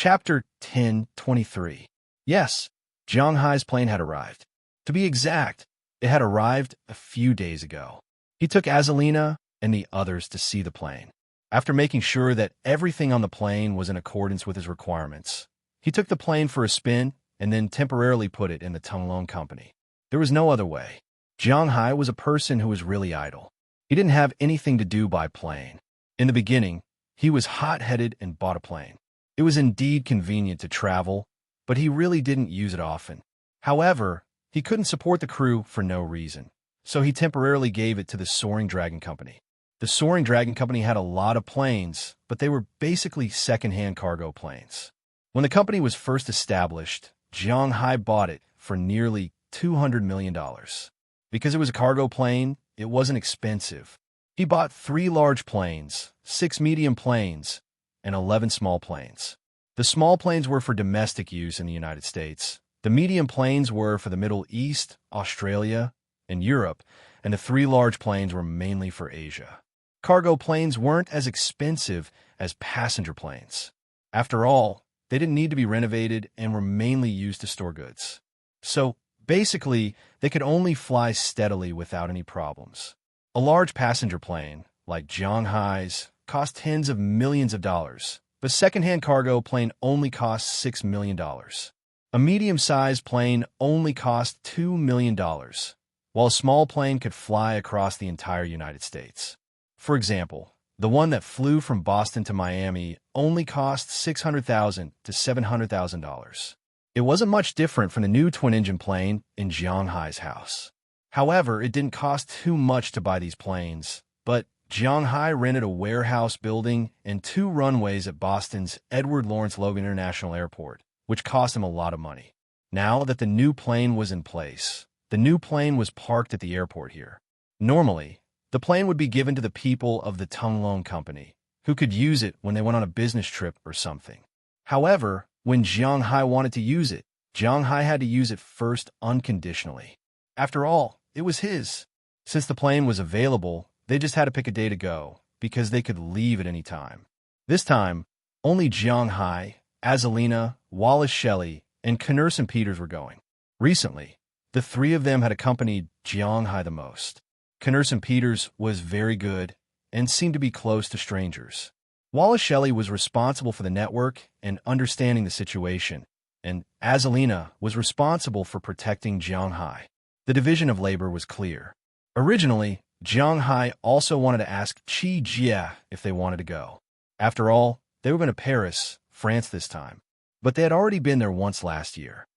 Chapter 10:23. Yes, Jiang Hai's plane had arrived. To be exact, it had arrived a few days ago. He took Azalina and the others to see the plane. After making sure that everything on the plane was in accordance with his requirements, he took the plane for a spin and then temporarily put it in the Tunglong company. There was no other way. Jiang Hai was a person who was really idle. He didn't have anything to do by plane. In the beginning, he was hot-headed and bought a plane. It was indeed convenient to travel, but he really didn't use it often. However, he couldn't support the crew for no reason, so he temporarily gave it to the Soaring Dragon Company. The Soaring Dragon Company had a lot of planes, but they were basically second-hand cargo planes. When the company was first established, Jiang Hai bought it for nearly $200 million. Because it was a cargo plane, it wasn't expensive. He bought 3 large planes, 6 medium planes, and 11 small planes. The small planes were for domestic use in the United States. The medium planes were for the Middle East, Australia, and Europe, and the 3 large planes were mainly for Asia. Cargo planes weren't as expensive as passenger planes. After all, they didn't need to be renovated and were mainly used to store goods. So, basically, they could only fly steadily without any problems. A large passenger plane, like Jiang Hai's, cost tens of millions of dollars, but second-hand cargo plane only cost $6 million. A medium-sized plane only cost $2 million, while a small plane could fly across the entire United States. For example, the one that flew from Boston to Miami only cost $600,000 to $700,000. It wasn't much different from the new twin-engine plane in Jiang Hai's house. However, it didn't cost too much to buy these planes, but Jiang Hai rented a warehouse building and 2 runways at Boston's Edward Lawrence Logan International Airport, which cost him a lot of money. Now that the new plane was in place, the new plane was parked at the airport here. Normally, the plane would be given to the people of the Tunglong company, who could use it when they went on a business trip or something. However, when Jiang Hai wanted to use it, Jiang Hai had to use it first unconditionally. After all, it was his. Since the plane was available, they just had to pick a day to go, because they could leave at any time. This time, only Jiang Hai, Azalina, Wallace Shelley, and Knurson Peters were going. Recently, the 3 of them had accompanied Jiang Hai the most. Knurson Peters was very good and seemed to be close to strangers. Wallace Shelley was responsible for the network and understanding the situation, and Azalina was responsible for protecting Jiang Hai. The division of labor was clear. Originally, Jiang Hai also wanted to ask Qi Jia if they wanted to go. After all, they were going to Paris, France this time, but they had already been there once last year.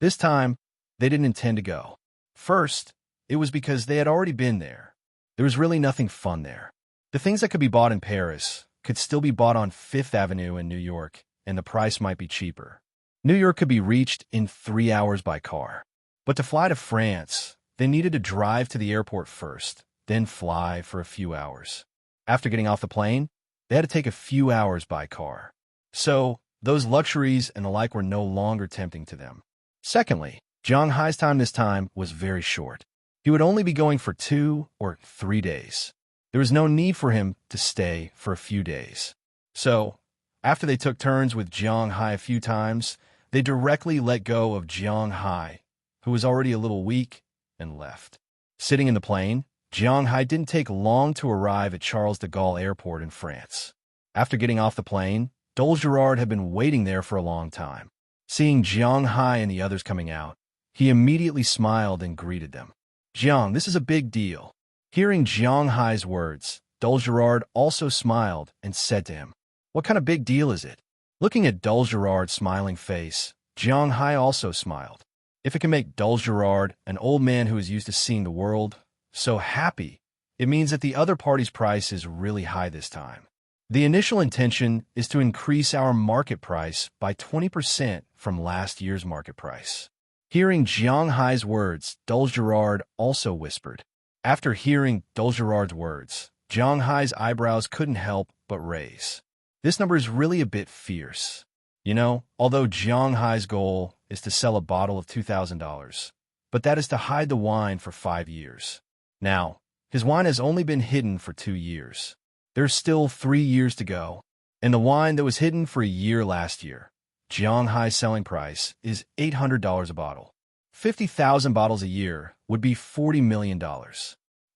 This time, they didn't intend to go. First, it was because they had already been there. There was really nothing fun there. The things that could be bought in Paris could still be bought on 5th Avenue in New York, and the price might be cheaper. New York could be reached in 3 hours by car. But to fly to France, they needed to drive to the airport first, then fly for a few hours. After getting off the plane, they had to take a few hours by car. So, those luxuries and the like were no longer tempting to them. Secondly, Jiang Hai's time this time was very short. He would only be going for 2 or 3 days. There was no need for him to stay for a few days. So, after they took turns with Jiang Hai a few times, they directly let go of Jiang Hai, who was already a little weak, and left. Sitting in the plane, Jiang Hai didn't take long to arrive at Charles de Gaulle Airport in France. After getting off the plane, Dole Girard had been waiting there for a long time. Seeing Jiang Hai and the others coming out, he immediately smiled and greeted them. "Jiang, this is a big deal." Hearing Jiang Hai's words, Dole Girard also smiled and said to him, "What kind of big deal is it?" Looking at Dole Girard's smiling face, Jiang Hai also smiled. If it can make Dole Girard, an old man who is used to seeing the world, so happy, it means that the other party's price is really high this time. The initial intention is to increase our market price by 20% from last year's market price. Hearing Jiang Hai's words, Dole Girard also whispered. After hearing Dole Girard's words, Jiang Hai's eyebrows couldn't help but raise. This number is really a bit fierce. You know, although Jiang Hai's goal is to sell a bottle of $2,000, but that is to hide the wine for 5 years. Now, his wine has only been hidden for 2 years. There's still 3 years to go, And the wine that was hidden for a year last year, Jianghai's selling price is $800 a bottle. 50,000 bottles a year would be $40 million.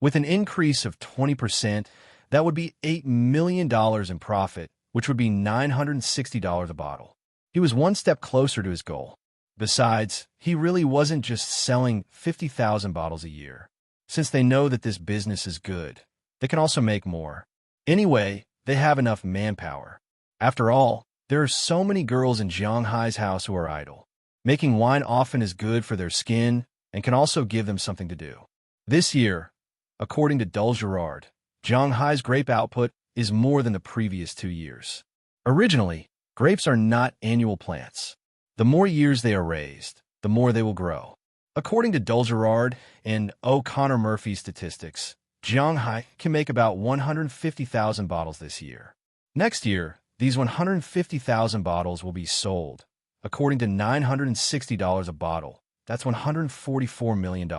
With an increase of 20%, that would be $8 million in profit, which would be $960 a bottle. He was one step closer to his goal. Besides, he really wasn't just selling 50,000 bottles a year. Since they know that this business is good, they can also make more. Anyway, they have enough manpower. After all, there are so many girls in Jianghai's house who are idle. Making wine often is good for their skin and can also give them something to do. This year, according to Dulles Gerard, Jianghai's grape output is more than the previous 2 years. Originally, grapes are not annual plants. The more years they are raised, the more they will grow. According to Dulles Gerard and O'Connor Murphy's statistics, Jianghai can make about 150,000 bottles this year. Next year, these 150,000 bottles will be sold. According to $960 a bottle, that's $144 million.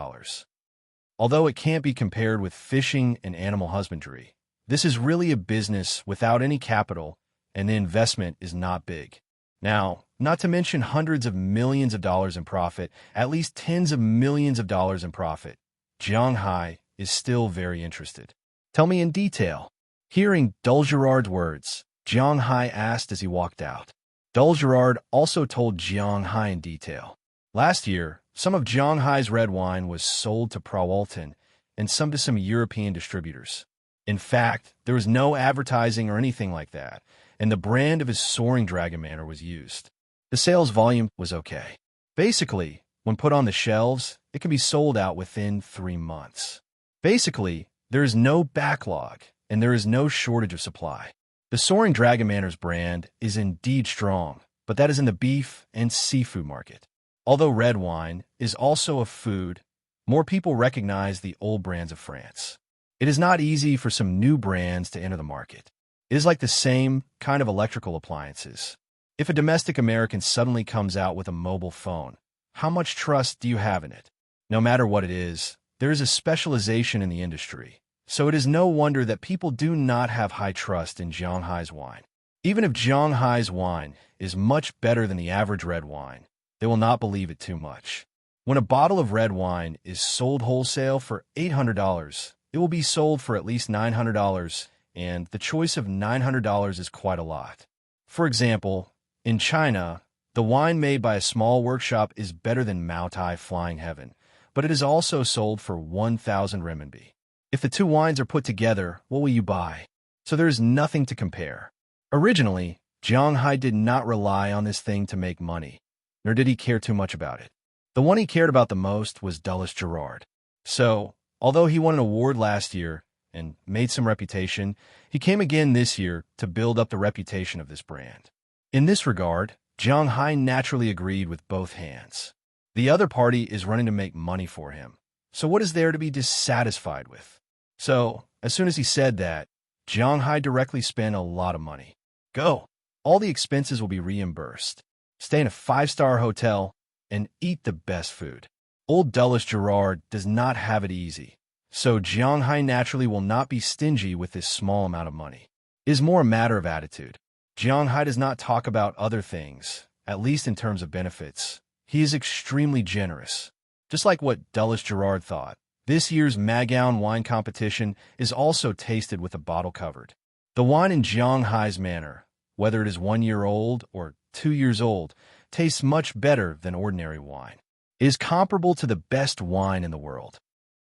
Although it can't be compared with fishing and animal husbandry, this is really a business without any capital, and the investment is not big. Now, not to mention hundreds of millions of dollars in profit, at least tens of millions of dollars in profit, Jianghai is still very interested. Tell me in detail. Hearing Dulles Gerard's words, Jianghai asked as he walked out. Dulles Gerard also told Jianghai in detail. Last year, some of Jianghai's red wine was sold to Prawalton and some to some European distributors. In fact, there was no advertising or anything like that, and the brand of his Soaring Dragon Manor was used. The sales volume was okay. Basically, when put on the shelves, it can be sold out within 3 months. Basically, there is no backlog, and there is no shortage of supply. The Soaring Dragon Manor's brand is indeed strong, but that is in the beef and seafood market. Although red wine is also a food, more people recognize the old brands of France. It is not easy for some new brands to enter the market. It is like the same kind of electrical appliances. If a domestic American suddenly comes out with a mobile phone, how much trust do you have in it? No matter what it is, there is a specialization in the industry. So it is no wonder that people do not have high trust in Jianghai's wine. Even if Jianghai's wine is much better than the average red wine, they will not believe it too much. When a bottle of red wine is sold wholesale for $800, it will be sold for at least $900, and the choice of $900 is quite a lot. For example, in China, the wine made by a small workshop is better than Maotai Flying Heaven, but it is also sold for 1,000 renminbi. If the two wines are put together, what will you buy? So there is nothing to compare. Originally, Jianghai did not rely on this thing to make money, nor did he care too much about it. The one he cared about the most was Dulles Gerard. So, although he won an award last year and made some reputation, he came again this year to build up the reputation of this brand. In this regard, Jianghai naturally agreed with both hands. The other party is running to make money for him. So what is there to be dissatisfied with? So, as soon as he said that, Jianghai directly spent a lot of money. Go! All the expenses will be reimbursed. Stay in a 5-star hotel and eat the best food. Old Dulles Gerard does not have it easy, so Jianghai naturally will not be stingy with this small amount of money. It is more a matter of attitude. Jianghai does not talk about other things, at least in terms of benefits. He is extremely generous. Just like what Dulles Gerard thought, this year's Magaon wine competition is also tasted with a bottle covered. The wine in Jianghai's manor, whether it is 1 year old or 2 years old, tastes much better than ordinary wine. It is comparable to the best wine in the world.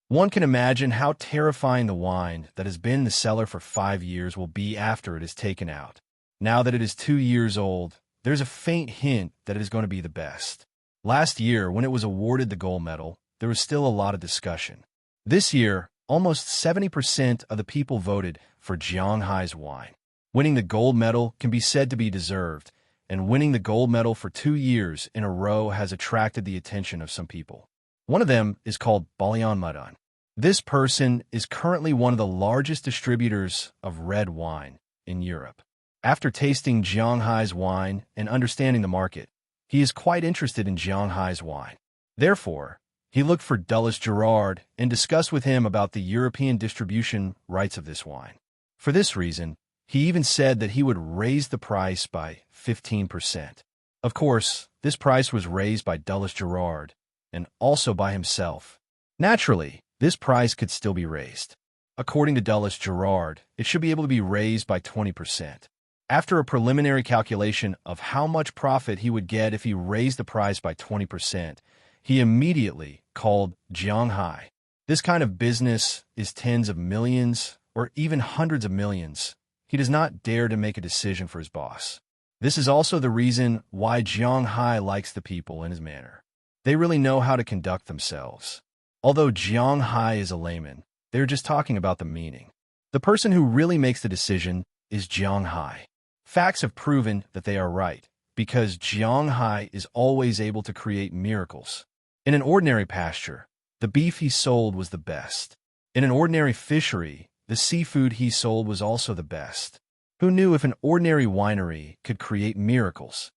One can imagine how terrifying the wine that has been in the cellar for 5 years will be after it is taken out. Now that it is 2 years old, there's a faint hint that it is going to be the best. Last year, when it was awarded the gold medal, there was still a lot of discussion. This year, almost 70% of the people voted for Jianghai's wine. Winning the gold medal can be said to be deserved, and winning the gold medal for 2 years in a row has attracted the attention of some people. One of them is called Balian Madan. This person is currently one of the largest distributors of red wine in Europe. After tasting Jianghai's wine and understanding the market, he is quite interested in Jianghai's wine. Therefore, he looked for Dulles Gerard and discussed with him about the European distribution rights of this wine. For this reason, He even said that he would raise the price by 15%. Of course, this price was raised by Dulles Gerard and also by himself. Naturally, this price could still be raised. According to Dulles Gerard, it should be able to be raised by 20%. After a preliminary calculation of how much profit he would get if he raised the price by 20%, he immediately called Jiang Hai. This kind of business is tens of millions or even hundreds of millions. He does not dare to make a decision for his boss. This is also the reason why Jiang Hai likes the people in his manner. They really know how to conduct themselves. Although Jiang Hai is a layman, they're just talking about the meaning. The person who really makes the decision is Jiang Hai. Facts have proven that they are right, because Jiang Hai is always able to create miracles. In an ordinary pasture, the beef he sold was the best. In an ordinary fishery, the seafood he sold was also the best. Who knew if an ordinary winery could create miracles?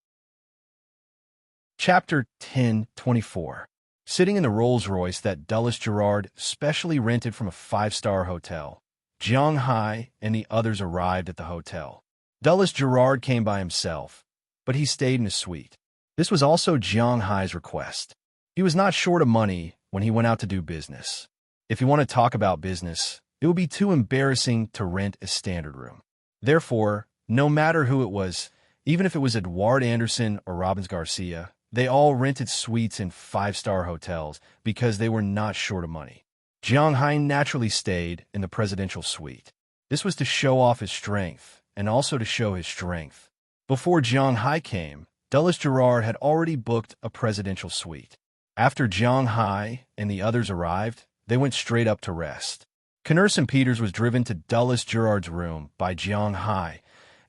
Chapter 10:24. Sitting in the Rolls-Royce that Dulles Gerard specially rented from a five-star hotel, Jiang Hai and the others arrived at the hotel. Dulles Gerard came by himself, but he stayed in a suite. This was also Jiang Hai's request. He was not short of money when he went out to do business. If he wanted to talk about business, it would be too embarrassing to rent a standard room. Therefore, no matter who it was, even if it was Edouard Anderson or Robbins Garcia, they all rented suites in five-star hotels because they were not short of money. Jiang Hai naturally stayed in the presidential suite. This was to show off his strength and also to show his strength. Before Jiang Hai came, Dulles Gerard had already booked a presidential suite. After Jiang Hai and the others arrived, they went straight up to rest. Immerse and Peters was driven to Dulles Gerard's room by Jiang Hai,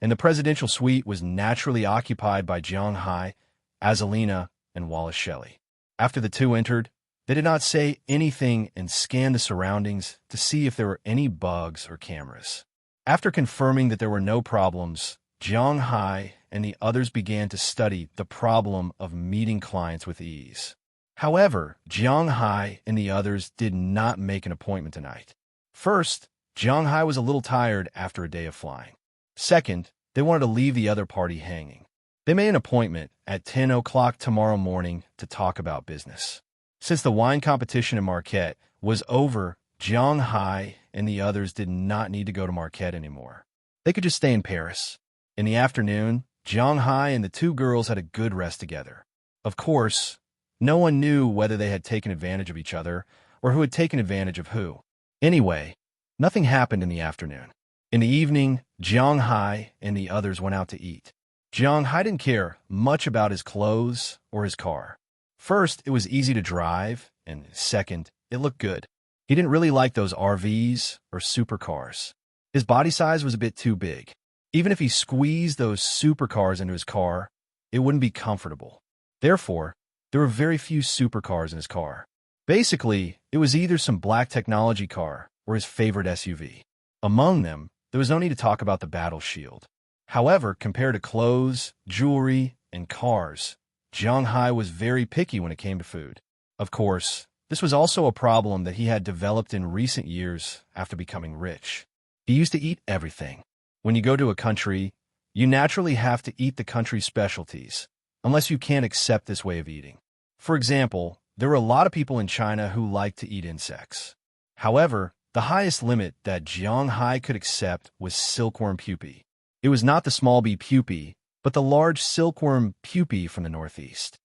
and the presidential suite was naturally occupied by Jiang Hai, Azalina, and Wallace Shelley. After the two entered, they did not say anything and scanned the surroundings to see if there were any bugs or cameras. After confirming that there were no problems, Jiang Hai and the others began to study the problem of meeting clients with ease. However, Jiang Hai and the others did not make an appointment tonight. First, Jiang Hai was a little tired after a day of flying. Second, they wanted to leave the other party hanging. They made an appointment at 10 o'clock tomorrow morning to talk about business. Since the wine competition in Marquette was over, Jiang Hai and the others did not need to go to Marquette anymore. They could just stay in Paris. In the afternoon, Jiang Hai and the two girls had a good rest together. Of course, no one knew whether they had taken advantage of each other or who had taken advantage of who. Anyway, nothing happened in the afternoon. In the evening, Jiang Hai and the others went out to eat. Jiang Hai didn't care much about his clothes or his car. First, it was easy to drive, and second, it looked good. He didn't really like those RVs or supercars. His body size was a bit too big. Even if he squeezed those supercars into his car, it wouldn't be comfortable. Therefore, there were very few supercars in his car. Basically, it was either some black technology car or his favorite SUV. Among them, there was no need to talk about the battle shield. However, compared to clothes, jewelry, and cars, Jiang Hai was very picky when it came to food. Of course, this was also a problem that he had developed in recent years after becoming rich. He used to eat everything. When you go to a country, you naturally have to eat the country's specialties, unless you can't accept this way of eating. For example, there were a lot of people in China who liked to eat insects. However, the highest limit that Jiang Hai could accept was silkworm pupae. It was not the small bee pupae, but the large silkworm pupae from the northeast.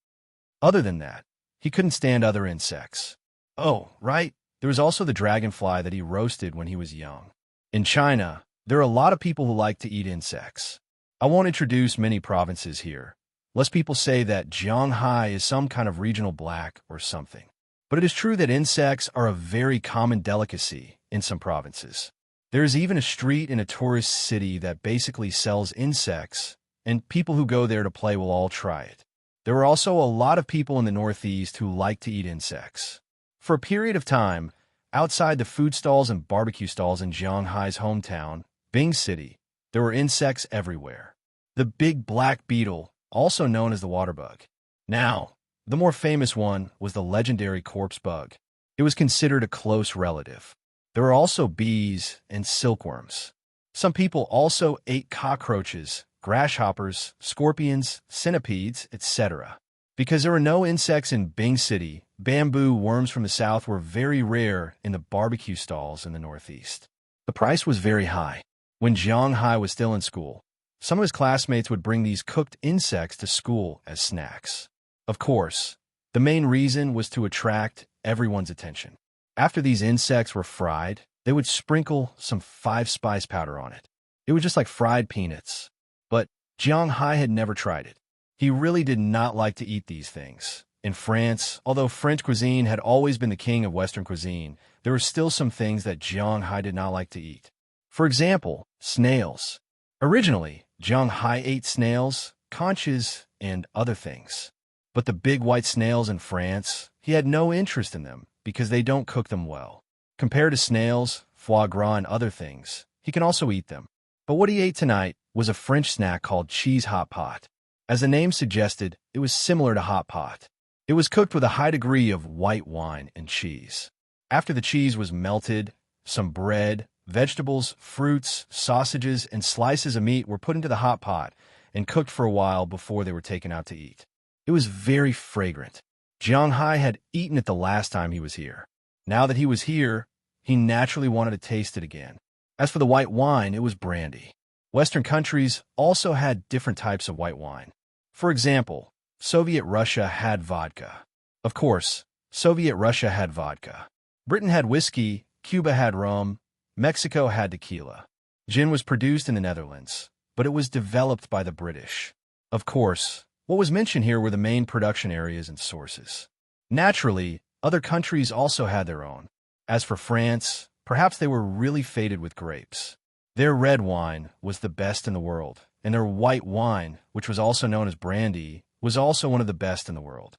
Other than that, he couldn't stand other insects. Oh, right, there was also the dragonfly that he roasted when he was young. In China, there are a lot of people who like to eat insects. I won't introduce many provinces here, lest people say that Jiang Hai is some kind of regional black or something. But it is true that insects are a very common delicacy in some provinces. There is even a street in a tourist city that basically sells insects, and people who go there to play will all try it. There are also a lot of people in the Northeast who like to eat insects. For a period of time, outside the food stalls and barbecue stalls in Jiang Hai's hometown, Bing City, there were insects everywhere. The big black beetle, also known as the water bug. Now, the more famous one was the legendary corpse bug. It was considered a close relative. There were also bees and silkworms. Some people also ate cockroaches, grasshoppers, scorpions, centipedes, etc. Because there were no insects in Bing City, bamboo worms from the south were very rare in the barbecue stalls in the northeast. The price was very high. When Jiang Hai was still in school, some of his classmates would bring these cooked insects to school as snacks. Of course, the main reason was to attract everyone's attention. After these insects were fried, they would sprinkle some 5-spice powder on it. It was just like fried peanuts. But Jiang Hai had never tried it. He really did not like to eat these things. In France, although French cuisine had always been the king of Western cuisine, there were still some things that Jiang Hai did not like to eat. For example, snails. Originally, Jiang Hai ate snails, conches, and other things. But the big white snails in France, he had no interest in them because they don't cook them well. Compared to snails, foie gras, and other things, he can also eat them. But what he ate tonight was a French snack called cheese hot pot. As the name suggested, it was similar to hot pot. It was cooked with a high degree of white wine and cheese. After the cheese was melted, some bread, vegetables, fruits, sausages, and slices of meat were put into the hot pot and cooked for a while before they were taken out to eat. It was very fragrant. Jiang Hai had eaten it the last time he was here. Now that he was here, he naturally wanted to taste it again. As for the white wine, it was brandy. Western countries also had different types of white wine. For example, Soviet Russia had vodka. Of course, Soviet Russia had vodka. Britain had whiskey, Cuba had rum, Mexico had tequila. Gin was produced in the Netherlands, but it was developed by the British. Of course, what was mentioned here were the main production areas and sources. Naturally, other countries also had their own. As for France, perhaps they were really faded with grapes. Their red wine was the best in the world, and their white wine, which was also known as brandy, was also one of the best in the world.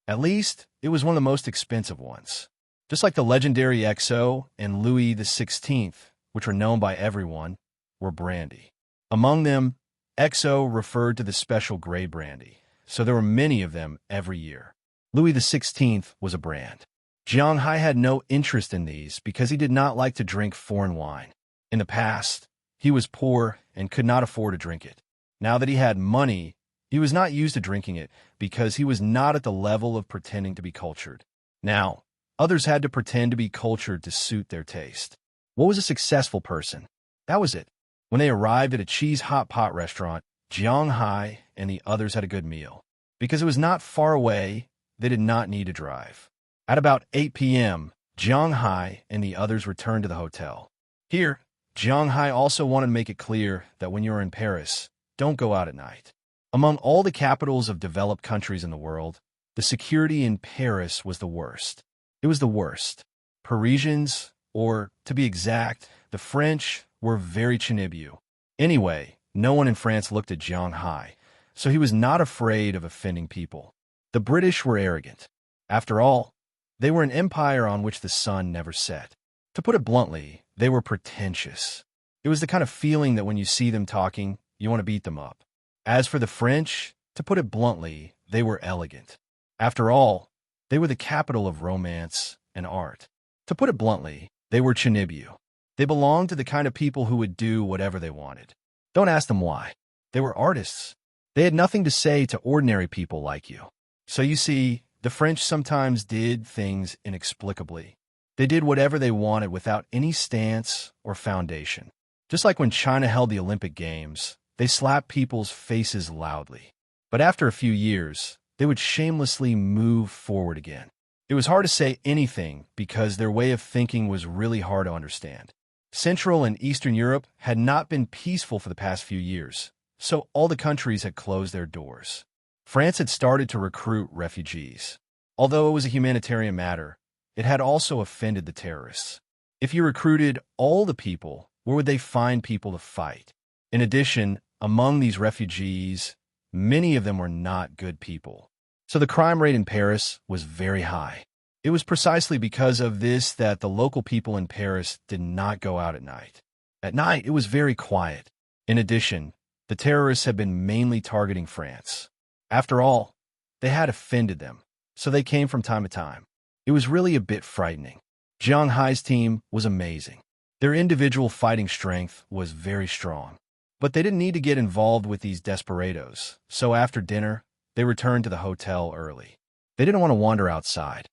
At least, it was one of the most expensive ones. Just like the legendary XO and Louis XVI, which were known by everyone, were brandy. Among them, XO referred to the special grade brandy, so there were many of them every year. Louis XVI was a brand. Jiang Hai had no interest in these because he did not like to drink foreign wine. In the past, he was poor and could not afford to drink it. Now that he had money, he was not used to drinking it because he was not at the level of pretending to be cultured. Now, others had to pretend to be cultured to suit their taste. What was a successful person? That was it. When they arrived at a cheese hot pot restaurant, Jiang Hai and the others had a good meal. Because it was not far away, they did not need to drive. At about 8 p.m., Jiang Hai and the others returned to the hotel. Here, Jiang Hai also wanted to make it clear that when you're in Paris, don't go out at night. Among all the capitals of developed countries in the world, the security in Paris was the worst. It was the worst. Parisians, or to be exact, the French, were very chinibu. Anyway, no one in France looked at Jiang Hai, so he was not afraid of offending people. The British were arrogant. After all, they were an empire on which the sun never set. To put it bluntly, they were pretentious. It was the kind of feeling that when you see them talking, you want to beat them up. As for the French, to put it bluntly, they were elegant. After all, they were the capital of romance and art. To put it bluntly, they were chinibu. They belonged to the kind of people who would do whatever they wanted. Don't ask them why. They were artists. They had nothing to say to ordinary people like you. So you see, the French sometimes did things inexplicably. They did whatever they wanted without any stance or foundation. Just like when China held the Olympic Games, they slapped people's faces loudly. But after a few years, they would shamelessly move forward again. It was hard to say anything because their way of thinking was really hard to understand. Central and Eastern Europe had not been peaceful for the past few years, so all the countries had closed their doors. France had started to recruit refugees. Although it was a humanitarian matter, it had also offended the terrorists. If you recruited all the people, where would they find people to fight? In addition, among these refugees, many of them were not good people. So the crime rate in Paris was very high. It was precisely because of this that the local people in Paris did not go out at night. At night, it was very quiet. In addition, the terrorists had been mainly targeting France. After all, they had offended them, so they came from time to time. It was really a bit frightening. Jiang Hai's team was amazing. Their individual fighting strength was very strong. But they didn't need to get involved with these desperados, so after dinner, they returned to the hotel early. They didn't want to wander outside.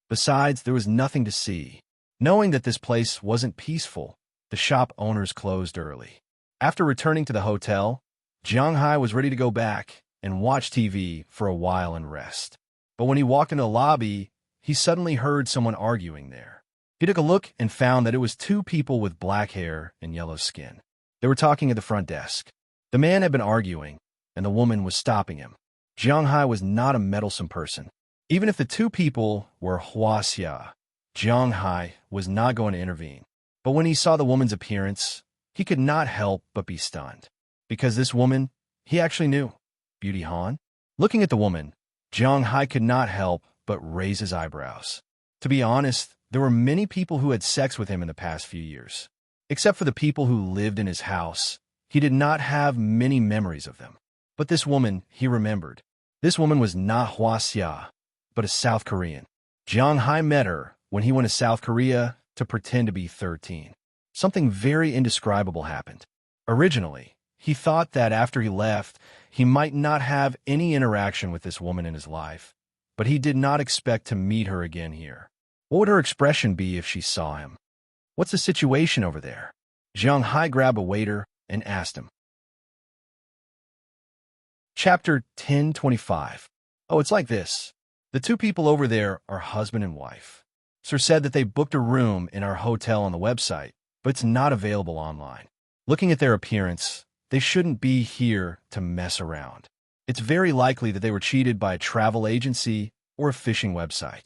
Besides, there was nothing to see. Knowing that this place wasn't peaceful, the shop owners closed early. After returning to the hotel, Jiang Hai was ready to go back and watch TV for a while and rest. But when he walked into the lobby, he suddenly heard someone arguing there. He took a look and found that it was two people with black hair and yellow skin. They were talking at the front desk. The man had been arguing, and the woman was stopping him. Jiang Hai was not a meddlesome person. Even if the two people were Huaxia, Jiang Hai was not going to intervene. But when he saw the woman's appearance, he could not help but be stunned. Because this woman, he actually knew. Beauty Han? Looking at the woman, Jiang Hai could not help but raise his eyebrows. To be honest, there were many people who had sex with him in the past few years. Except for the people who lived in his house, he did not have many memories of them. But this woman, he remembered. This woman was not Huaxia, but a South Korean. Jiang Hai met her when he went to South Korea to pretend to be 13. Something very indescribable happened. Originally, he thought that after he left, he might not have any interaction with this woman in his life, but he did not expect to meet her again here. What would her expression be if she saw him? What's the situation over there? Jiang Hai grabbed a waiter and asked him. Chapter 1025. Oh, it's like this. The two people over there are husband and wife. Sir said that they booked a room in our hotel on the website, but it's not available online. Looking at their appearance, they shouldn't be here to mess around. It's very likely that they were cheated by a travel agency or a phishing website.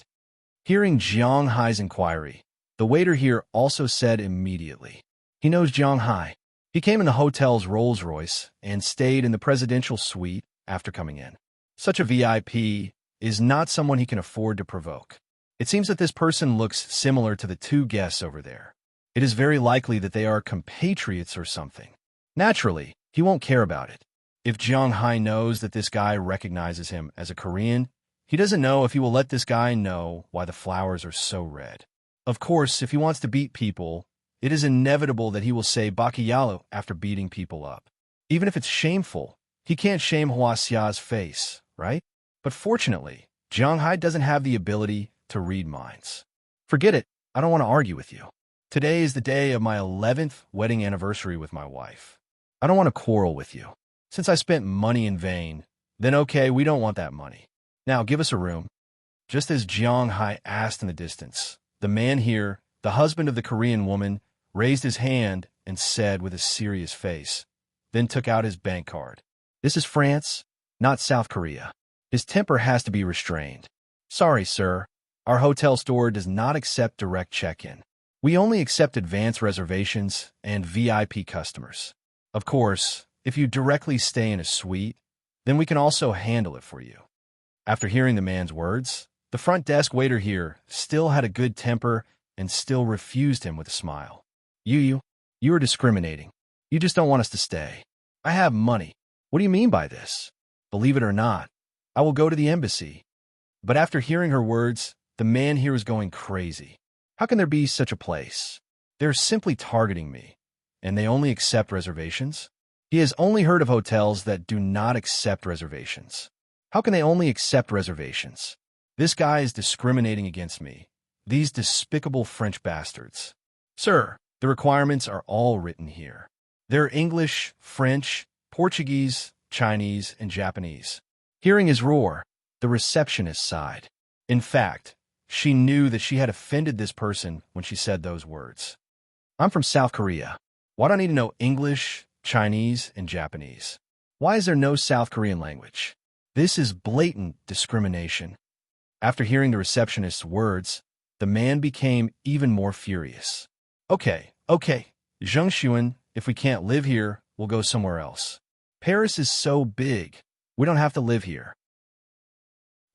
Hearing Jiang Hai's inquiry, the waiter here also said immediately, he knows Jiang Hai. He came in the hotel's Rolls-Royce and stayed in the presidential suite after coming in. Such a VIP is not someone he can afford to provoke. It seems that this person looks similar to the two guests over there. It is very likely that they are compatriots or something. Naturally, he won't care about it. If Jiang Hai knows that this guy recognizes him as a Korean, he doesn't know if he will let this guy know why the flowers are so red. Of course, if he wants to beat people, it is inevitable that he will say Bakiyalu after beating people up. Even if it's shameful, he can't shame Huaxia's face, right? But fortunately, Jiang Hai doesn't have the ability to read minds. Forget it, I don't want to argue with you. Today is the day of my 11th wedding anniversary with my wife. I don't want to quarrel with you. Since I spent money in vain, then okay, we don't want that money. Now give us a room. Just as Jiang Hai asked in the distance, the man here, the husband of the Korean woman, raised his hand and said with a serious face, then took out his bank card. This is France, not South Korea. His temper has to be restrained. Sorry, sir. Our hotel store does not accept direct check-in. We only accept advance reservations and VIP customers. Of course, if you directly stay in a suite, then we can also handle it for you. After hearing the man's words, the front desk waiter here still had a good temper and still refused him with a smile. You are discriminating. You just don't want us to stay. I have money. What do you mean by this? Believe it or not, I will go to the embassy. But after hearing her words, the man here is going crazy. How can there be such a place? They're simply targeting me, and they only accept reservations? He has only heard of hotels that do not accept reservations. How can they only accept reservations? This guy is discriminating against me. These despicable French bastards. Sir, the requirements are all written here. They're English, French, Portuguese, Chinese, and Japanese. Hearing his roar, the receptionist sighed. In fact, she knew that she had offended this person when she said those words. I'm from South Korea. Why do I need to know English, Chinese, and Japanese? Why is there no South Korean language? This is blatant discrimination. After hearing the receptionist's words, the man became even more furious. Okay, Zheng Xuan, if we can't live here, we'll go somewhere else. Paris is so big, we don't have to live here.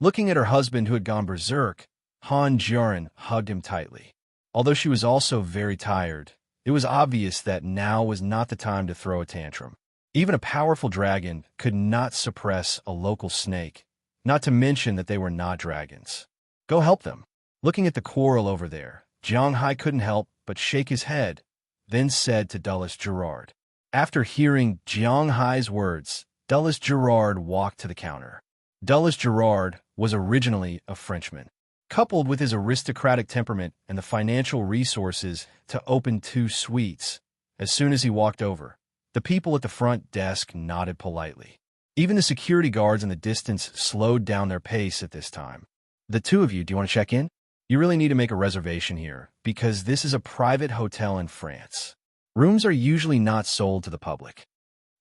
Looking at her husband who had gone berserk, Han Jiren hugged him tightly. Although she was also very tired, it was obvious that now was not the time to throw a tantrum. Even a powerful dragon could not suppress a local snake, not to mention that they were not dragons. Go help them. Looking at the quarrel over there, Jiang Hai couldn't help but shake his head, then said to Dulles Gerard. After hearing Jiang Hai's words, Dulles Gerard walked to the counter. Dulles Gerard was originally a Frenchman. Coupled with his aristocratic temperament and the financial resources to open 2 suites, as soon as he walked over, the people at the front desk nodded politely. Even the security guards in the distance slowed down their pace at this time. The 2 of you, do you want to check in? You really need to make a reservation here, because this is a private hotel in France. Rooms are usually not sold to the public.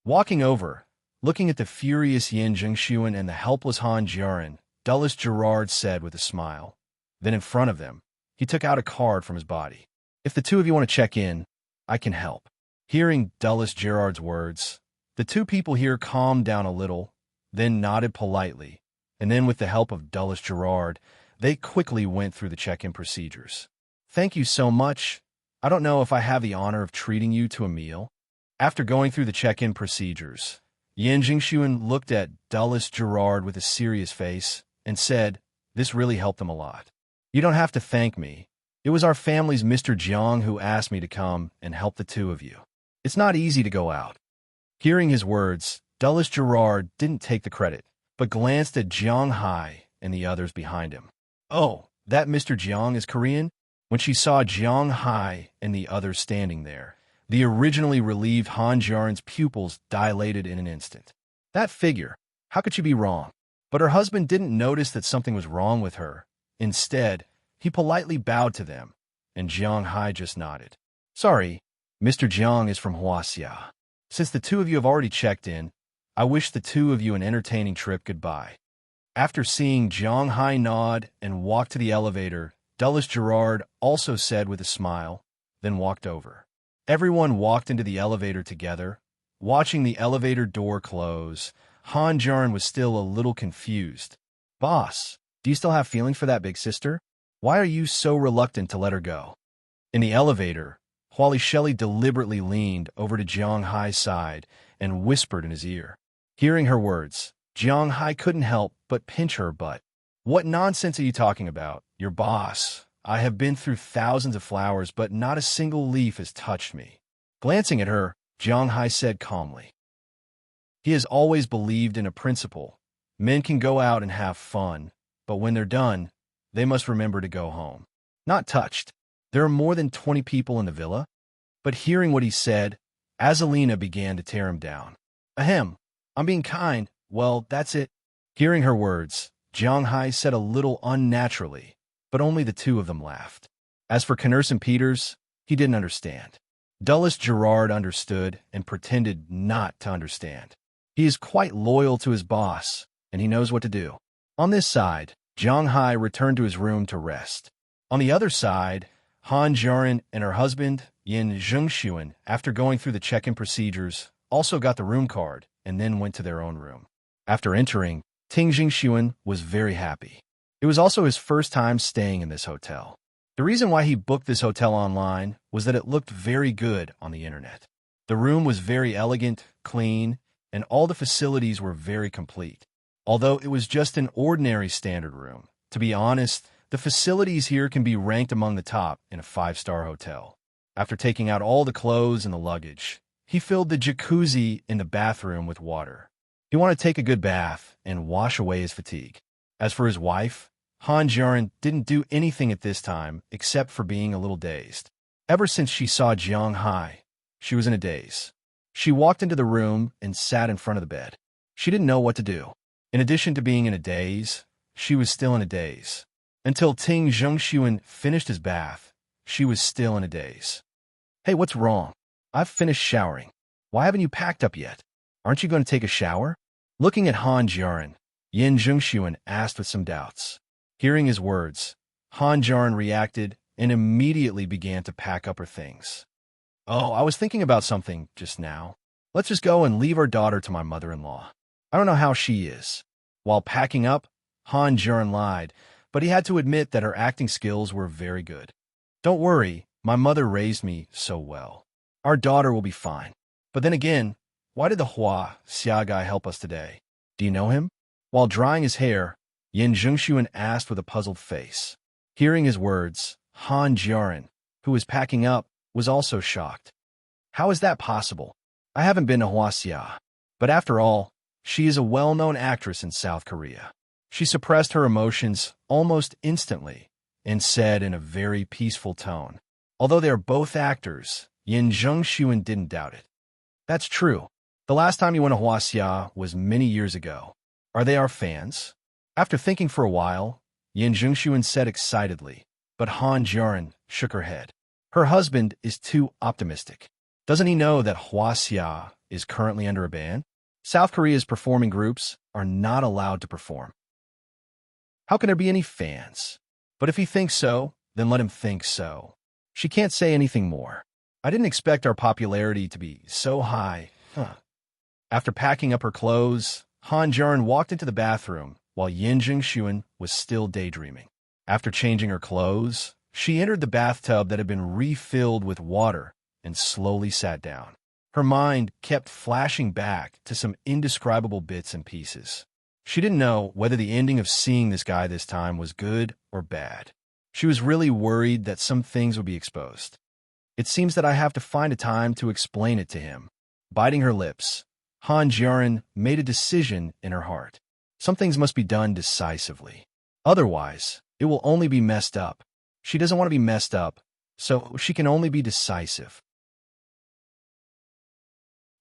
Walking over, looking at the furious Yin Zhengxuan and the helpless Han Jiaran, Dulles Gerard said with a smile. Then in front of them, he took out a card from his body. If the 2 of you want to check in, I can help. Hearing Dulles Gerard's words, the 2 people here calmed down a little, then nodded politely, and then with the help of Dulles Gerard, they quickly went through the check-in procedures. Thank you so much. I don't know if I have the honor of treating you to a meal. After going through the check-in procedures, Yin Jingxuan looked at Dulles Gerard with a serious face and said, "This really helped them a lot. You don't have to thank me. It was our family's Mr. Jiang who asked me to come and help the 2 of you. It's not easy to go out." Hearing his words, Dulles Gerard didn't take the credit, but glanced at Jiang Hai and the others behind him. Oh, that Mr. Jiang is Korean? When she saw Jiang Hai and the others standing there, the originally relieved Han Jiaran's pupils dilated in an instant. That figure, how could she be wrong? But her husband didn't notice that something was wrong with her. Instead, he politely bowed to them, and Jiang Hai just nodded. Sorry, Mr. Jiang is from Huaxia. Since the 2 of you have already checked in, I wish the 2 of you an entertaining trip goodbye. After seeing Jiang Hai nod and walk to the elevator, Dulles Gerard also said with a smile, then walked over. Everyone walked into the elevator together. Watching the elevator door close, Han Jiaran was still a little confused. Boss, do you still have feelings for that big sister? Why are you so reluctant to let her go? In the elevator, Huali Shelley deliberately leaned over to Jiang Hai's side and whispered in his ear. Hearing her words, Jiang Hai couldn't help but pinch her butt. What nonsense are you talking about? Your boss. I have been through thousands of flowers, but not a single leaf has touched me. Glancing at her, Jiang Hai said calmly. He has always believed in a principle. Men can go out and have fun, but when they're done, they must remember to go home. Not touched. There are more than 20 people in the villa. But hearing what he said, Azalina began to tear him down. Ahem, I'm being kind. Well, that's it. Hearing her words, Jiang Hai said a little unnaturally, but only the 2 of them laughed. As for Knerson Peters, he didn't understand. Dulles Gerard understood and pretended not to understand. He is quite loyal to his boss, and he knows what to do. On this side, Jiang Hai returned to his room to rest. On the other side, Han Jiaran and her husband, Yin Zhengxuan, after going through the check-in procedures, also got the room card and then went to their own room. After entering, Ting Zhengxuan was very happy. It was also his first time staying in this hotel. The reason why he booked this hotel online was that it looked very good on the internet. The room was very elegant, clean, and all the facilities were very complete. Although it was just an ordinary standard room, to be honest, the facilities here can be ranked among the top in a 5-star hotel. After taking out all the clothes and the luggage, he filled the jacuzzi in the bathroom with water. He wanted to take a good bath and wash away his fatigue. As for his wife, Han Jiaran didn't do anything at this time except for being a little dazed. Ever since she saw Jiang Hai, she was in a daze. She walked into the room and sat in front of the bed. She didn't know what to do. In addition to being in a daze, she was still in a daze. Until Ting Zhengxuan finished his bath, she was still in a daze. Hey, what's wrong? I've finished showering. Why haven't you packed up yet? Aren't you going to take a shower? Looking at Han Jiaran, Yin Zhengxuan asked with some doubts. Hearing his words, Han Jiaran reacted and immediately began to pack up her things. Oh, I was thinking about something just now. Let's just go and leave our daughter to my mother-in-law. I don't know how she is. While packing up, Han Jiaran lied, but he had to admit that her acting skills were very good. Don't worry, my mother raised me so well. Our daughter will be fine. But then again, why did the Huaxia guy help us today? Do you know him? While drying his hair, Yin Zhengxuan asked with a puzzled face. Hearing his words, Han Jiren, who was packing up, was also shocked. How is that possible? I haven't been to Hwaseong. But after all, she is a well-known actress in South Korea. She suppressed her emotions almost instantly and said in a very peaceful tone, although they are both actors, Yin Jung-shuan didn't doubt it. That's true. The last time you went to Hwaseong was many years ago. Are they our fans? After thinking for a while, Yin Jung-shuan said excitedly, but Han Jiren shook her head. Her husband is too optimistic. Doesn't he know that Hwaseong is currently under a ban? South Korea's performing groups are not allowed to perform. How can there be any fans? But if he thinks so, then let him think so. She can't say anything more. I didn't expect our popularity to be so high. After packing up her clothes, Han Jiren walked into the bathroom while Yin Jung-shuan was still daydreaming. After changing her clothes, she entered the bathtub that had been refilled with water and slowly sat down. Her mind kept flashing back to some indescribable bits and pieces. She didn't know whether the ending of seeing this guy this time was good or bad. She was really worried that some things would be exposed. It seems that I have to find a time to explain it to him. Biting her lips, Han Jiren made a decision in her heart. Some things must be done decisively. Otherwise, it will only be messed up. She doesn't want to be messed up, so she can only be decisive.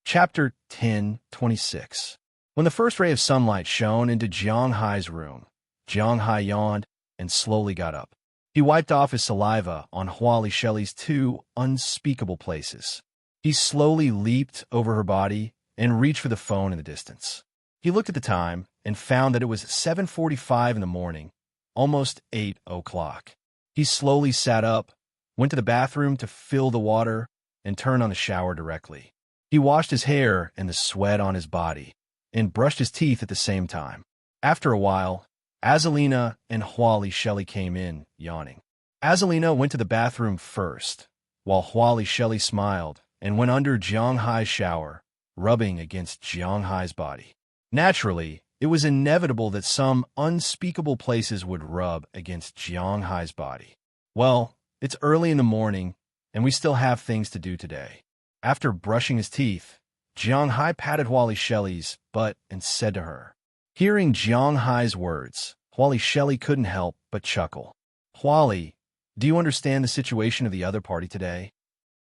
Chapter 10:26. When the first ray of sunlight shone into Jiang Hai's room, Jiang Hai yawned and slowly got up. He wiped off his saliva on Huali Shelley's two unspeakable places. He slowly leaped over her body and reached for the phone in the distance. He looked at the time and found that it was 7:45 in the morning, almost 8 o'clock. He slowly sat up, went to the bathroom to fill the water, and turned on the shower directly. He washed his hair and the sweat on his body, and brushed his teeth at the same time. After a while, Azalina and Huali Shelley came in, yawning. Azalina went to the bathroom first, while Huali Shelley smiled and went under Jiang Hai's shower, rubbing against Jiang Hai's body. Naturally, it was inevitable that some unspeakable places would rub against Jiang Hai's body. Well, it's early in the morning, and we still have things to do today. After brushing his teeth, Jiang Hai patted Huali Shelley's butt and said to her. Hearing Jiang Hai's words, Huali Shelley couldn't help but chuckle. Huali, do you understand the situation of the other party today?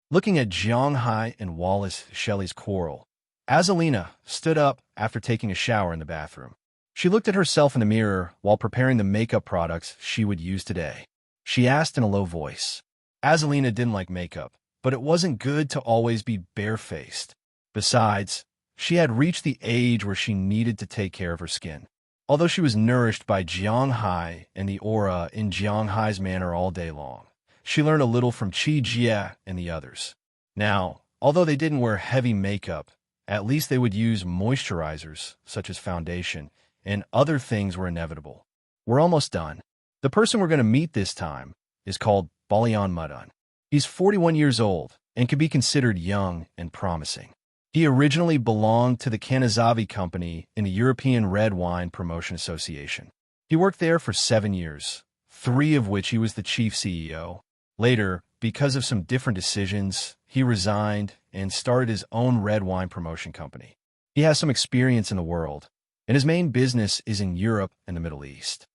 Looking at Jiang Hai and Wallace Shelley's quarrel, Azalina stood up after taking a shower in the bathroom. She looked at herself in the mirror while preparing the makeup products she would use today. She asked in a low voice. Azalina didn't like makeup, but it wasn't good to always be barefaced. Besides, she had reached the age where she needed to take care of her skin. Although she was nourished by Jiang Hai and the aura in Jiang Hai's manner all day long, she learned a little from Qi Jie and the others. Now, although they didn't wear heavy makeup, at least they would use moisturizers, such as foundation, and other things were inevitable. We're almost done. The person we're going to meet this time is called Balian Mudun. He's 41 years old and can be considered young and promising. He originally belonged to the Kanazawa Company in the European Red Wine Promotion Association. He worked there for 7 years, 3 of which he was the chief CEO. Later, because of some different decisions, he resigned and started his own red wine promotion company. He has some experience in the world, and his main business is in Europe and the Middle East.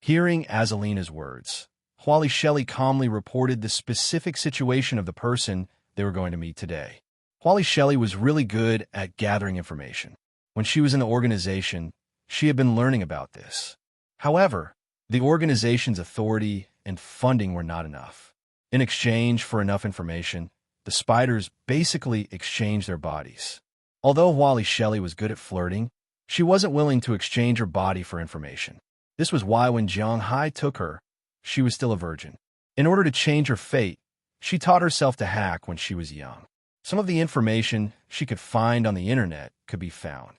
Hearing Azalina's words, Huali Shelley calmly reported the specific situation of the person they were going to meet today. Huali Shelley was really good at gathering information. When she was in the organization, she had been learning about this. However, the organization's authority and funding were not enough. In exchange for enough information, the spiders basically exchanged their bodies. Although Huali Shelley was good at flirting, she wasn't willing to exchange her body for information. This was why when Jiang Hai took her, she was still a virgin. In order to change her fate, she taught herself to hack when she was young. Some of the information she could find on the internet could be found.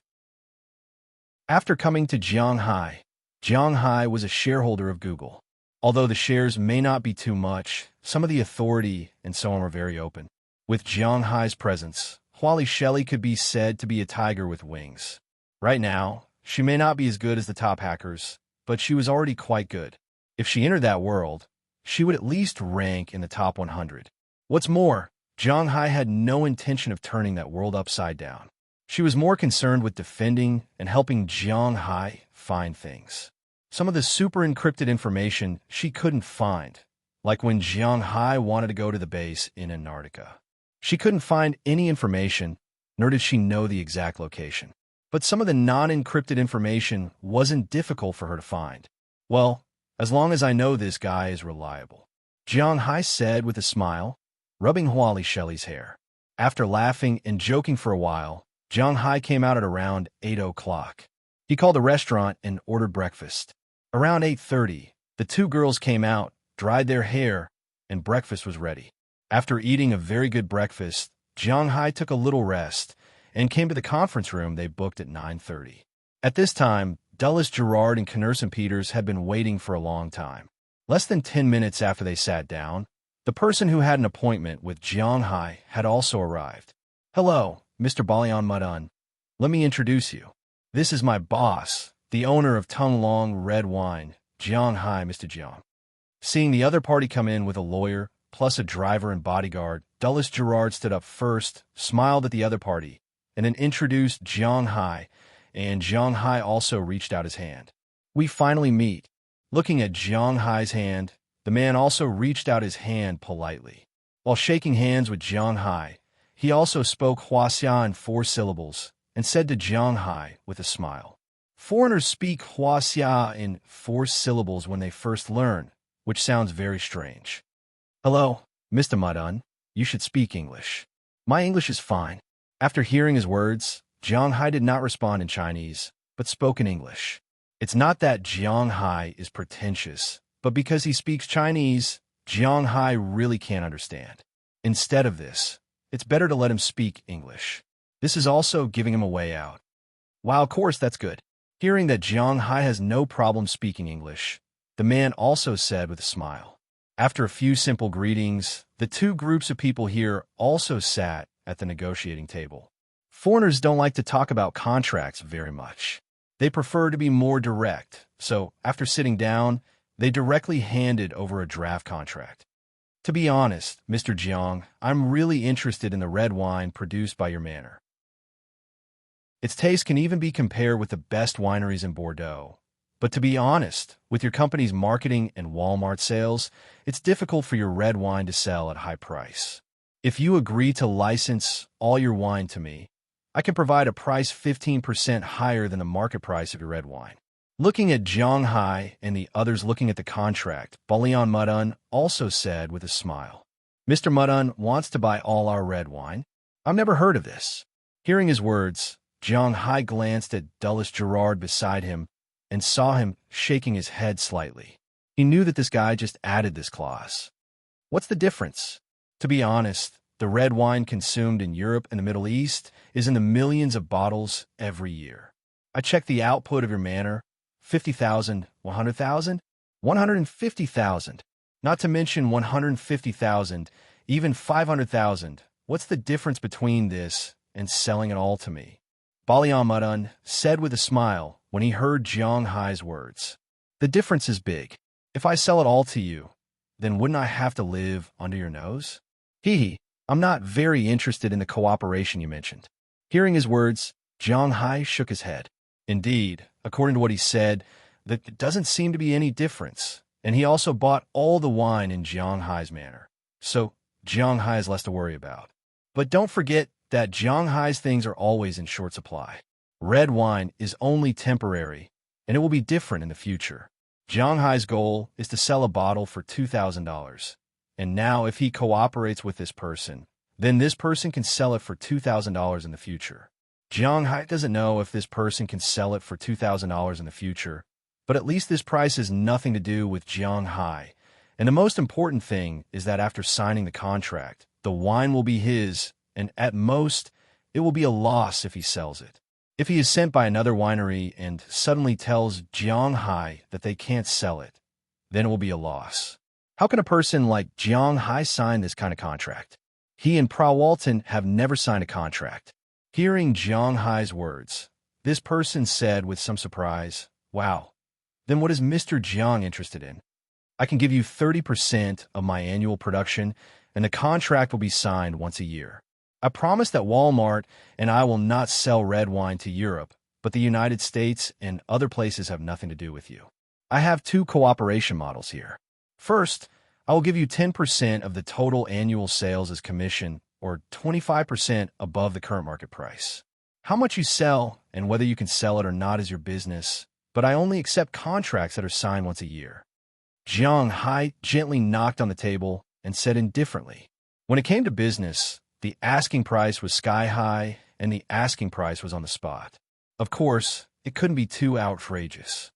After coming to Jiang Hai was a shareholder of Google. Although the shares may not be too much, some of the authority and so on were very open. With Jiang Hai's presence, Huali Shelley could be said to be a tiger with wings. Right now, she may not be as good as the top hackers, but she was already quite good. If she entered that world, she would at least rank in the top 100. What's more, Jiang Hai had no intention of turning that world upside down. She was more concerned with defending and helping Jiang Hai find things. Some of the super encrypted information she couldn't find, like when Jiang Hai wanted to go to the base in Antarctica. She couldn't find any information, nor did she know the exact location. But some of the non-encrypted information wasn't difficult for her to find. Well, as long as I know this guy is reliable, Jiang Hai said with a smile, rubbing Huali Shelley's hair. After laughing and joking for a while, Jiang Hai came out at around 8 o'clock. He called the restaurant and ordered breakfast. Around 8:30, the two girls came out, dried their hair, and breakfast was ready. After eating a very good breakfast, Jiang Hai took a little rest and came to the conference room they booked at 9:30. At this time, Dulles Gerard and Knerson Peters had been waiting for a long time. Less than 10 minutes after they sat down, the person who had an appointment with Jiang Hai had also arrived. "Hello, Mr. Balian Mudun. Let me introduce you. This is my boss, the owner of Tung Long Red Wine, Jiang Hai, Mr. Jiang." Seeing the other party come in with a lawyer, plus a driver and bodyguard, Dulles Gerard stood up first, smiled at the other party, and then introduced Jiang Hai, and Jiang Hai also reached out his hand. "We finally meet." Looking at Jiang Hai's hand, the man also reached out his hand politely. While shaking hands with Jiang Hai, he also spoke Huaxia in 4 syllables and said to Jiang Hai with a smile, "Foreigners speak Huaxia in 4 syllables when they first learn, which sounds very strange." "Hello, Mr. Mudun. You should speak English." "My English is fine." After hearing his words, Jiang Hai did not respond in Chinese, but spoke in English. It's not that Jiang Hai is pretentious, but because he speaks Chinese, Jiang Hai really can't understand. Instead of this, it's better to let him speak English. This is also giving him a way out. Wow, of course, that's good. Hearing that Jiang Hai has no problem speaking English, the man also said with a smile. After a few simple greetings, the two groups of people here also sat at the negotiating table. Foreigners don't like to talk about contracts very much. They prefer to be more direct, so after sitting down, they directly handed over a draft contract. "To be honest, Mr. Jiang, I'm really interested in the red wine produced by your manor. Its taste can even be compared with the best wineries in Bordeaux. But to be honest, with your company's marketing and Walmart sales, it's difficult for your red wine to sell at high price. If you agree to license all your wine to me, I can provide a price 15% higher than the market price of your red wine." Looking at Jiang Hai and the others looking at the contract, Balian Mudun also said with a smile, "Mr. Mudun wants to buy all our red wine? I've never heard of this." Hearing his words, Jiang Hai glanced at Dulles Gerard beside him and saw him shaking his head slightly. He knew that this guy just added this clause. What's the difference? To be honest, the red wine consumed in Europe and the Middle East is in the millions of bottles every year. I checked the output of your manor, 50,000, 100,000, 150,000, not to mention 150,000, even 500,000. What's the difference between this and selling it all to me? Balian Mudun said with a smile when he heard Jiang Hai's words. "The difference is big. If I sell it all to you, then wouldn't I have to live under your nose? Hee, I'm not very interested in the cooperation you mentioned." Hearing his words, Jiang Hai shook his head. Indeed, according to what he said, there doesn't seem to be any difference, and he also bought all the wine in Jiang Hai's manor. So Jiang Hai has less to worry about. But don't forget that Jiang Hai's things are always in short supply. Red wine is only temporary, and it will be different in the future. Jiang Hai's goal is to sell a bottle for $2,000. And now if he cooperates with this person, then this person can sell it for $2,000 in the future. Jiang Hai doesn't know if this person can sell it for $2,000 in the future, but at least this price has nothing to do with Jiang Hai. And the most important thing is that after signing the contract, the wine will be his, and at most, it will be a loss if he sells it. If he is sent by another winery and suddenly tells Jiang Hai that they can't sell it, then it will be a loss. How can a person like Jiang Hai sign this kind of contract? He and Pra Walton have never signed a contract. Hearing Jiang Hai's words, this person said with some surprise, "Wow, then what is Mr. Jiang interested in?" I can give you 30% of my annual production, and the contract will be signed once a year. I promise that Walmart and I will not sell red wine to Europe, but the United States and other places have nothing to do with you. I have two cooperation models here. First, I will give you 10% of the total annual sales as commission, or 25% above the current market price. How much you sell and whether you can sell it or not is your business, but I only accept contracts that are signed once a year. Jiang Hai gently knocked on the table and said indifferently, when it came to business, the asking price was sky high and the asking price was on the spot. Of course, it couldn't be too outrageous.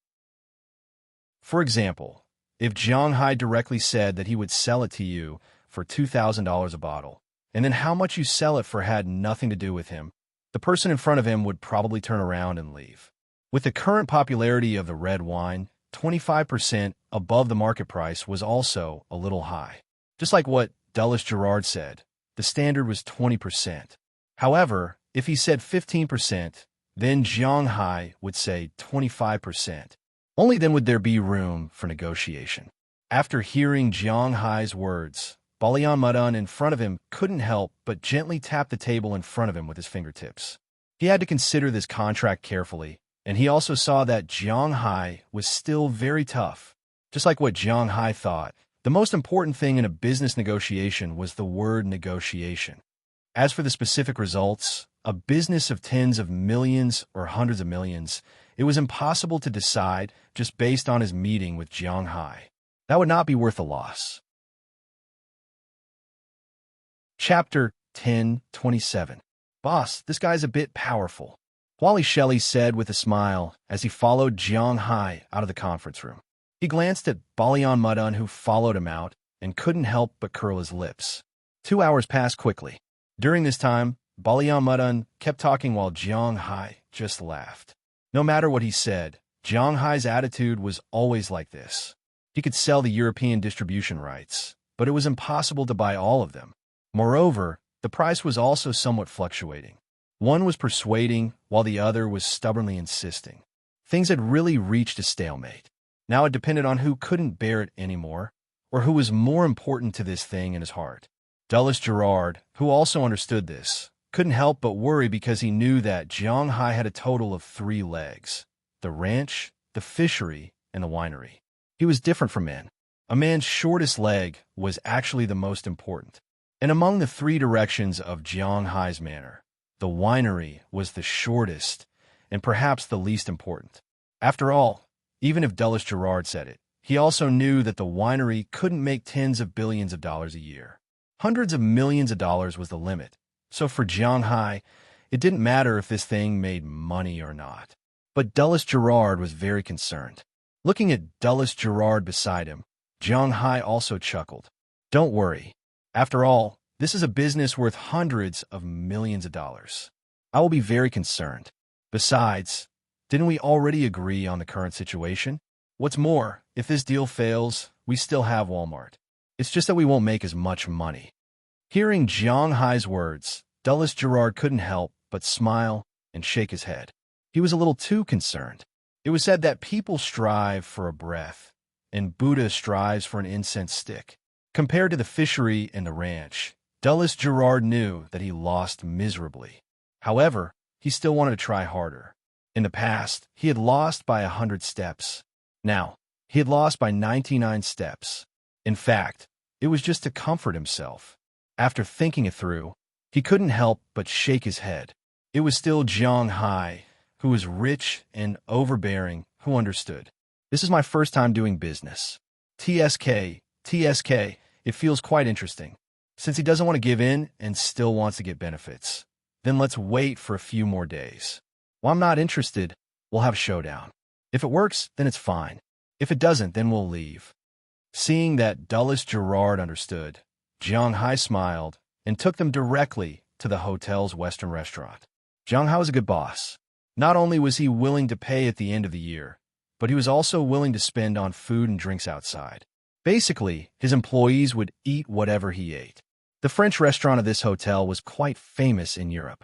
For example, if Jiang Hai directly said that he would sell it to you for $2,000 a bottle, and then how much you sell it for had nothing to do with him, the person in front of him would probably turn around and leave. With the current popularity of the red wine, 25% above the market price was also a little high. Just like what Dulles Gerard said, the standard was 20%. However, if he said 15%, then Jiang Hai would say 25%. Only then would there be room for negotiation. After hearing Jiang Hai's words, Balian Mudan in front of him couldn't help but gently tap the table in front of him with his fingertips. He had to consider this contract carefully, and he also saw that Jiang Hai was still very tough. Just like what Jiang Hai thought, the most important thing in a business negotiation was the word negotiation. As for the specific results, a business of tens of millions or hundreds of millions, it was impossible to decide just based on his meeting with Jiang Hai. That would not be worth a loss. Chapter 10:27. Boss, this guy's a bit powerful, Wally Shelley said with a smile as he followed Jiang Hai out of the conference room. He glanced at Balian Mudan, who followed him out, and couldn't help but curl his lips. 2 hours passed quickly. During this time, Balian Mudan kept talking while Jiang Hai just laughed. No matter what he said, Jiang Hai's attitude was always like this. He could sell the European distribution rights, but it was impossible to buy all of them. Moreover, the price was also somewhat fluctuating. One was persuading, while the other was stubbornly insisting. Things had really reached a stalemate. Now it depended on who couldn't bear it anymore, or who was more important to this thing in his heart. Dulles Gerard, who also understood this, couldn't help but worry because he knew that Jiang Hai had a total of 3 legs: the ranch, the fishery, and the winery. He was different from men. A man's shortest leg was actually the most important. And among the 3 directions of Jiang Hai's manor, the winery was the shortest and perhaps the least important. After all, even if Dulles Gerard said it, he also knew that the winery couldn't make tens of billions of dollars a year. Hundreds of millions of dollars was the limit. So for Jiang Hai, it didn't matter if this thing made money or not. But Dulles Gerard was very concerned. Looking at Dulles Gerard beside him, Jiang Hai also chuckled. Don't worry. After all, this is a business worth hundreds of millions of dollars. I will be very concerned. Besides, didn't we already agree on the current situation? What's more, if this deal fails, we still have Walmart. It's just that we won't make as much money. Hearing Jiang Hai's words, Dulles Gerard couldn't help but smile and shake his head. He was a little too concerned. It was said that people strive for a breath, and Buddha strives for an incense stick. Compared to the fishery and the ranch, Dulles Gerard knew that he lost miserably. However, he still wanted to try harder. In the past, he had lost by 100 steps. Now, he had lost by 99 steps. In fact, it was just to comfort himself. After thinking it through, he couldn't help but shake his head. It was still Jiang Hai, who was rich and overbearing, who understood. This is my first time doing business. TSK, it feels quite interesting. Since he doesn't want to give in and still wants to get benefits, then let's wait for a few more days. While I'm not interested, we'll have a showdown. If it works, then it's fine. If it doesn't, then we'll leave. Seeing that Dulles Gerard understood, Jiang Hai smiled and took them directly to the hotel's Western restaurant. Jiang Hai was a good boss. Not only was he willing to pay at the end of the year, but he was also willing to spend on food and drinks outside. Basically, his employees would eat whatever he ate. The French restaurant of this hotel was quite famous in Europe.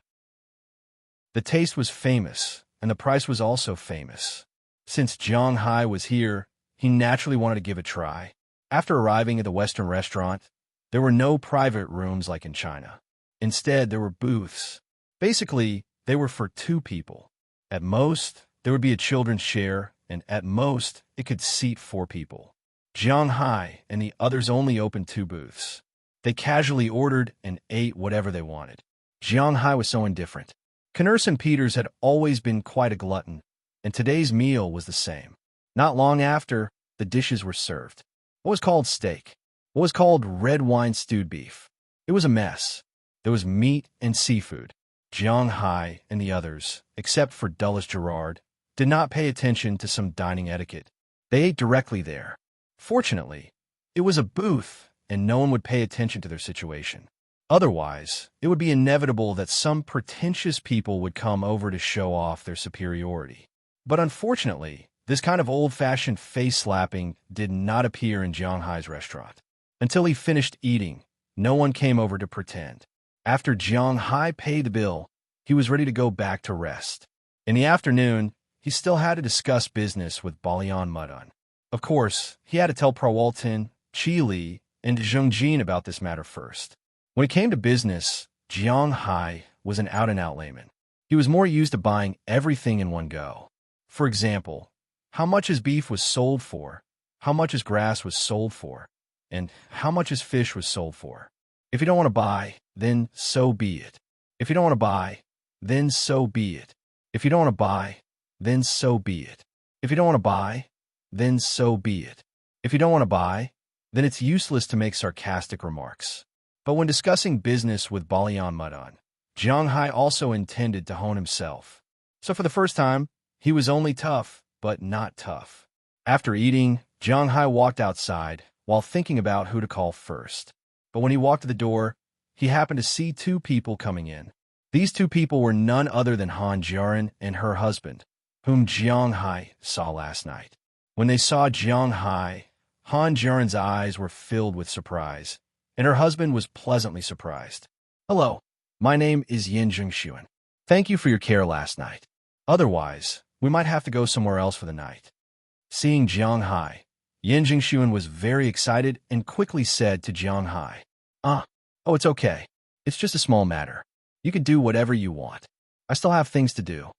The taste was famous, and the price was also famous. Since Jiang Hai was here, he naturally wanted to give it a try. After arriving at the Western restaurant, there were no private rooms like in China. Instead, there were booths. Basically, they were for two people. At most, there would be a children's share, and at most, it could seat four people. Jiang Hai and the others only opened two booths. They casually ordered and ate whatever they wanted. Jiang Hai was so indifferent. Immerse and Peters had always been quite a glutton, and today's meal was the same. Not long after, the dishes were served. What was called steak? What was called red wine stewed beef? It was a mess. There was meat and seafood. Jiang Hai and the others, except for Dulles Gerard, did not pay attention to some dining etiquette. They ate directly there. Fortunately, it was a booth, and no one would pay attention to their situation. Otherwise, it would be inevitable that some pretentious people would come over to show off their superiority. But unfortunately, this kind of old-fashioned face-slapping did not appear in Jiang Hai's restaurant. Until he finished eating, no one came over to pretend. After Jiang Hai paid the bill, he was ready to go back to rest. In the afternoon, he still had to discuss business with Balian Mudun. Of course, he had to tell Prawalton, Chi Li, and Zheng Jin about this matter first. When it came to business, Jiang Hai was an out-and-out layman. He was more used to buying everything in one go. For example, how much his beef was sold for, how much his grass was sold for, and how much his fish was sold for. If you don't want to buy, then so be it. If you don't want to buy, then so be it. If you don't want to buy, then so be it. If you don't want to buy, then so be it. If you don't want to buy, then it's useless to make sarcastic remarks. But when discussing business with Balian Mudun, Jiang Hai also intended to hone himself. So for the first time, he was only tough, but not tough. After eating, Jiang Hai walked outside while thinking about who to call first. But when he walked to the door, he happened to see two people coming in. These two people were none other than Han Jiren and her husband, whom Jiang Hai saw last night. When they saw Jiang Hai, Han Jiren's eyes were filled with surprise, and her husband was pleasantly surprised. "Hello, my name is Yin Zhengxuan. Thank you for your care last night. Otherwise, we might have to go somewhere else for the night." Seeing Jiang Hai, Yin Zhengxuan was very excited and quickly said to Jiang Hai, Oh, it's okay. It's just a small matter. You can do whatever you want. I still have things to do."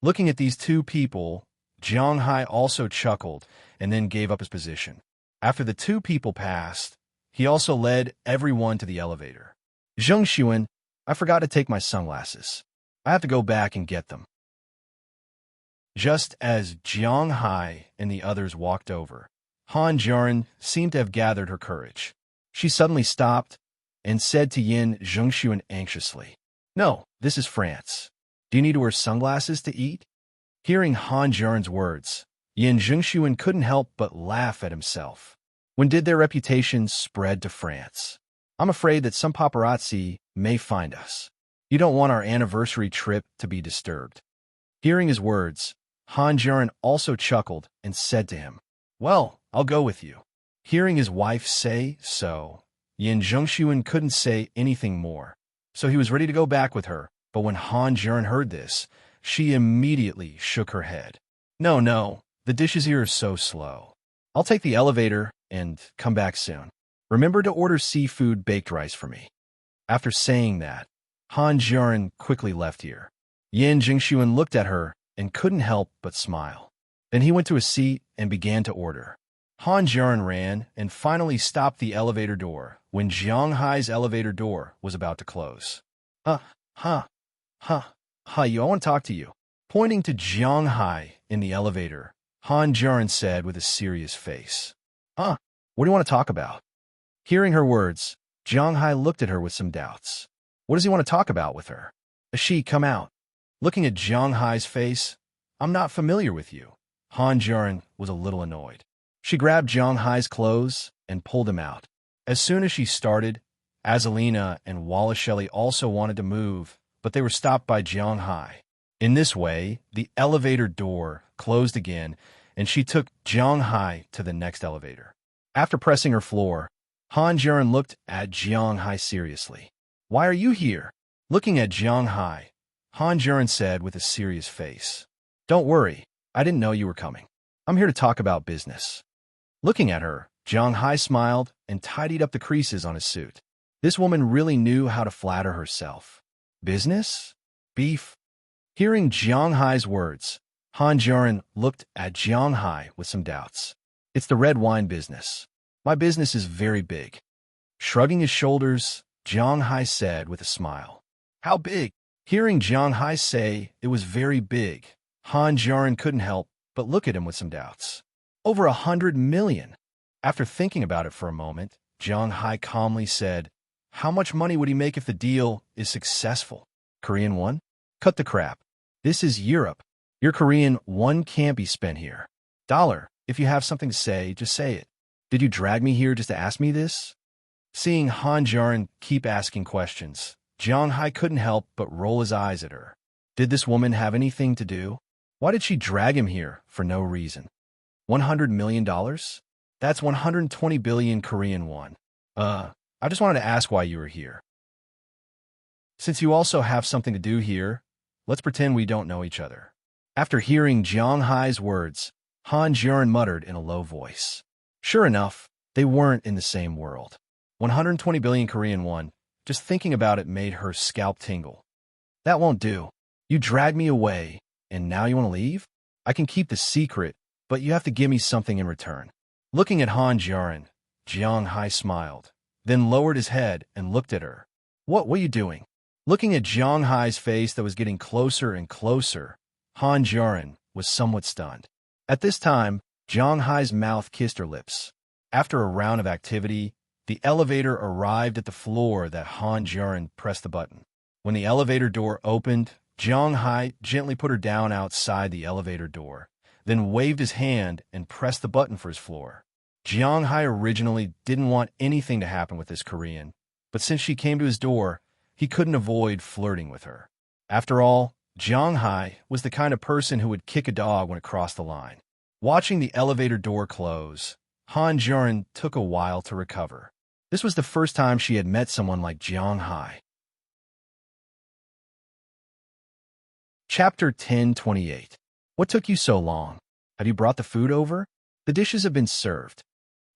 Looking at these two people, Jiang Hai also chuckled and then gave up his position. After the two people passed, he also led everyone to the elevator. "Zhengxuan, I forgot to take my sunglasses. I have to go back and get them." Just as Jiang Hai and the others walked over, Han Jiren seemed to have gathered her courage. She suddenly stopped and said to Yin Zhengxuan anxiously, "No, this is France. Do you need to wear sunglasses to eat?" Hearing Han Jiren's words, Yin Zhengxuan couldn't help but laugh at himself. When did their reputation spread to France? "I'm afraid that some paparazzi may find us. You don't want our anniversary trip to be disturbed." Hearing his words, Han Jiren also chuckled and said to him, "Well, I'll go with you." Hearing his wife say so, Yin Zhengxuan couldn't say anything more, so he was ready to go back with her. But when Han Jiren heard this, she immediately shook her head. No, the dishes here are so slow. I'll take the elevator and come back soon. Remember to order seafood baked rice for me." After saying that, Han Jiren quickly left here. Yin Zhengxuan looked at her and couldn't help but smile. Then he went to a seat and began to order. Han Jiren ran and finally stopped the elevator door when Jiang Hai's elevator door was about to close. You, I want to talk to you." Pointing to Jiang Hai in the elevator, Han Jiren said with a serious face. What do you want to talk about?" Hearing her words, Jiang Hai looked at her with some doubts. What does he want to talk about with her? "She, come out." Looking at Jiang Hai's face, "I'm not familiar with you." Han Jiren was a little annoyed. She grabbed Jiang Hai's clothes and pulled him out. As soon as she started, Azalina and Wallachelli also wanted to move, but they were stopped by Jiang Hai. In this way, the elevator door closed again, and she took Jiang Hai to the next elevator. After pressing her floor, Han Jiren looked at Jiang Hai seriously. "Why are you here?" Looking at Jiang Hai, Han Jiren said with a serious face, "Don't worry, I didn't know you were coming. I'm here to talk about business." Looking at her, Jiang Hai smiled and tidied up the creases on his suit. This woman really knew how to flatter herself. Business? Beef? Hearing Jiang Hai's words, Han Jiren looked at Jiang Hai with some doubts. It's the red wine business. My business is very big. Shrugging his shoulders, Jiang Hai said with a smile. How big? Hearing Jiang Hai say it was very big, Han Jiren couldn't help but look at him with some doubts. Over 100 million. After thinking about it for a moment, Jiang Hai calmly said, how much money would he make if the deal is successful? Korean won? Cut the crap. This is Europe. Your Korean won can't be spent here. Dollar, if you have something to say, just say it. Did you drag me here just to ask me this? Seeing Han Jiren keep asking questions, Jiang Hai couldn't help but roll his eyes at her. Did this woman have anything to do? Why did she drag him here for no reason? $100 million? That's 120 billion Korean won. I just wanted to ask why you were here. Since you also have something to do here, let's pretend we don't know each other. After hearing Jiang Hai's words, Han Jiren muttered in a low voice. Sure enough, they weren't in the same world. 120 billion Korean won. Just thinking about it made her scalp tingle. That won't do. You dragged me away, and now you want to leave? I can keep the secret, but you have to give me something in return. Looking at Han Jiren, Jiang Hai smiled, then lowered his head and looked at her. What are you doing? Looking at Jiang Hai's face that was getting closer and closer, Han Jiren was somewhat stunned. At this time, Jiang Hai's mouth kissed her lips. After a round of activity, the elevator arrived at the floor that Han Jiren pressed the button. When the elevator door opened, Jiang Hai gently put her down outside the elevator door, then waved his hand and pressed the button for his floor. Jiang Hai originally didn't want anything to happen with this Korean, but since she came to his door, he couldn't avoid flirting with her. After all, Jiang Hai was the kind of person who would kick a dog when it crossed the line. Watching the elevator door close, Han Jiren took a while to recover. This was the first time she had met someone like Jiang Hai. Chapter 1028. What took you so long? Have you brought the food over? The dishes have been served.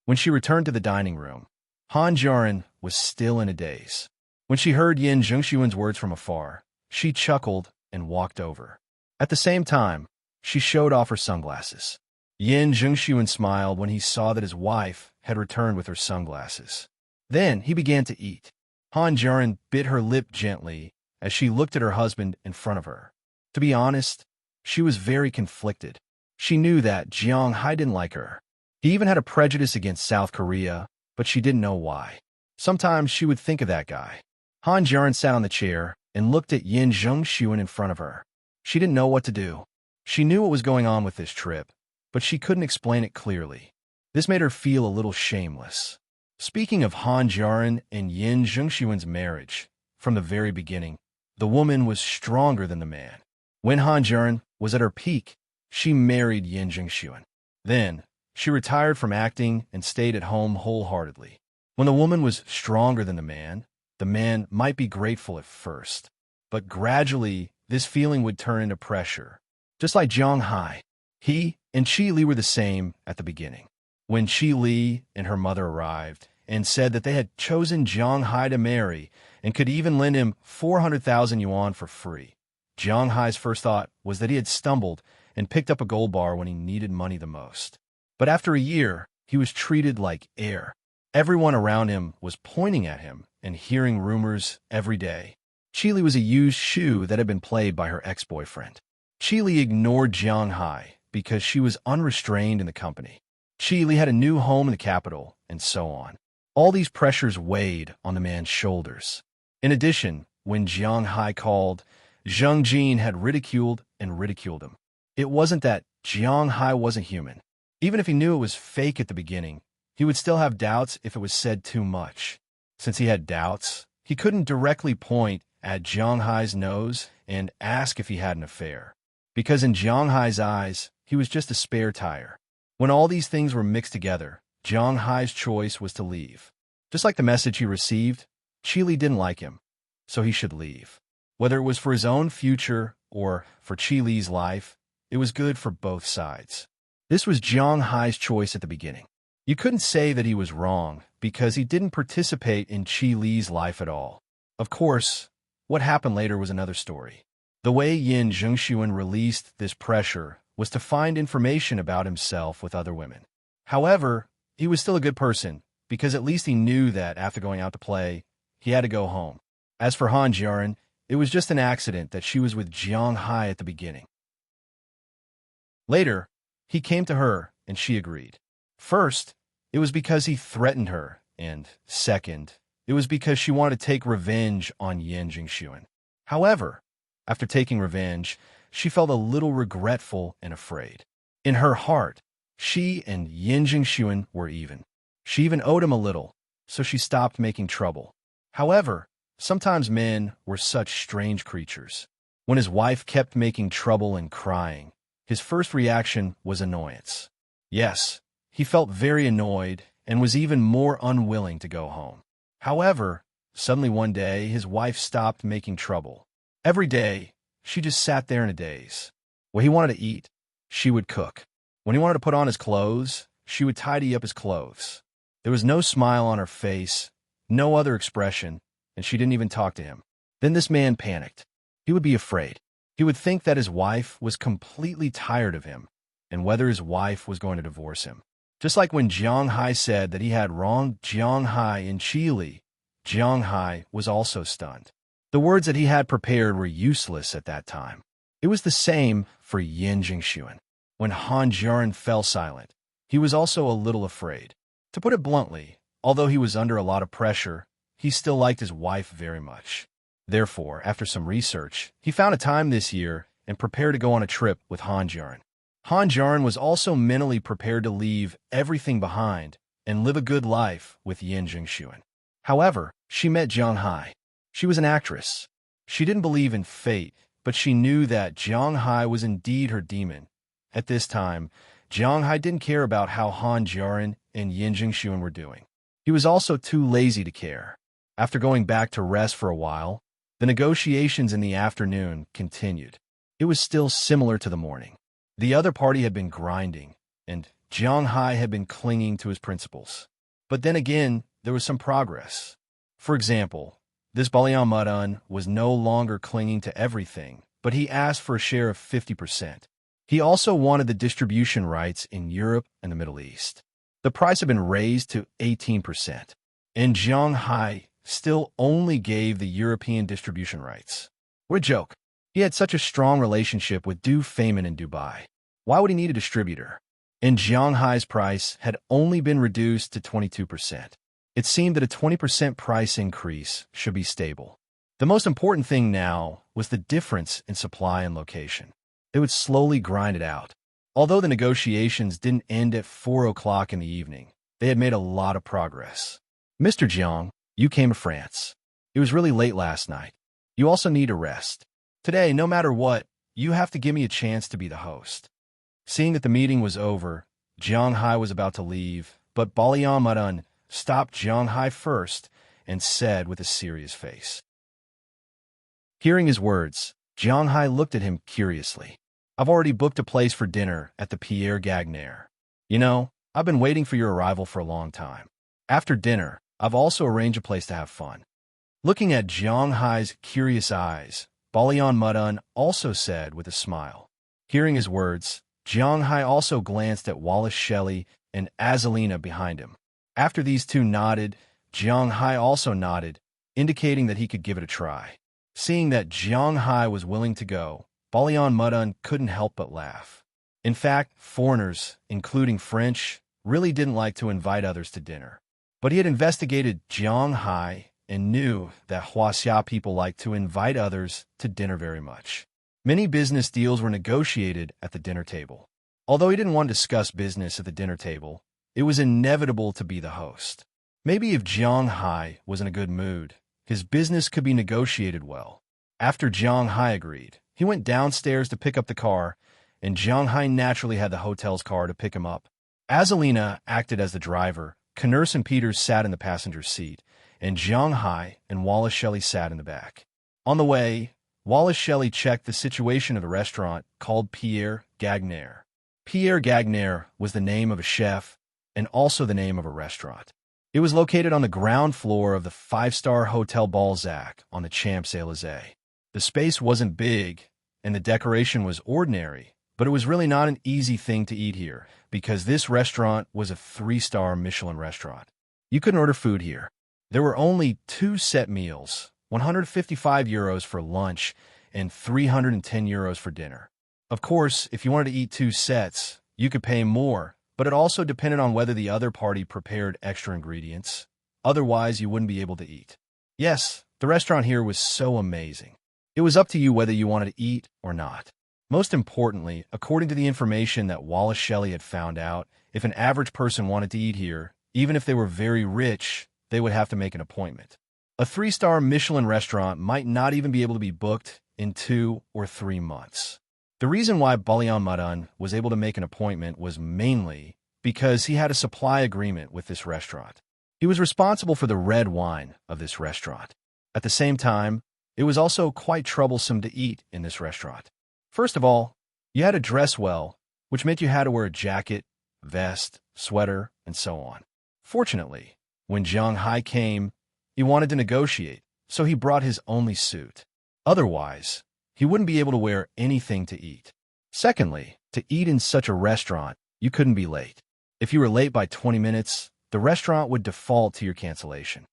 When she returned to the dining room, Han Jiren was still in a daze. When she heard Yin Zhengshuan's words from afar, she chuckled and walked over. At the same time, she showed off her sunglasses. Yin Zhengshuan smiled when he saw that his wife had returned with her sunglasses. Then he began to eat. Han Jiren bit her lip gently as she looked at her husband in front of her. To be honest, she was very conflicted. She knew that Jiang Hai didn't like her. He even had a prejudice against South Korea, but she didn't know why. Sometimes she would think of that guy. Han Jiren sat on the chair and looked at Yin Zhengshuan in front of her. She didn't know what to do. She knew what was going on with this trip, but she couldn't explain it clearly. This made her feel a little shameless. Speaking of Han Jiren and Yin Zhengshuan's marriage, from the very beginning, the woman was stronger than the man. When Han Jiren was at her peak, she married Yin Zhengshuan. Then, she retired from acting and stayed at home wholeheartedly. When the woman was stronger than the man might be grateful at first, but gradually this feeling would turn into pressure. Just like Jiang Hai, he and Qi Li were the same at the beginning. When Qi Li and her mother arrived and said that they had chosen Jiang Hai to marry and could even lend him 400,000 yuan for free, Jiang Hai's first thought was that he had stumbled and picked up a gold bar when he needed money the most. But after a year, he was treated like air. Everyone around him was pointing at him and hearing rumors every day. Qi Li was a used shoe that had been played by her ex-boyfriend. Qi Li ignored Jiang Hai because she was unrestrained in the company. Qi Li had a new home in the capital, and so on. All these pressures weighed on the man's shoulders. In addition, when Jiang Hai called, Zheng Jin had ridiculed him. It wasn't that Jiang Hai wasn't human. Even if he knew it was fake at the beginning, he would still have doubts if it was said too much. Since he had doubts, he couldn't directly point at Jiang Hai's nose and ask if he had an affair. Because in Jiang Hai's eyes, he was just a spare tire. When all these things were mixed together, Jiang Hai's choice was to leave. Just like the message he received, Qi Li didn't like him, so he should leave. Whether it was for his own future or for Qi Li's life, it was good for both sides. This was Jiang Hai's choice at the beginning. You couldn't say that he was wrong, because he didn't participate in Qi Li's life at all. Of course, what happened later was another story. The way Yin Zhengxuan released this pressure was to find information about himself with other women. However, he was still a good person, because at least he knew that after going out to play, he had to go home. As for Han Jiaren, it was just an accident that she was with Jiang Hai at the beginning. Later, he came to her, and she agreed. First, it was because he threatened her, and second, it was because she wanted to take revenge on Yin Zhengxuan. However, after taking revenge, she felt a little regretful and afraid. In her heart, she and Yin Zhengxuan were even. She even owed him a little, so she stopped making trouble. However, sometimes men were such strange creatures. When his wife kept making trouble and crying, his first reaction was annoyance. Yes, he felt very annoyed and was even more unwilling to go home. However, suddenly one day, his wife stopped making trouble. Every day, she just sat there in a daze. When he wanted to eat, she would cook. When he wanted to put on his clothes, she would tidy up his clothes. There was no smile on her face, no other expression, and she didn't even talk to him. Then this man panicked. He would be afraid. He would think that his wife was completely tired of him, and whether his wife was going to divorce him. Just like when Jiang Hai said that he had wronged Jiang Hai in Qi Li, Jiang Hai was also stunned. The words that he had prepared were useless at that time. It was the same for Yin Zhengxuan. When Han Jiaren fell silent, he was also a little afraid. To put it bluntly, although he was under a lot of pressure, he still liked his wife very much. Therefore, after some research, he found a time this year and prepared to go on a trip with Han Jiaren. Han Jiaren was also mentally prepared to leave everything behind and live a good life with Yin Zhengxuan. However, she met Jiang Hai. She was an actress. She didn't believe in fate, but she knew that Jiang Hai was indeed her demon. At this time, Jiang Hai didn't care about how Han Jiaren and Yin Zhengxuan were doing. He was also too lazy to care. After going back to rest for a while, the negotiations in the afternoon continued. It was still similar to the morning. The other party had been grinding, and Jiang Hai had been clinging to his principles. But then again, there was some progress. For example, this Balian Mudan was no longer clinging to everything, but he asked for a share of 50%. He also wanted the distribution rights in Europe and the Middle East. The price had been raised to 18%, and Jiang Hai still only gave the European distribution rights. What a joke. He had such a strong relationship with Du Feynman in Dubai. Why would he need a distributor? And Jiang Hai's price had only been reduced to 22%. It seemed that a 20% price increase should be stable. The most important thing now was the difference in supply and location. They would slowly grind it out. Although the negotiations didn't end at 4 o'clock in the evening, they had made a lot of progress. Mr. Jiang, you came to France. It was really late last night. You also need a rest. Today, no matter what, you have to give me a chance to be the host. Seeing that the meeting was over, Jiang Hai was about to leave, but Balian Mudan stopped Jiang Hai first and said with a serious face. Hearing his words, Jiang Hai looked at him curiously. I've already booked a place for dinner at the Pierre Gagnaire. You know, I've been waiting for your arrival for a long time. After dinner, I've also arranged a place to have fun. Looking at Jiang Hai's curious eyes, Balian Mudan also said with a smile. Hearing his words, Jiang Hai also glanced at Wallace Shelley and Azalina behind him. After these two nodded, Jiang Hai also nodded, indicating that he could give it a try. Seeing that Jiang Hai was willing to go, Balian Mudan couldn't help but laugh. In fact, foreigners, including French, really didn't like to invite others to dinner. But he had investigated Jiang Hai and knew that Huaxia people like to invite others to dinner very much. Many business deals were negotiated at the dinner table. Although he didn't want to discuss business at the dinner table, it was inevitable to be the host. Maybe if Jiang Hai was in a good mood, his business could be negotiated well. After Jiang Hai agreed, he went downstairs to pick up the car, and Jiang Hai naturally had the hotel's car to pick him up. Azalina acted as the driver, Knurse and Peters sat in the passenger seat, and Jiang Hai and Wallace Shelley sat in the back. On the way, Wallace Shelley checked the situation of a restaurant called Pierre Gagnaire. Pierre Gagnaire was the name of a chef and also the name of a restaurant. It was located on the ground floor of the five-star Hotel Balzac on the Champs-Élysées. The space wasn't big, and the decoration was ordinary, but it was really not an easy thing to eat here, because this restaurant was a 3-star Michelin restaurant. You couldn't order food here. There were only 2 set meals, 155 euros for lunch and 310 euros for dinner. Of course, if you wanted to eat 2 sets, you could pay more, but it also depended on whether the other party prepared extra ingredients. Otherwise, you wouldn't be able to eat. Yes, the restaurant here was so amazing. It was up to you whether you wanted to eat or not. Most importantly, according to the information that Wallace Shelley had found out, if an average person wanted to eat here, even if they were very rich, they would have to make an appointment. A 3-star Michelin restaurant might not even be able to be booked in 2 or 3 months. The reason why Balian Madan was able to make an appointment was mainly because he had a supply agreement with this restaurant. He was responsible for the red wine of this restaurant. At the same time, it was also quite troublesome to eat in this restaurant. First of all, you had to dress well, which meant you had to wear a jacket, vest, sweater, and so on. Fortunately, when Jiang Hai came, he wanted to negotiate, so he brought his only suit. Otherwise, he wouldn't be able to wear anything to eat. Secondly, to eat in such a restaurant, you couldn't be late. If you were late by 20 minutes, the restaurant would default to your cancellation.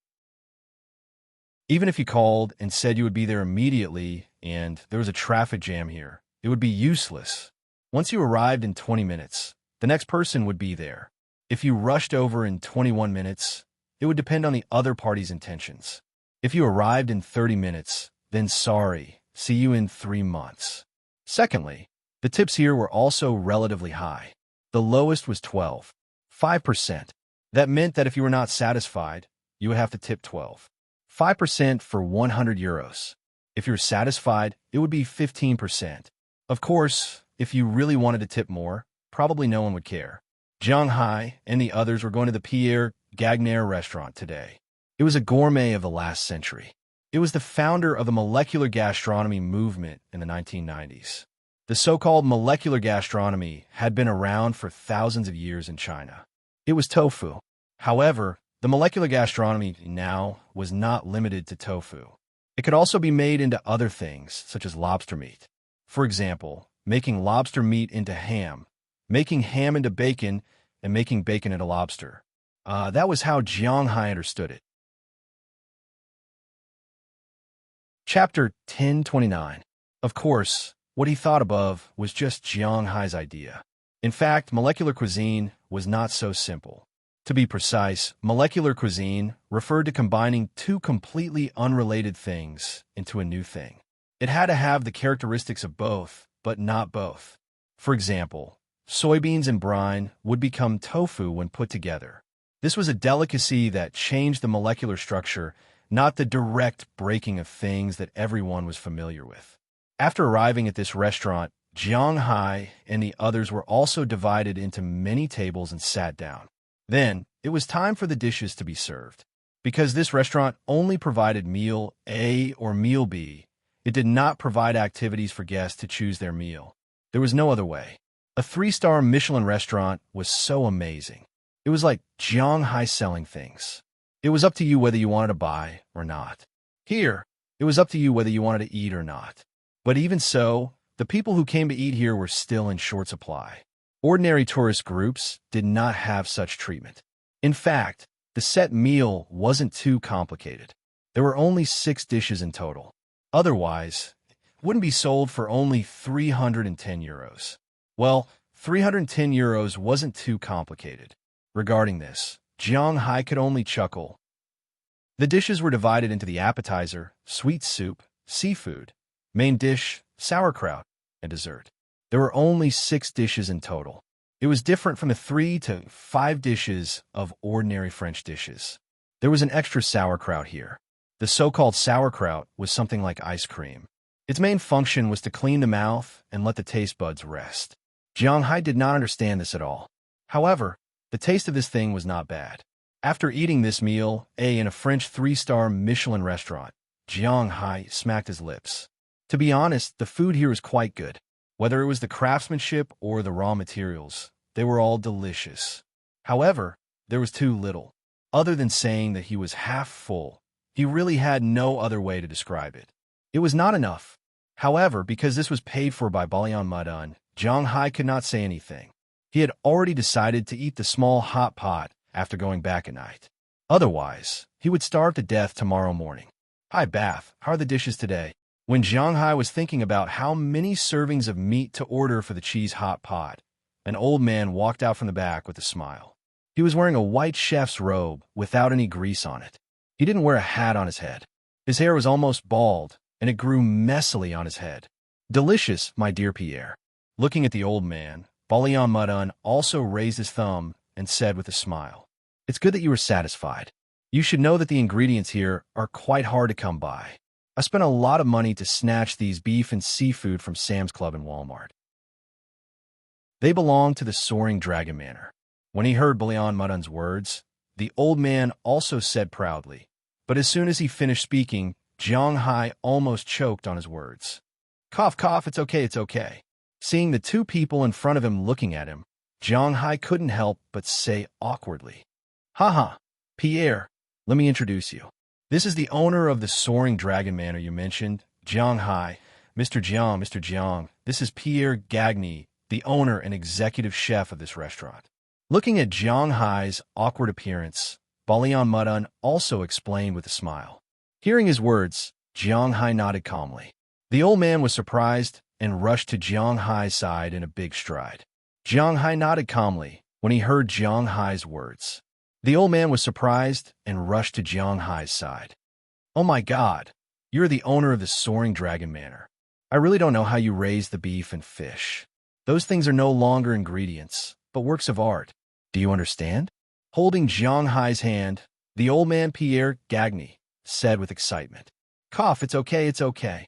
Even if you called and said you would be there immediately and there was a traffic jam here, it would be useless. Once you arrived in 20 minutes, the next person would be there. If you rushed over in 21 minutes, it would depend on the other party's intentions. If you arrived in 30 minutes, then sorry, see you in 3 months. Secondly, the tips here were also relatively high. The lowest was 12.5%. That meant that if you were not satisfied, you would have to tip 12.5% for 100 euros. If you were satisfied, it would be 15%. Of course, if you really wanted to tip more, probably no one would care. Jiang Hai and the others were going to the Pierre Gagnaire restaurant today. It was a gourmet of the last century. It was the founder of the molecular gastronomy movement in the 1990s. The so-called molecular gastronomy had been around for thousands of years in China. It was tofu. However, the molecular gastronomy now was not limited to tofu. It could also be made into other things, such as lobster meat. For example, making lobster meat into ham, making ham into bacon, and making bacon into lobster. That was how Jiang Hai understood it. Chapter 1029. Of course, what he thought above was just Jiang Hai's idea. In fact, molecular cuisine was not so simple. To be precise, molecular cuisine referred to combining 2 completely unrelated things into a new thing. It had to have the characteristics of both, but not both. For example, soybeans and brine would become tofu when put together. This was a delicacy that changed the molecular structure, not the direct breaking of things that everyone was familiar with. After arriving at this restaurant, Jiang Hai and the others were also divided into many tables and sat down. Then, it was time for the dishes to be served. Because this restaurant only provided meal A or meal B, it did not provide activities for guests to choose their meal. There was no other way. A 3-star Michelin restaurant was so amazing. It was like Jiang Hai selling things. It was up to you whether you wanted to buy or not. Here, it was up to you whether you wanted to eat or not. But even so, the people who came to eat here were still in short supply. Ordinary tourist groups did not have such treatment. In fact, the set meal wasn't too complicated. There were only 6 dishes in total. Otherwise, it wouldn't be sold for only 310 euros. Well, 310 euros wasn't too complicated. Regarding this, Jiang Hai could only chuckle. The dishes were divided into the appetizer, sweet soup, seafood, main dish, sauerkraut, and dessert. There were only 6 dishes in total. It was different from the 3 to 5 dishes of ordinary French dishes. There was an extra sauerkraut here. The so-called sauerkraut was something like ice cream. Its main function was to clean the mouth and let the taste buds rest. Jiang Hai did not understand this at all. However, the taste of this thing was not bad. After eating this meal, in a French 3-star Michelin restaurant, Jiang Hai smacked his lips. To be honest, the food here was quite good. Whether it was the craftsmanship or the raw materials, they were all delicious. However, there was too little. Other than saying that he was half full, he really had no other way to describe it. It was not enough. However, because this was paid for by Balian Madan, Zhang Hai could not say anything. He had already decided to eat the small hot pot after going back at night. Otherwise, he would starve to death tomorrow morning. Hi, Bath. How are the dishes today? When Zhang Hai was thinking about how many servings of meat to order for the cheese hot pot, an old man walked out from the back with a smile. He was wearing a white chef's robe without any grease on it. He didn't wear a hat on his head. His hair was almost bald, and it grew messily on his head. Delicious, my dear Pierre. Looking at the old man, Balian Madan also raised his thumb and said with a smile, "It's good that you were satisfied. You should know that the ingredients here are quite hard to come by. I spent a lot of money to snatch these beef and seafood from Sam's Club and Walmart. They belong to the Soaring Dragon Manor." When he heard Balian Madan's words, the old man also said proudly, but as soon as he finished speaking, Zhang Hai almost choked on his words. Cough, cough, it's okay, it's okay. Seeing the two people in front of him looking at him, Zhang Hai couldn't help but say awkwardly, "Haha, Pierre, let me introduce you. This is the owner of the Soaring Dragon Manor you mentioned, Zhang Hai. Mr. Jiang, this is Pierre Gagny, the owner and executive chef of this restaurant." Looking at Zhang Hai's awkward appearance, Balian Madan also explained with a smile. Hearing his words, Zhang Hai nodded calmly. The old man was surprised and rushed to Zhang Hai's side in a big stride. Zhang Hai nodded calmly when he heard Zhang Hai's words. The old man was surprised and rushed to Zhang Hai's side. "Oh my God, you're the owner of the Soaring Dragon Manor. I really don't know how you raise the beef and fish. Those things are no longer ingredients, but works of art. Do you understand?" Holding Zhang Hai's hand, the old man Pierre Gagny said with excitement, "Cough, it's okay, it's okay."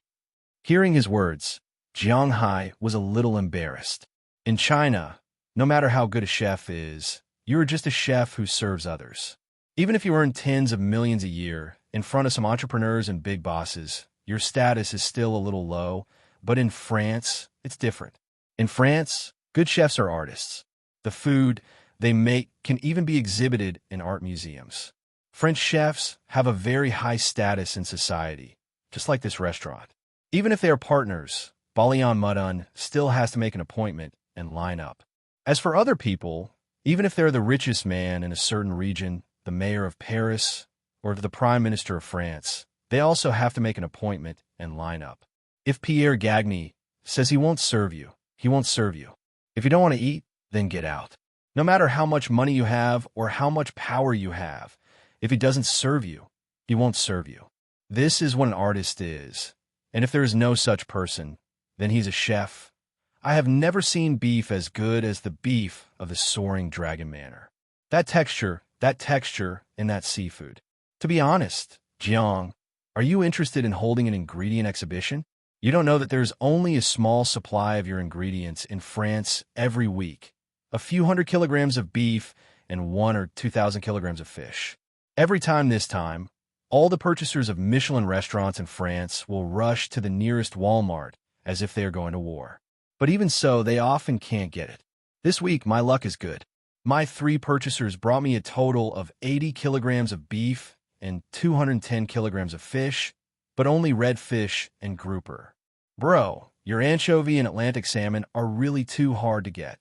Hearing his words, Zhang Hai was a little embarrassed. In China, no matter how good a chef is, you're just a chef who serves others. Even if you earn tens of millions a year, in front of some entrepreneurs and big bosses, your status is still a little low, but in France, it's different. In France, good chefs are artists. The food they make can even be exhibited in art museums. French chefs have a very high status in society, just like this restaurant. Even if they are partners, Balian Madan still has to make an appointment and line up. As for other people, even if they're the richest man in a certain region, the mayor of Paris, or the prime minister of France, they also have to make an appointment and line up. If Pierre Gagny says he won't serve you, he won't serve you. If you don't want to eat, then get out. No matter how much money you have or how much power you have, if he doesn't serve you, he won't serve you. This is what an artist is. And if there is no such person, then he's a chef. I have never seen beef as good as the beef of the Soaring Dragon Manor. That texture, and that seafood. To be honest, Jiang, are you interested in holding an ingredient exhibition? You don't know that there's only a small supply of your ingredients in France every week. A few hundred kilograms of beef and 1,000 or 2,000 kilograms of fish. Every time this time, all the purchasers of Michelin restaurants in France will rush to the nearest Walmart as if they are going to war. But even so, they often can't get it. This week, my luck is good. My 3 purchasers brought me a total of 80 kilograms of beef and 210 kilograms of fish, but only red fish and grouper. Bro, your anchovy and Atlantic salmon are really too hard to get.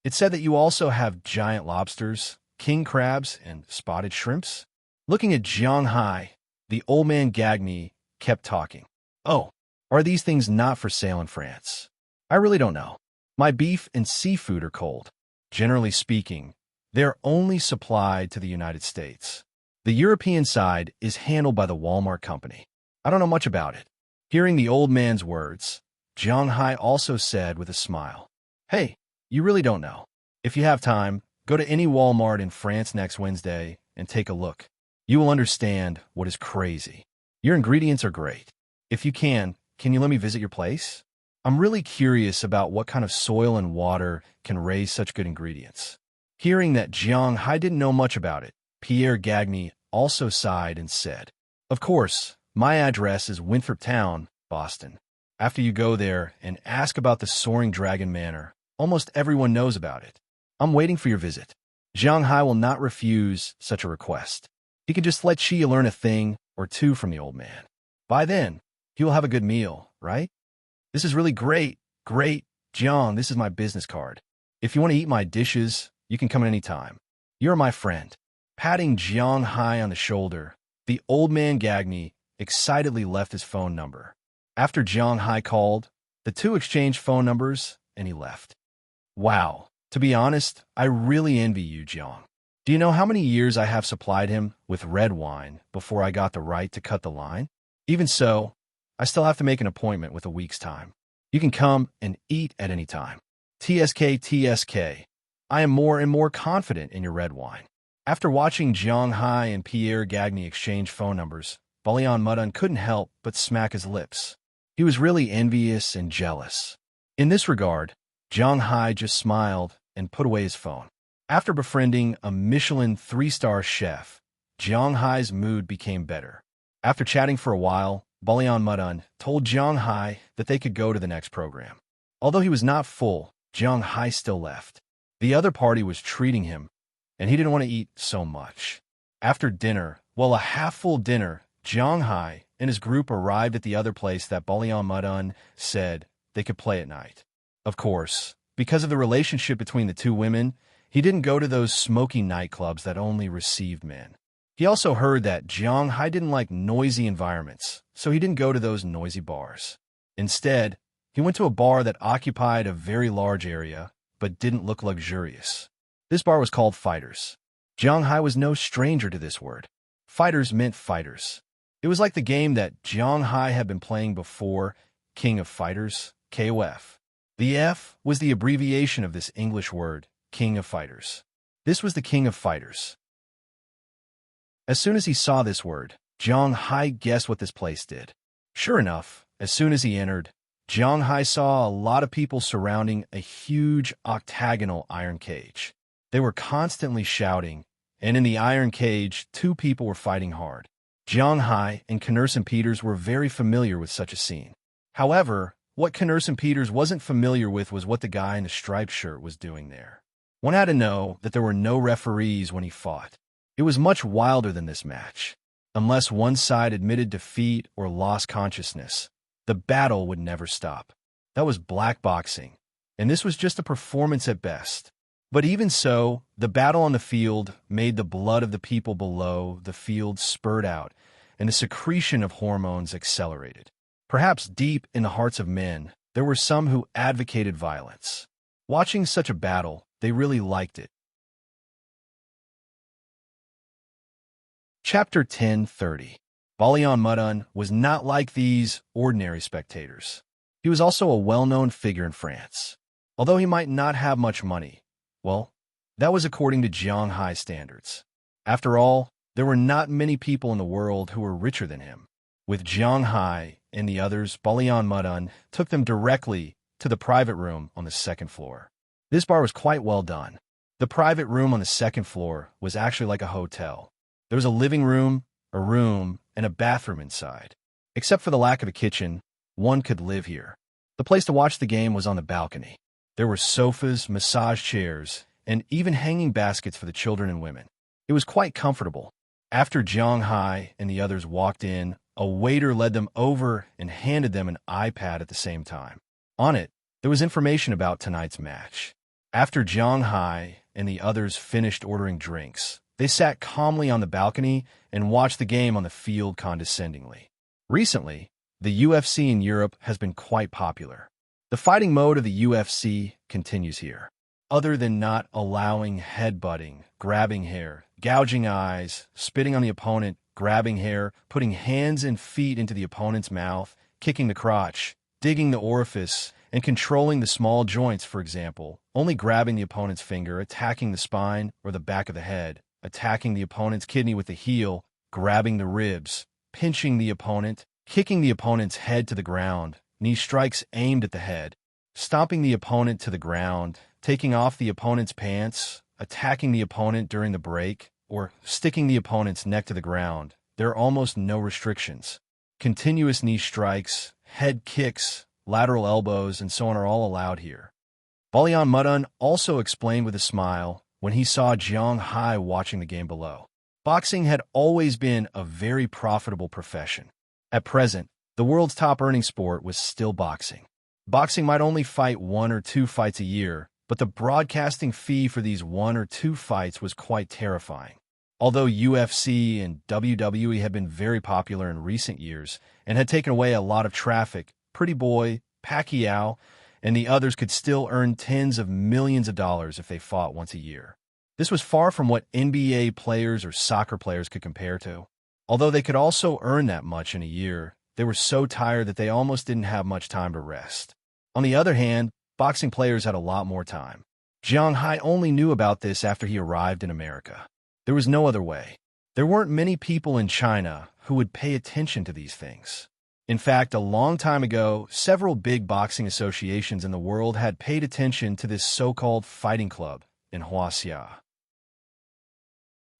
It said that you also have giant lobsters, king crabs, and spotted shrimps. Looking at Zhang Hai, the old man Gagny kept talking. "Oh, are these things not for sale in France? I really don't know. My beef and seafood are cold. Generally speaking, they're only supplied to the United States. The European side is handled by the Walmart company. I don't know much about it." Hearing the old man's words, Zhang Hai also said with a smile, "Hey, you really don't know. If you have time, go to any Walmart in France next Wednesday and take a look. You will understand what is crazy. Your ingredients are great. If you can you let me visit your place? I'm really curious about what kind of soil and water can raise such good ingredients." Hearing that Zhang Hai didn't know much about it, Pierre Gagny also sighed and said, "Of course, my address is Winthrop Town, Boston. After you go there and ask about the Soaring Dragon Manor, almost everyone knows about it. I'm waiting for your visit. Jiang Hai will not refuse such a request. He can just let Xi learn a thing or two from the old man. By then, he will have a good meal, right? This is really great. Great. Jiang, this is my business card. If you want to eat my dishes, you can come at any time. You're my friend. Patting Jiang Hai on the shoulder, the old man Gagni excitedly left his phone number. After Jiang Hai called, the two exchanged phone numbers, and he left. Wow. To be honest, I really envy you, Jiang. Do you know how many years I have supplied him with red wine before I got the right to cut the line? Even so, I still have to make an appointment with a week's time. You can come and eat at any time. TSK. I am more and more confident in your red wine. After watching Jiang Hai and Pierre Gagny exchange phone numbers, Balian Mudun couldn't help but smack his lips. He was really envious and jealous. In this regard, Jiang Hai just smiled and put away his phone. After befriending a Michelin 3-star chef, Jiang Hai's mood became better. After chatting for a while, Balian Mudun told Jiang Hai that they could go to the next program. Although he was not full, Jiang Hai still left. The other party was treating him, and he didn't want to eat so much. After dinner, a half-full dinner, Jiang Hai and his group arrived at the other place that Balian Mudun said they could play at night. Of course, because of the relationship between the two women, he didn't go to those smoky nightclubs that only received men. He also heard that Jiang Hai didn't like noisy environments, so he didn't go to those noisy bars. Instead, he went to a bar that occupied a very large area, but didn't look luxurious. This bar was called Fighters. Jiang Hai was no stranger to this word. Fighters meant fighters. It was like the game that Jiang Hai had been playing before, King of Fighters, KOF. The F was the abbreviation of this English word, King of Fighters. This was the King of Fighters. As soon as he saw this word, Jiang Hai guessed what this place did. Sure enough, as soon as he entered, Jiang Hai saw a lot of people surrounding a huge octagonal iron cage. They were constantly shouting, and in the iron cage, two people were fighting hard. Jiang Hai and Knerson Peters were very familiar with such a scene. However, what Knerson Peters wasn't familiar with was what the guy in the striped shirt was doing there. One had to know that there were no referees when he fought. It was much wilder than this match. Unless one side admitted defeat or lost consciousness, the battle would never stop. That was black boxing, and this was just a performance at best. But even so, the battle on the field made the blood of the people below the field spurt out, and the secretion of hormones accelerated. Perhaps deep in the hearts of men, there were some who advocated violence. Watching such a battle, they really liked it. Chapter 10:30. Balian Mudun was not like these ordinary spectators. He was also a well-known figure in France. Although he might not have much money, that was according to Jiang Hai standards. After all, there were not many people in the world who were richer than him. With Jiang Hai and the others, Balian Mudun took them directly to the private room on the second floor. This bar was quite well done. The private room on the second floor was actually like a hotel. There was a living room, a room, and a bathroom inside. Except for the lack of a kitchen, one could live here. The place to watch the game was on the balcony. There were sofas, massage chairs, and even hanging baskets for the children and women. It was quite comfortable. After Jiang Hai and the others walked in, a waiter led them over and handed them an iPad at the same time. On it, there was information about tonight's match. After Jiang Hai and the others finished ordering drinks, they sat calmly on the balcony and watched the game on the field condescendingly. Recently, the UFC in Europe has been quite popular. The fighting mode of the UFC continues here. Other than not allowing headbutting, grabbing hair, gouging eyes, spitting on the opponent, grabbing hair, putting hands and feet into the opponent's mouth, kicking the crotch, digging the orifice, and controlling the small joints, for example, only grabbing the opponent's finger, attacking the spine or the back of the head, attacking the opponent's kidney with the heel, grabbing the ribs, pinching the opponent, kicking the opponent's head to the ground, knee strikes aimed at the head, stomping the opponent to the ground, taking off the opponent's pants, attacking the opponent during the break, or sticking the opponent's neck to the ground. There are almost no restrictions. Continuous knee strikes, head kicks, lateral elbows, and so on are all allowed here. Balian Mudun also explained with a smile when he saw Jiang Hai watching the game below. Boxing had always been a very profitable profession. At present, the world's top-earning sport was still boxing. Boxing might only fight 1 or 2 fights a year, but the broadcasting fee for these 1 or 2 fights was quite terrifying. Although UFC and WWE had been very popular in recent years and had taken away a lot of traffic, Pretty Boy, Pacquiao, and the others could still earn tens of millions of dollars if they fought once a year. This was far from what NBA players or soccer players could compare to. Although they could also earn that much in a year, they were so tired that they almost didn't have much time to rest. On the other hand, boxing players had a lot more time. Jiang Hai only knew about this after he arrived in America. There was no other way. There weren't many people in China who would pay attention to these things. In fact, a long time ago, several big boxing associations in the world had paid attention to this so-called fighting club in Huaxia.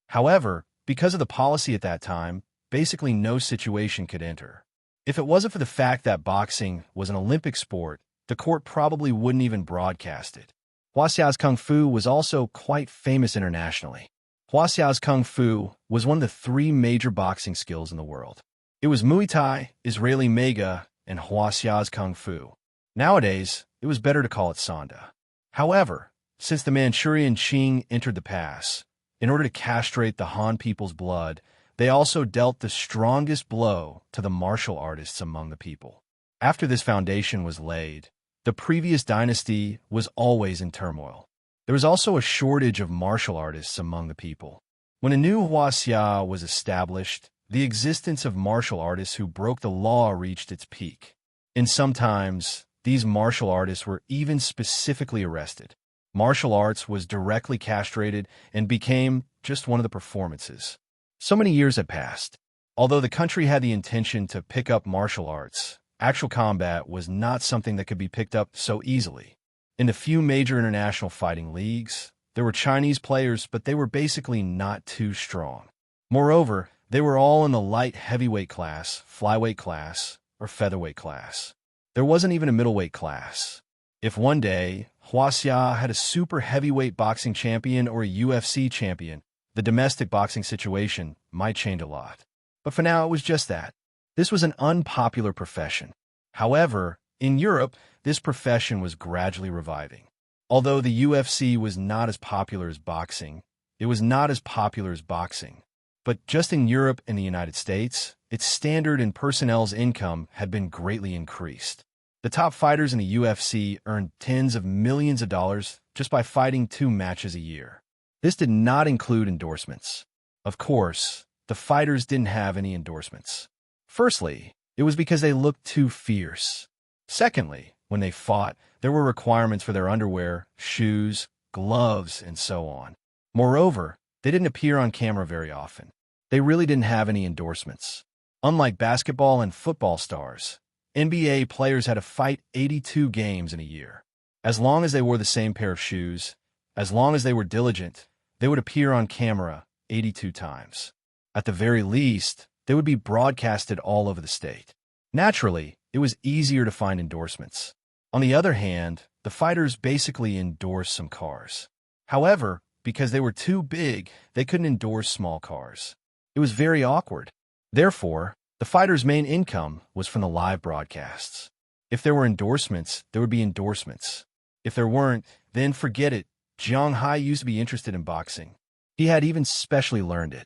However, because of the policy at that time, basically no situation could enter. If it wasn't for the fact that boxing was an Olympic sport, the court probably wouldn't even broadcast it. Huaxia's Kung Fu was also quite famous internationally. Huaxia's Kung Fu was one of the 3 major boxing skills in the world. It was Muay Thai, Israeli Mega, and Huaxia's Kung Fu. Nowadays, it was better to call it Sanda. However, since the Manchurian Qing entered the pass, in order to castrate the Han people's blood, they also dealt the strongest blow to the martial artists among the people. After this foundation was laid, the previous dynasty was always in turmoil. There was also a shortage of martial artists among the people. When a new Huaxia was established, the existence of martial artists who broke the law reached its peak. And sometimes, these martial artists were even specifically arrested. Martial arts was directly castrated and became just one of the performances. So many years had passed. Although the country had the intention to pick up martial arts, actual combat was not something that could be picked up so easily. In the few major international fighting leagues, there were Chinese players, but they were basically not too strong. Moreover, they were all in the light heavyweight class, flyweight class, or featherweight class. There wasn't even a middleweight class. If one day, Huaxia had a super heavyweight boxing champion or a UFC champion, the domestic boxing situation might change a lot. But for now, it was just that. This was an unpopular profession. However, in Europe, this profession was gradually reviving. Although the UFC was not as popular as boxing, it was not as popular as boxing. But just in Europe and the United States, its standard and personnel's income had been greatly increased. The top fighters in the UFC earned tens of millions of dollars just by fighting 2 matches a year. This did not include endorsements. Of course, the fighters didn't have any endorsements. Firstly, it was because they looked too fierce. Secondly, when they fought, there were requirements for their underwear, shoes, gloves, and so on. Moreover, they didn't appear on camera very often. They really didn't have any endorsements. Unlike basketball and football stars, NBA players had to fight 82 games in a year. As long as they wore the same pair of shoes, as long as they were diligent, they would appear on camera 82 times. At the very least, they would be broadcasted all over the state. Naturally, it was easier to find endorsements. On the other hand, the fighters basically endorsed some cars. However, because they were too big, they couldn't endorse small cars. It was very awkward. Therefore, the fighters' main income was from the live broadcasts. If there were endorsements, there would be endorsements. If there weren't, then forget it. Jiang Hai used to be interested in boxing. He had even specially learned it.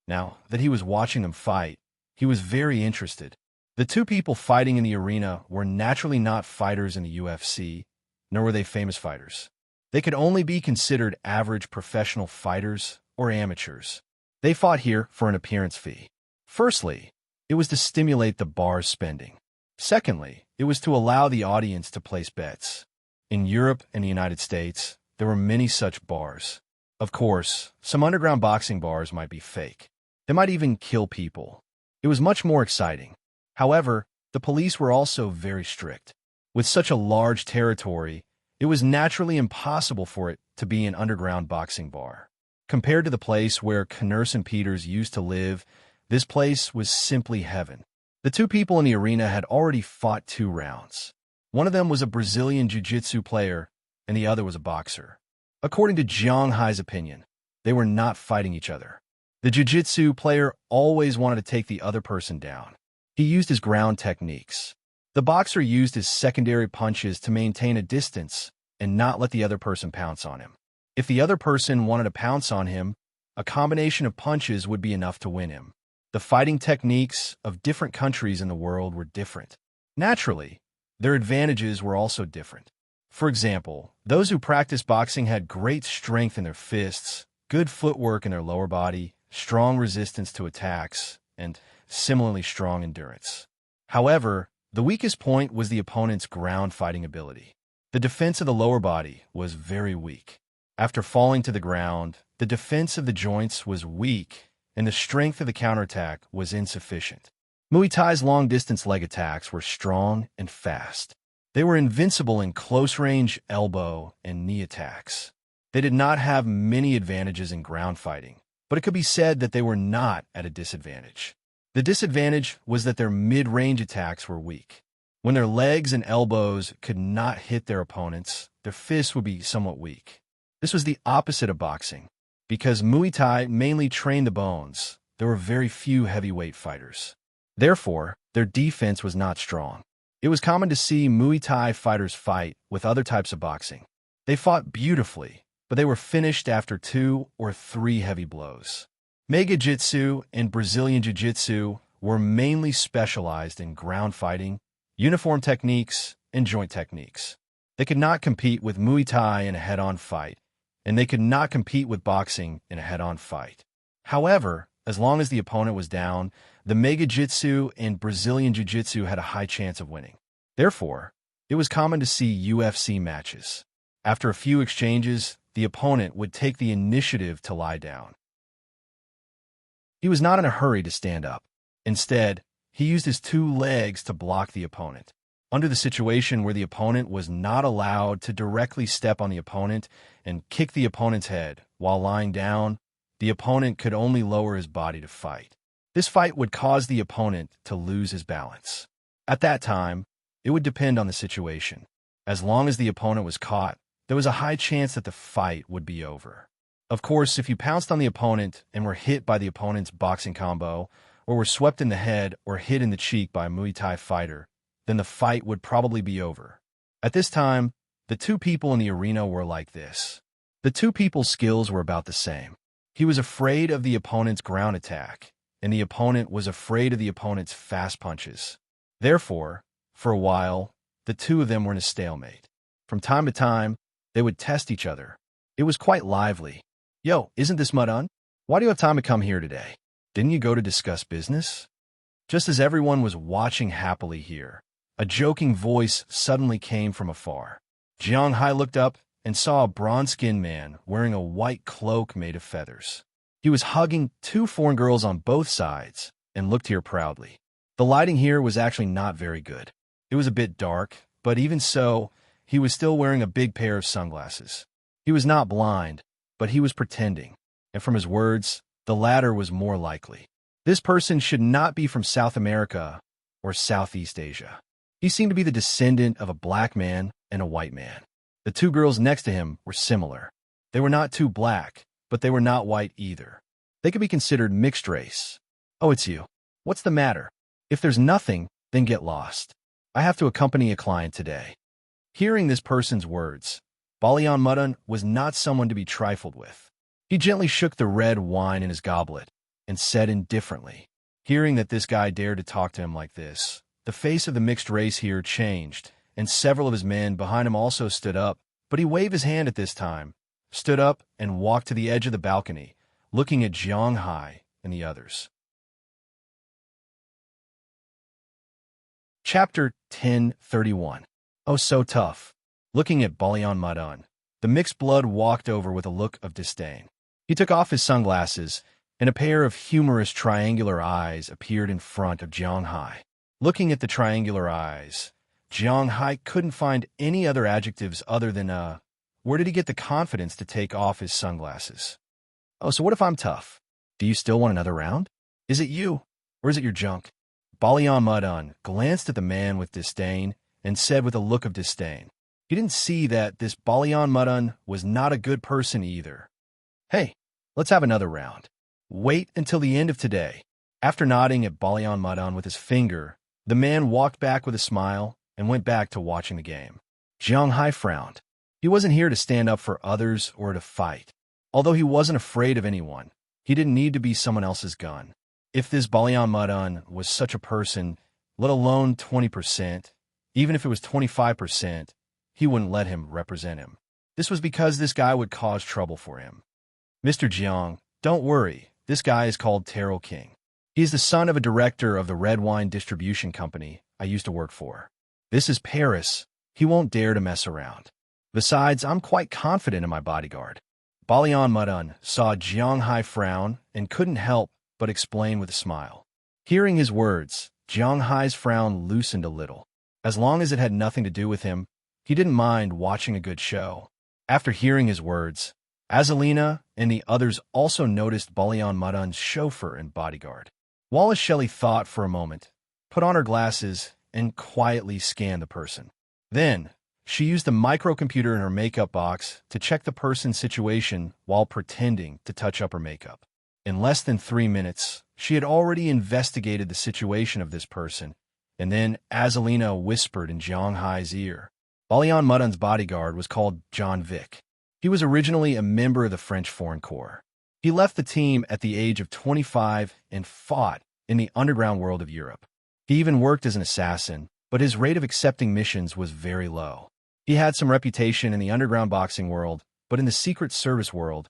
Now that he was watching them fight, he was very interested. The 2 people fighting in the arena were naturally not fighters in the UFC, nor were they famous fighters. They could only be considered average professional fighters or amateurs. They fought here for an appearance fee. Firstly, it was to stimulate the bar's spending. Secondly, it was to allow the audience to place bets. In Europe and the United States, there were many such bars. Of course, some underground boxing bars might be fake. They might even kill people. It was much more exciting. However, the police were also very strict. With such a large territory, it was naturally impossible for it to be an underground boxing bar. Compared to the place where Knurse and Peters used to live, this place was simply heaven. The 2 people in the arena had already fought 2 rounds. One of them was a Brazilian jiu-jitsu player, and the other was a boxer. According to Jiang Hai's opinion, they were not fighting each other. The jiu-jitsu player always wanted to take the other person down. He used his ground techniques. The boxer used his secondary punches to maintain a distance and not let the other person pounce on him. If the other person wanted to pounce on him, a combination of punches would be enough to win him. The fighting techniques of different countries in the world were different. Naturally, their advantages were also different. For example, those who practiced boxing had great strength in their fists, good footwork in their lower body, strong resistance to attacks, and similarly strong endurance. However, the weakest point was the opponent's ground fighting ability. The defense of the lower body was very weak. After falling to the ground, the defense of the joints was weak, and the strength of the counterattack was insufficient. Muay Thai's long-distance leg attacks were strong and fast. They were invincible in close-range elbow and knee attacks. They did not have many advantages in ground fighting, but it could be said that they were not at a disadvantage. The disadvantage was that their mid-range attacks were weak. When their legs and elbows could not hit their opponents, their fists would be somewhat weak. This was the opposite of boxing. Because Muay Thai mainly trained the bones, there were very few heavyweight fighters. Therefore, their defense was not strong. It was common to see Muay Thai fighters fight with other types of boxing. They fought beautifully, but they were finished after 2 or 3 heavy blows. Megajitsu and Brazilian Jiu-Jitsu were mainly specialized in ground fighting, uniform techniques, and joint techniques. They could not compete with Muay Thai in a head-on fight, and they could not compete with boxing in a head-on fight. However, as long as the opponent was down, the Megajitsu and Brazilian Jiu-Jitsu had a high chance of winning. Therefore, it was common to see UFC matches. After a few exchanges, the opponent would take the initiative to lie down. He was not in a hurry to stand up. Instead, he used his 2 legs to block the opponent. Under the situation where the opponent was not allowed to directly step on the opponent and kick the opponent's head while lying down, the opponent could only lower his body to fight. This fight would cause the opponent to lose his balance. At that time, it would depend on the situation. As long as the opponent was caught, there was a high chance that the fight would be over. Of course, if you pounced on the opponent and were hit by the opponent's boxing combo, or were swept in the head or hit in the cheek by a Muay Thai fighter, then the fight would probably be over. At this time, the 2 people in the arena were like this. The 2 people's skills were about the same. He was afraid of the opponent's ground attack, and the opponent was afraid of the opponent's fast punches. Therefore, for a while, the 2 of them were in a stalemate. From time to time, they would test each other. It was quite lively. Yo, isn't this Mudun? Why do you have time to come here today? Didn't you go to discuss business? Just as everyone was watching happily here, a joking voice suddenly came from afar. Jiang Hai looked up and saw a bronze-skinned man wearing a white cloak made of feathers. He was hugging 2 foreign girls on both sides and looked here proudly. The lighting here was actually not very good. It was a bit dark, but even so, he was still wearing a big pair of sunglasses. He was not blind, but he was pretending, and from his words, the latter was more likely. This person should not be from South America or Southeast Asia. He seemed to be the descendant of a black man and a white man. The 2 girls next to him were similar. They were not too black, but they were not white either. They could be considered mixed race. Oh, it's you. What's the matter? If there's nothing, then get lost. I have to accompany a client today. Hearing this person's words, Balian Mudun was not someone to be trifled with. He gently shook the red wine in his goblet and said indifferently. Hearing that this guy dared to talk to him like this, the face of the mixed race here changed, and several of his men behind him also stood up, but he waved his hand at this time, stood up, and walked to the edge of the balcony, looking at Jiang Hai and the others. Chapter 1031. Oh, so tough. Looking at Balian Mudun, the mixed blood walked over with a look of disdain. He took off his sunglasses, and a pair of humorous triangular eyes appeared in front of Jiang Hai. Looking at the triangular eyes, Jiang Hai couldn't find any other adjectives other than, where did he get the confidence to take off his sunglasses? Oh, so what if I'm tough? Do you still want another round? Is it you, or is it your junk? Balian Mudun glanced at the man with disdain and said with a look of disdain. He didn't see that this Balian Mudun was not a good person either. Hey, let's have another round. Wait until the end of today. After nodding at Balian Mudun with his finger, the man walked back with a smile and went back to watching the game. Jiang Hai frowned. He wasn't here to stand up for others or to fight. Although he wasn't afraid of anyone, he didn't need to be someone else's gun. If this Balian Mudun was such a person, let alone 20%, even if it was 25%, he wouldn't let him represent him. This was because this guy would cause trouble for him. Mr. Jiang, don't worry, this guy is called Terrell King. He is the son of a director of the red wine distribution company I used to work for. This is Paris. He won't dare to mess around. Besides, I'm quite confident in my bodyguard. Balian Mudun saw Jiang Hai frown and couldn't help but explain with a smile. Hearing his words, Jiang Hai's frown loosened a little. As long as it had nothing to do with him, he didn't mind watching a good show. After hearing his words, Azalina and the others also noticed Balian Mudun's chauffeur and bodyguard. Wallace Shelley thought for a moment, put on her glasses, and quietly scanned the person. Then, she used the microcomputer in her makeup box to check the person's situation while pretending to touch up her makeup. In less than 3 minutes, she had already investigated the situation of this person, and then Azalina whispered in Jiang Hai's ear. Balian Mudun's bodyguard was called John Vic. He was originally a member of the French Foreign Corps. He left the team at the age of 25 and fought in the underground world of Europe. He even worked as an assassin, but his rate of accepting missions was very low. He had some reputation in the underground boxing world, but in the Secret Service world,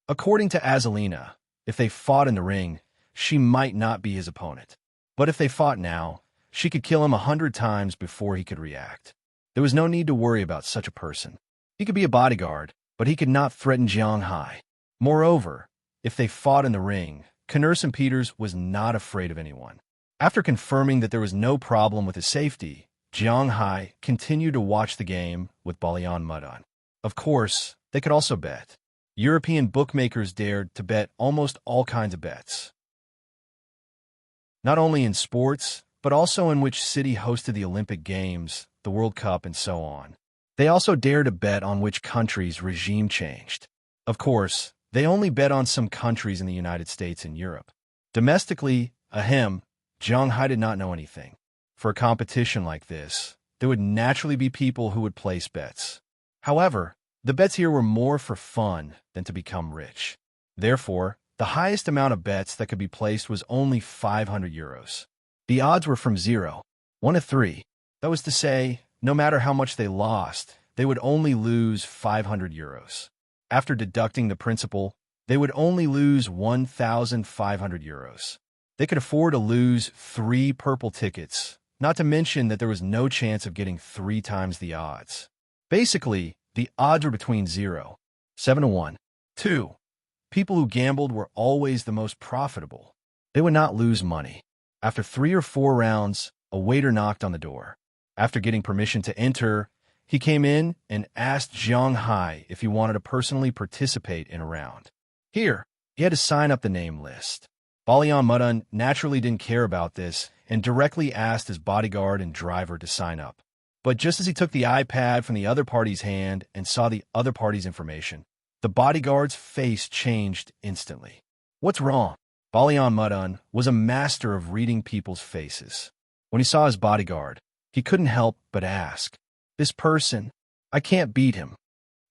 according to Azalina, if they fought in the ring, she might not be his opponent. But if they fought now, she could kill him 100 times before he could react. There was no need to worry about such a person. He could be a bodyguard, but he could not threaten Jiang Hai. Moreover, if they fought in the ring, Connerson Peters was not afraid of anyone. After confirming that there was no problem with his safety, Jiang Hai continued to watch the game with Balian Mudun. Of course, they could also bet. European bookmakers dared to bet almost all kinds of bets. Not only in sports, but also in which city hosted the Olympic Games, the World Cup, and so on. They also dared to bet on which country's regime changed. Of course, they only bet on some countries in the United States and Europe. Domestically, Jiang Hai did not know anything. For a competition like this, there would naturally be people who would place bets. However, the bets here were more for fun than to become rich. Therefore, the highest amount of bets that could be placed was only 500 euros. The odds were from 0, 1 to 3. That was to say, no matter how much they lost, they would only lose 500 euros. After deducting the principal, they would only lose 1,500 euros. They could afford to lose 3 purple tickets, not to mention that there was no chance of getting 3 times the odds. Basically, the odds were between 0, 7 to 1, 2. People who gambled were always the most profitable. They would not lose money. After 3 or 4 rounds, a waiter knocked on the door. After getting permission to enter, he came in and asked Jiang Hai if he wanted to personally participate in a round. Here, he had to sign up the name list. Balian Mudun naturally didn't care about this and directly asked his bodyguard and driver to sign up. But just as he took the iPad from the other party's hand and saw the other party's information, the bodyguard's face changed instantly. What's wrong? Balian Mudun was a master of reading people's faces. When he saw his bodyguard, he couldn't help but ask, "This person, I can't beat him."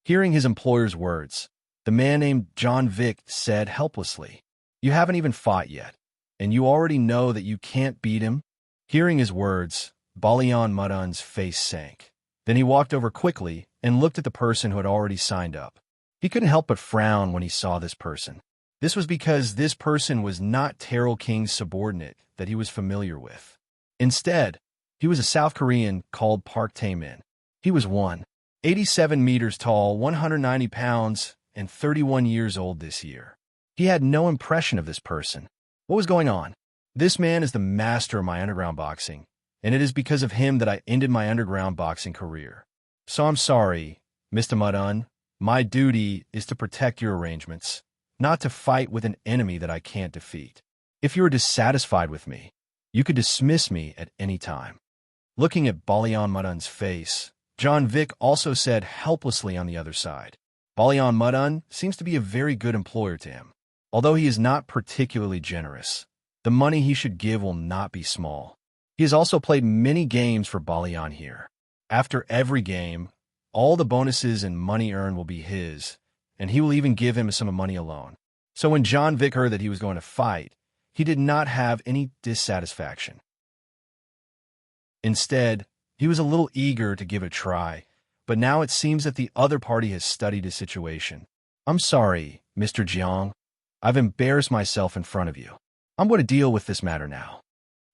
Hearing his employer's words, the man named John Vic said helplessly, "You haven't even fought yet, and you already know that you can't beat him?" Hearing his words, Balian Mudun's face sank. Then he walked over quickly and looked at the person who had already signed up. He couldn't help but frown when he saw this person. This was because this person was not Terrell King's subordinate that he was familiar with. Instead, he was a South Korean called Park Tae-min. He was 187 meters tall, 190 pounds, and 31 years old this year. He had no impression of this person. What was going on? This man is the master of my underground boxing, and it is because of him that I ended my underground boxing career. So I'm sorry, Mr. Mudun. My duty is to protect your arrangements, not to fight with an enemy that I can't defeat. If you are dissatisfied with me, you could dismiss me at any time. Looking at Balian Mudun's face, John Vick also said helplessly on the other side. Balian Mudun seems to be a very good employer to him. Although he is not particularly generous, the money he should give will not be small. He has also played many games for Balian here. After every game, all the bonuses and money earned will be his, and he will even give him some money alone. So when John Vick heard that he was going to fight, he did not have any dissatisfaction. Instead, he was a little eager to give it a try, but now it seems that the other party has studied his situation. I'm sorry, Mr. Jiang. I've embarrassed myself in front of you. I'm going to deal with this matter now.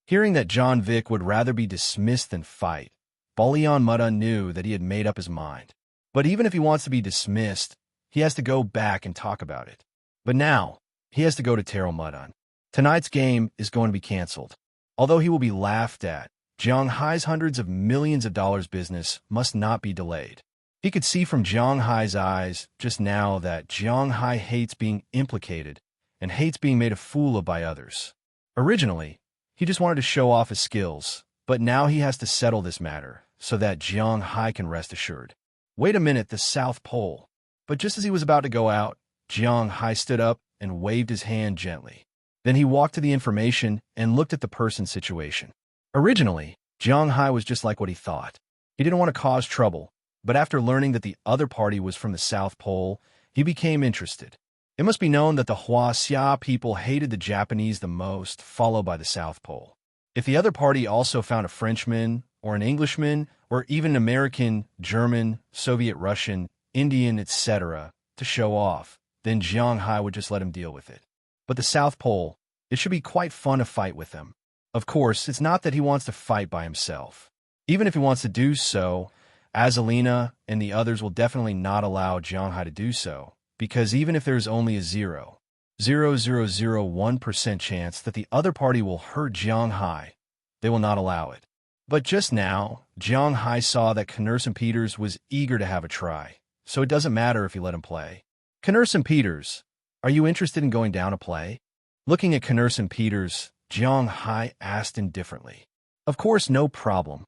Hearing that John Vick would rather be dismissed than fight, Balian Mudun knew that he had made up his mind. But even if he wants to be dismissed, he has to go back and talk about it. But now, he has to go to Terrell Mudun. Tonight's game is going to be canceled. Although he will be laughed at, Jiang Hai's hundreds of millions of dollars business must not be delayed. He could see from Jiang Hai's eyes just now that Jiang Hai hates being implicated and hates being made a fool of by others. Originally, he just wanted to show off his skills, but now he has to settle this matter so that Jiang Hai can rest assured. Wait a minute, the South Pole. But just as he was about to go out, Jiang Hai stood up and waved his hand gently. Then he walked to the information and looked at the person's situation. Originally, Jiang Hai was just like what he thought. He didn't want to cause trouble, but after learning that the other party was from the South Pole, he became interested. It must be known that the Huaxia people hated the Japanese the most, followed by the South Pole. If the other party also found a Frenchman, or an Englishman, or even an American, German, Soviet Russian, Indian, etc., to show off, then Jiang Hai would just let him deal with it. But the South Pole, it should be quite fun to fight with them. Of course, it's not that he wants to fight by himself. Even if he wants to do so, Azalina and the others will definitely not allow Jiang Hai to do so, because even if there's only a 0.0001% chance that the other party will hurt Jiang Hai, they will not allow it. But just now, Jiang Hai saw that Knerson Peters was eager to have a try, so it doesn't matter if he let him play. Knerson Peters, are you interested in going down to play? Looking at Knerson Peters, Jiang Hai asked indifferently. Of course, no problem.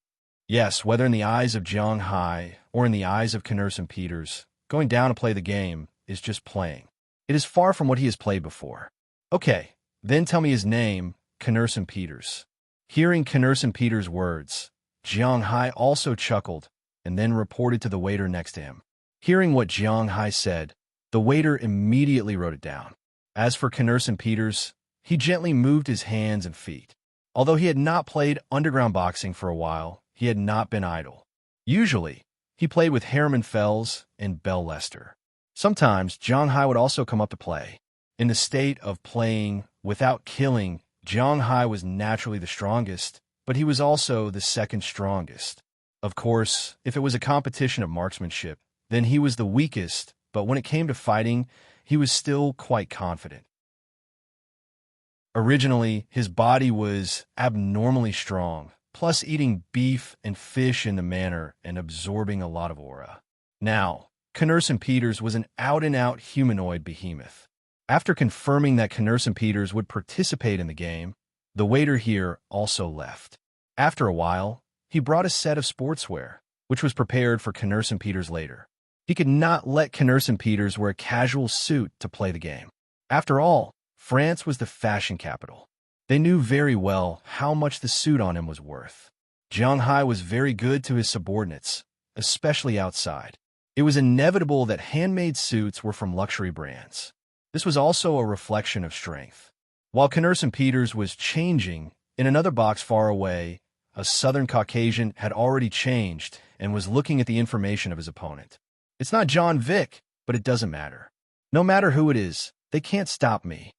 Yes, whether in the eyes of Jiang Hai or in the eyes of Knerson Peters, going down to play the game is just playing. It is far from what he has played before. Okay, then tell me his name, Knerson Peters. Hearing Knerson Peters' words, Jiang Hai also chuckled and then reported to the waiter next to him. Hearing what Jiang Hai said, the waiter immediately wrote it down. As for Knerson Peters, he gently moved his hands and feet. Although he had not played underground boxing for a while, he had not been idle. Usually, he played with Herman Fels and Bell Lester. Sometimes, Jiang Hai would also come up to play. In the state of playing without killing, Jiang Hai was naturally the strongest, but he was also the second strongest. Of course, if it was a competition of marksmanship, then he was the weakest, but when it came to fighting, he was still quite confident. Originally, his body was abnormally strong, plus eating beef and fish in the manner and absorbing a lot of aura. Now, Knerson Peters was an out-and-out humanoid behemoth. After confirming that Knerson Peters would participate in the game, the waiter here also left. After a while, he brought a set of sportswear, which was prepared for Knerson Peters later. He could not let Knerson Peters wear a casual suit to play the game. After all, France was the fashion capital. They knew very well how much the suit on him was worth. Jiang Hai was very good to his subordinates, especially outside. It was inevitable that handmade suits were from luxury brands. This was also a reflection of strength. While Knerson Peters was changing, in another box far away, a Southern Caucasian had already changed and was looking at the information of his opponent. It's not John Vick, but it doesn't matter. No matter who it is, they can't stop me.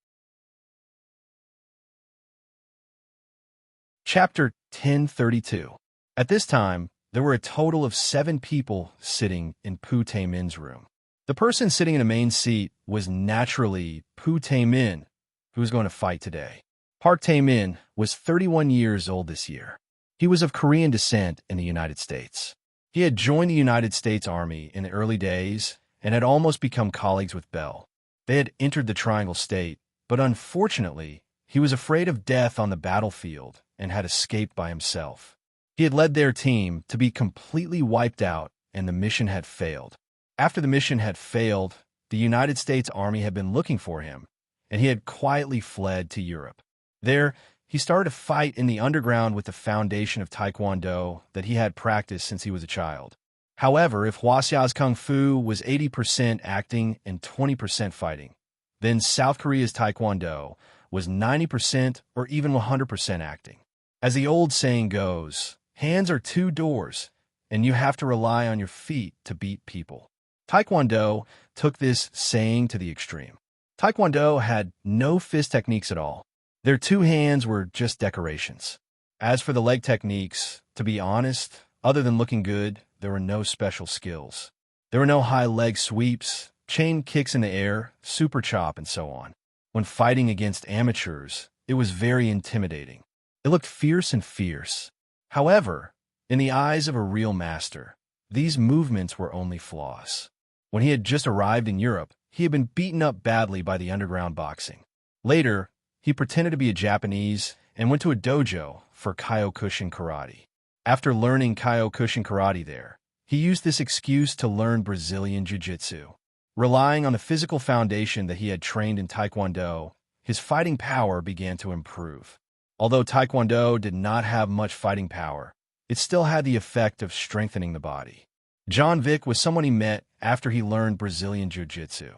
Chapter 1032. At this time, there were a total of 7 people sitting in Pu Taemin's room. The person sitting in the main seat was naturally Pu Taemin, who was going to fight today. Park Taemin was 31 years old this year. He was of Korean descent in the United States. He had joined the United States Army in the early days and had almost become colleagues with Bell. They had entered the Triangle State, but unfortunately, he was afraid of death on the battlefield and had escaped by himself. He had led their team to be completely wiped out, and the mission had failed. After the mission had failed, the United States Army had been looking for him, and he had quietly fled to Europe. There, he started to fight in the underground with the foundation of Taekwondo that he had practiced since he was a child. However, if Hwasea's Kung Fu was 80% acting and 20% fighting, then South Korea's Taekwondo was 90% or even 100% acting. As the old saying goes, hands are two doors, and you have to rely on your feet to beat people. Taekwondo took this saying to the extreme. Taekwondo had no fist techniques at all. Their two hands were just decorations. As for the leg techniques, to be honest, other than looking good, there were no special skills. There were no high leg sweeps, chain kicks in the air, super chop, and so on. When fighting against amateurs, it was very intimidating. It looked fierce and fierce. However, in the eyes of a real master, these movements were only flaws. When he had just arrived in Europe, he had been beaten up badly by the underground boxing. Later, he pretended to be a Japanese and went to a dojo for Kyokushin karate. After learning Kyokushin karate there, he used this excuse to learn Brazilian jiu-jitsu. Relying on the physical foundation that he had trained in Taekwondo, his fighting power began to improve. Although Taekwondo did not have much fighting power, it still had the effect of strengthening the body. John Vick was someone he met after he learned Brazilian jiu-jitsu.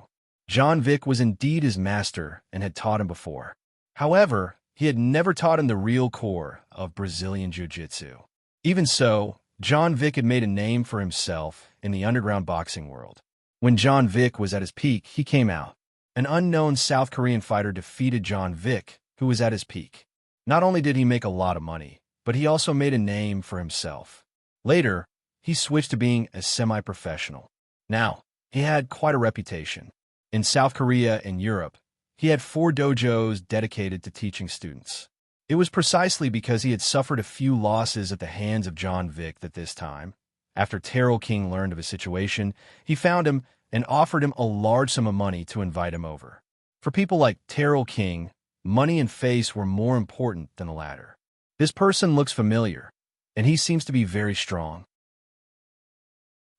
John Vick was indeed his master and had taught him before. However, he had never taught him the real core of Brazilian jiu-jitsu. Even so, John Vick had made a name for himself in the underground boxing world. When John Vick was at his peak, he came out. An unknown South Korean fighter defeated John Vick, who was at his peak. Not only did he make a lot of money, but he also made a name for himself. Later, he switched to being a semi-professional. Now, he had quite a reputation. In South Korea and Europe, he had 4 dojos dedicated to teaching students. It was precisely because he had suffered a few losses at the hands of John Vick that this time, after Terrell King learned of his situation, he found him and offered him a large sum of money to invite him over. For people like Terrell King, money and face were more important than the latter. This person looks familiar, and he seems to be very strong.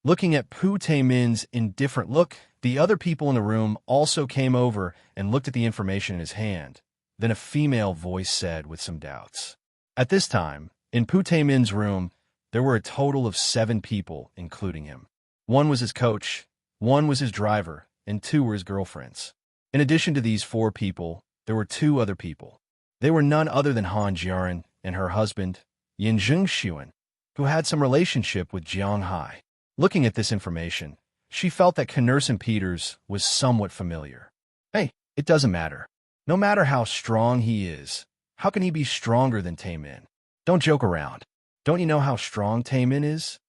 Looking at Pu Tae-min's indifferent look, the other people in the room also came over and looked at the information in his hand. Then a female voice said with some doubts. At this time, in Pu Tae-min's room, there were a total of 7 people, including him. 1 was his coach, 1 was his driver, and 2 were his girlfriends. In addition to these 4 people, there were 2 other people. They were none other than Han Jiaran and her husband, Yin Jung-Xuan, who had some relationship with Jiang Hai. Looking at this information, she felt that Knerson Peters was somewhat familiar. Hey, it doesn't matter. No matter how strong he is, how can he be stronger than Tae-min? Don't joke around. Don't you know how strong Tae-min is?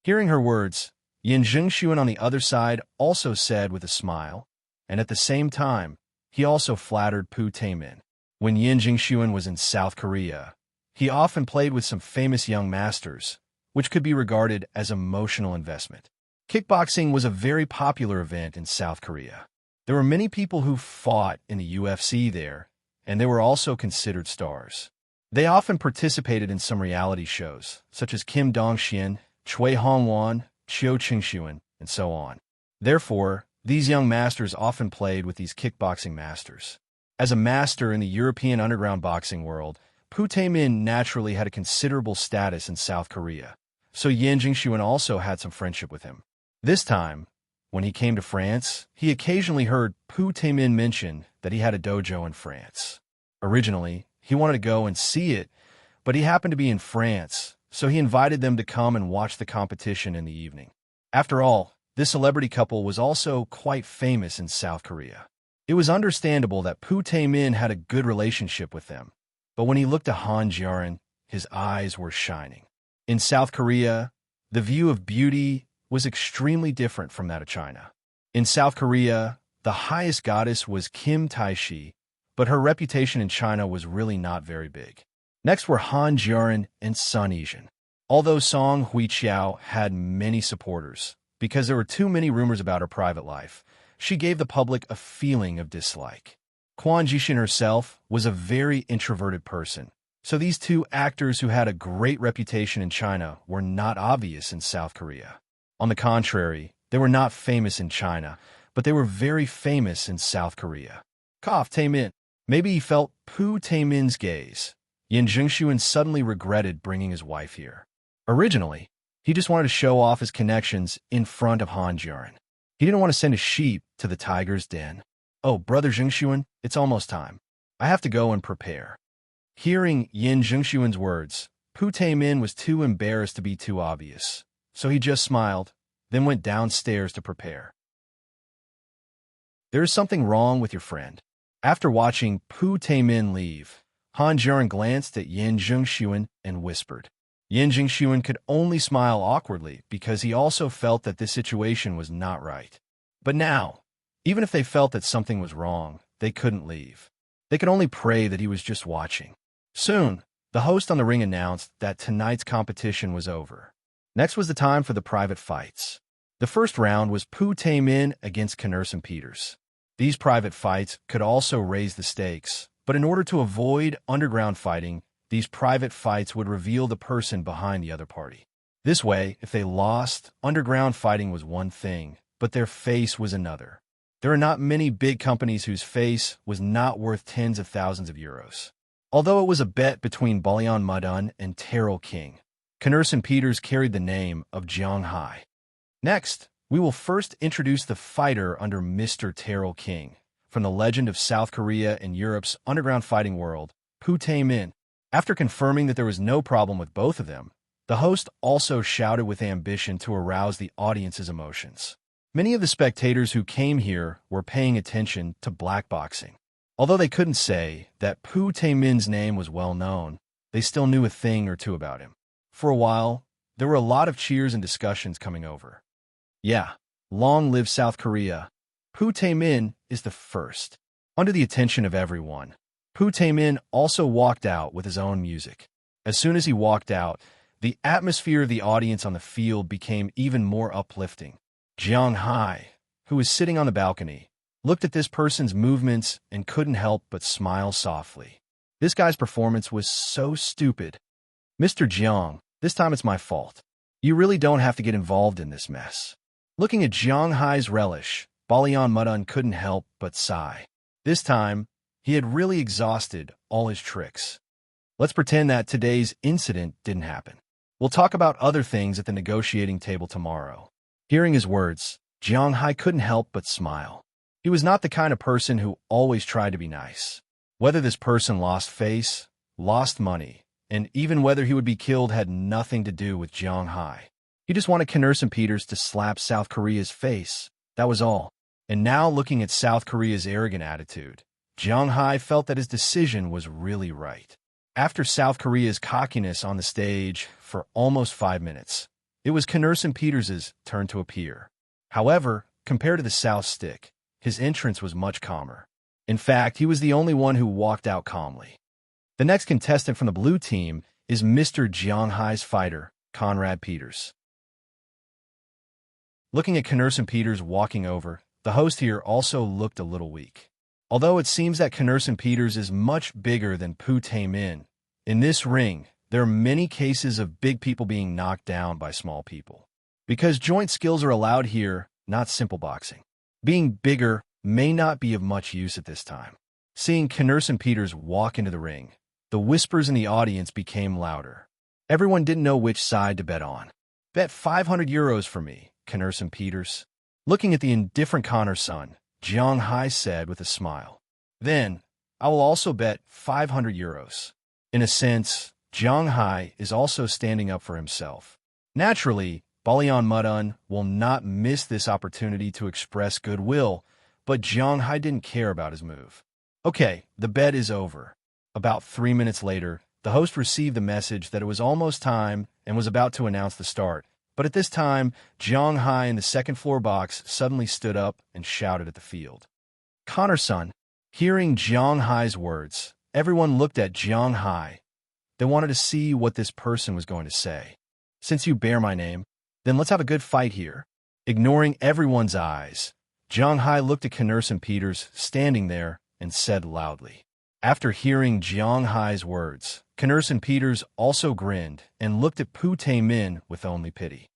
Hearing her words, Yin Jung-Xuan on the other side also said with a smile, and at the same time, he also flattered Pu Tae-min. When Yin Jung-Xuan was in South Korea, he often played with some famous young masters, which could be regarded as emotional investment. Kickboxing was a very popular event in South Korea. There were many people who fought in the UFC there, and they were also considered stars. They often participated in some reality shows, such as Kim Dong-Shin, Choi Hong-won, Chiu Ching-Xuan, and so on. Therefore, these young masters often played with these kickboxing masters. As a master in the European underground boxing world, Pu Tae-min naturally had a considerable status in South Korea, so Yin Jung-Xuan also had some friendship with him. This time, when he came to France, he occasionally heard Pu Tae-min mention that he had a dojo in France. Originally, he wanted to go and see it, but he happened to be in France, so he invited them to come and watch the competition in the evening. After all, this celebrity couple was also quite famous in South Korea. It was understandable that Pu Tae-min had a good relationship with them, but when he looked at Han Jiaran, his eyes were shining. In South Korea, the view of beauty was extremely different from that of China. In South Korea, the highest goddess was Kim Tae-shi, but her reputation in China was really not very big. Next were Han Jiaran and Sun Yijin. Although Song Huiqiao had many supporters, because there were too many rumors about her private life, she gave the public a feeling of dislike. Quan Jishin herself was a very introverted person, So these two actors who had a great reputation in China were not obvious in South Korea. On the contrary, they were not famous in China, but they were very famous in South Korea. Cough Taemin. Maybe he felt Pu Taemin's gaze. Yin Jingxuan suddenly regretted bringing his wife here. Originally, he just wanted to show off his connections in front of Han Jiren. He didn't want to send a sheep to the tiger's den. Oh, brother Jingxuan, it's almost time. I have to go and prepare. Hearing Yin Jingxuan's words, Pu Taemin was too embarrassed to be too obvious, so he just smiled, then went downstairs to prepare. There is something wrong with your friend. After watching Pu Taemin leave, Han Jiren glanced at Yin Jingxuan and whispered. Yin Jingxuan could only smile awkwardly because he also felt that this situation was not right. But now, even if they felt that something was wrong, they couldn't leave. They could only pray that he was just watching. Soon, the host on the ring announced that tonight's competition was over. Next was the time for the private fights. The first round was Pu Taemin against Immerse and Peters. These private fights could also raise the stakes, but in order to avoid underground fighting, these private fights would reveal the person behind the other party. This way, if they lost, underground fighting was one thing, but their face was another. There are not many big companies whose face was not worth tens of thousands of euros. Although it was a bet between Balian Mudun and Terrell King, Immerse and Peters carried the name of Jiang Hai. Next, we will first introduce the fighter under Mr. Terrell King, from the legend of South Korea and Europe's underground fighting world, Pu Taemin. After confirming that there was no problem with both of them, the host also shouted with ambition to arouse the audience's emotions. Many of the spectators who came here were paying attention to black boxing. Although they couldn't say that Pu Taemin's name was well known, they still knew a thing or two about him. For a while, there were a lot of cheers and discussions coming over. Yeah, long live South Korea. Pu Taemin is the first. Under the attention of everyone, Pu Taemin also walked out with his own music. As soon as he walked out, the atmosphere of the audience on the field became even more uplifting. Jiang Hai, who was sitting on the balcony, looked at this person's movements and couldn't help but smile softly. This guy's performance was so stupid. Mr. Jiang, this time it's my fault. You really don't have to get involved in this mess. Looking at Jiang Hai's relish, Balian Mudun couldn't help but sigh. This time, he had really exhausted all his tricks. Let's pretend that today's incident didn't happen. We'll talk about other things at the negotiating table tomorrow. Hearing his words, Jiang Hai couldn't help but smile. He was not the kind of person who always tried to be nice. Whether this person lost face, lost money, and even whether he would be killed had nothing to do with Jiang Hai. He just wanted Immerse and Peters to slap South Korea's face. That was all. And now, looking at South Korea's arrogant attitude, Jiang Hai felt that his decision was really right. After South Korea's cockiness on the stage for almost 5 minutes, it was Immerse and Peters' turn to appear. However, compared to the South Stick, his entrance was much calmer. In fact, he was the only one who walked out calmly. The next contestant from the blue team is Mr. Jiang Hai's fighter, Conrad Peters. Looking at Immerse and Peters walking over, the host here also looked a little weak. Although it seems that Immerse and Peters is much bigger than Pu Taemin, in this ring, there are many cases of big people being knocked down by small people. Because joint skills are allowed here, not simple boxing. Being bigger may not be of much use at this time. Seeing Immerse and Peters walk into the ring, the whispers in the audience became louder. Everyone didn't know which side to bet on. Bet 500 euros for me, Immerse and Peters. Looking at the indifferent Connor's son, Jiang Hai said with a smile. Then, I will also bet 500 euros. In a sense, Jiang Hai is also standing up for himself. Naturally, Balian Mudun will not miss this opportunity to express goodwill, but Jiang Hai didn't care about his move. Okay, the bet is over. About 3 minutes later, the host received the message that it was almost time and was about to announce the start. But at this time, Jiang Hai in the second floor box suddenly stood up and shouted at the field. Connor's son. Hearing Jiang Hai's words, everyone looked at Jiang Hai. They wanted to see what this person was going to say. Since you bear my name, then let's have a good fight here. Ignoring everyone's eyes, Jiang Hai looked at Immerse and Peters standing there and said loudly. After hearing Jiang Hai's words, Knursen Peters also grinned and looked at Pu Tae-min with only pity.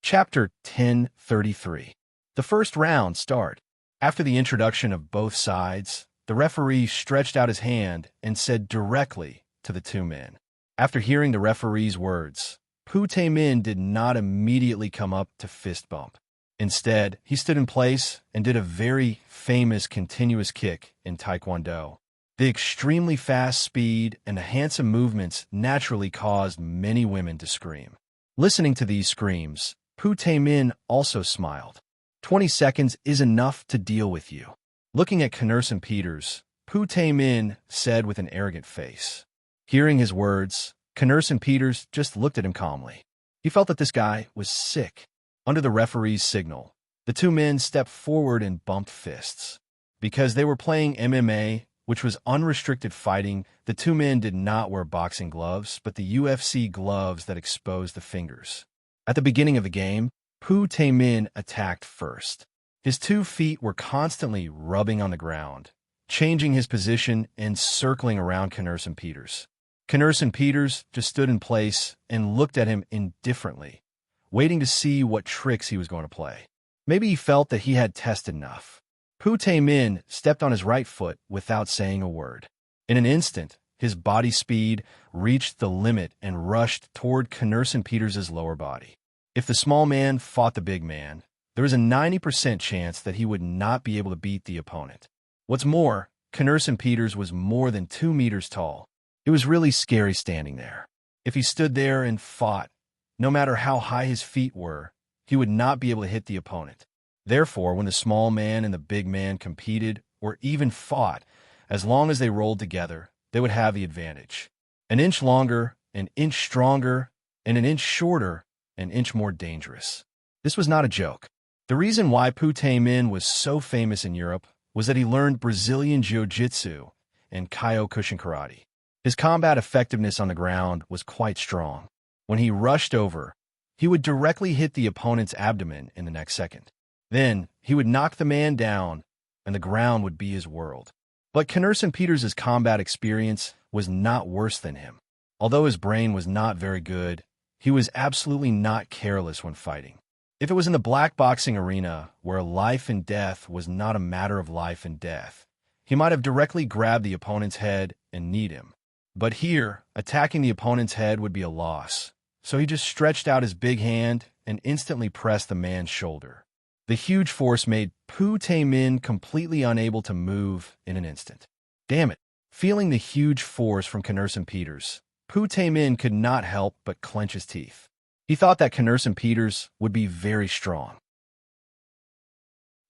Chapter 1033. The first round started. After the introduction of both sides, the referee stretched out his hand and said directly to the two men. After hearing the referee's words, Pu Tae-min did not immediately come up to fist bump. Instead, he stood in place and did a very famous continuous kick in Taekwondo. The extremely fast speed and the handsome movements naturally caused many women to scream. Listening to these screams, Pu Tae-min also smiled. 20 seconds is enough to deal with you. Looking at Knursen Peters, Pu Tae-min said with an arrogant face. Hearing his words, Knursen Peters just looked at him calmly. He felt that this guy was sick. Under the referee's signal, the two men stepped forward and bumped fists. Because they were playing MMA, which was unrestricted fighting, the two men did not wear boxing gloves, but the UFC gloves that exposed the fingers. At the beginning of the game, Pu Tae-min attacked first. His 2 feet were constantly rubbing on the ground, changing his position and circling around Knursen Peters. Knursen Peters just stood in place and looked at him indifferently, waiting to see what tricks he was going to play. Maybe he felt that he had tested enough. Pu Tae-min stepped on his right foot without saying a word. In an instant, his body speed reached the limit and rushed toward Knursen Peters' lower body. If the small man fought the big man, there was a 90% chance that he would not be able to beat the opponent. What's more, Knursen Peters was more than 2 meters tall. It was really scary standing there. If he stood there and fought, no matter how high his feet were, he would not be able to hit the opponent. Therefore, when the small man and the big man competed or even fought, as long as they rolled together, they would have the advantage. An inch longer, an inch stronger, and an inch shorter, an inch more dangerous. This was not a joke. The reason why Pu Tae-min was so famous in Europe was that he learned Brazilian Jiu-Jitsu and Kyokushin Karate. His combat effectiveness on the ground was quite strong. When he rushed over, he would directly hit the opponent's abdomen in the next second. Then, he would knock the man down, and the ground would be his world. But Knursen Peters' combat experience was not worse than him. Although his brain was not very good, he was absolutely not careless when fighting. If it was in the black boxing arena, where life and death was not a matter of life and death, he might have directly grabbed the opponent's head and kneed him. But here, attacking the opponent's head would be a loss, so he just stretched out his big hand and instantly pressed the man's shoulder. The huge force made Pu Tae-min completely unable to move in an instant. Damn it! Feeling the huge force from Knursen Peters, Pu Tae-min could not help but clench his teeth. He thought that Knursen Peters would be very strong.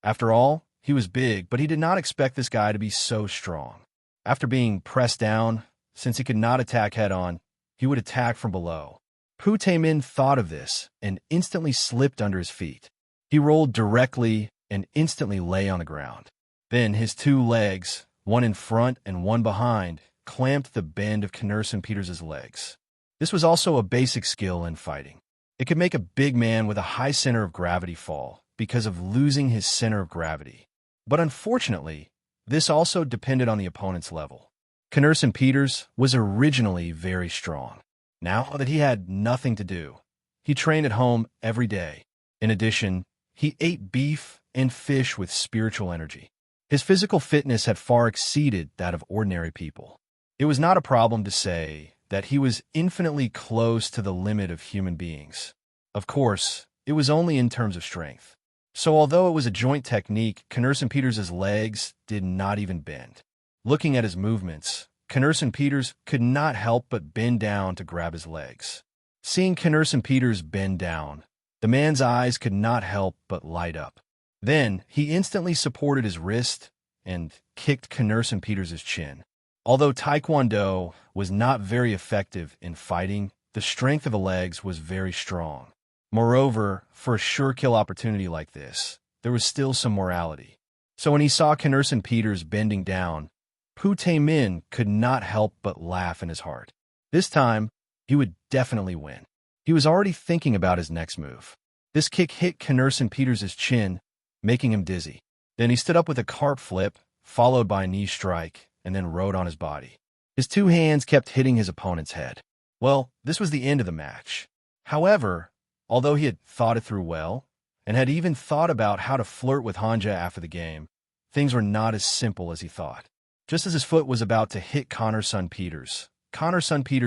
After all, he was big, but he did not expect this guy to be so strong. After being pressed down, since he could not attack head-on, he would attack from below. Pu Tae-min thought of this and instantly slipped under his feet. He rolled directly and instantly lay on the ground. Then his 2 legs, one in front and one behind, clamped the bend of Knursen Peters' legs. This was also a basic skill in fighting. It could make a big man with a high center of gravity fall because of losing his center of gravity. But unfortunately, this also depended on the opponent's level. Knursen Peters was originally very strong. Now that he had nothing to do, he trained at home every day. In addition, he ate beef and fish with spiritual energy. His physical fitness had far exceeded that of ordinary people. It was not a problem to say that he was infinitely close to the limit of human beings. Of course, it was only in terms of strength. So although it was a joint technique, Knursen Peters' legs did not even bend. Looking at his movements, Knursen Peters could not help but bend down to grab his legs. Seeing Knursen Peters bend down, the man's eyes could not help but light up. Then, he instantly supported his wrist and kicked Knursen Peters' chin. Although Taekwondo was not very effective in fighting, the strength of the legs was very strong. Moreover, for a sure kill opportunity like this, there was still some morality. So when he saw Knursen Peters bending down, Pu Tae-min could not help but laugh in his heart. This time, he would definitely win. He was already thinking about his next move. This kick hit Knursen Peters' chin, making him dizzy. Then he stood up with a carp flip, followed by a knee strike, and then rode on his body. His two hands kept hitting his opponent's head. Well, this was the end of the match. However, although he had thought it through well, and had even thought about how to flirt with Hanja after the game, things were not as simple as he thought. Just as his foot was about to hit Connor's son Peter's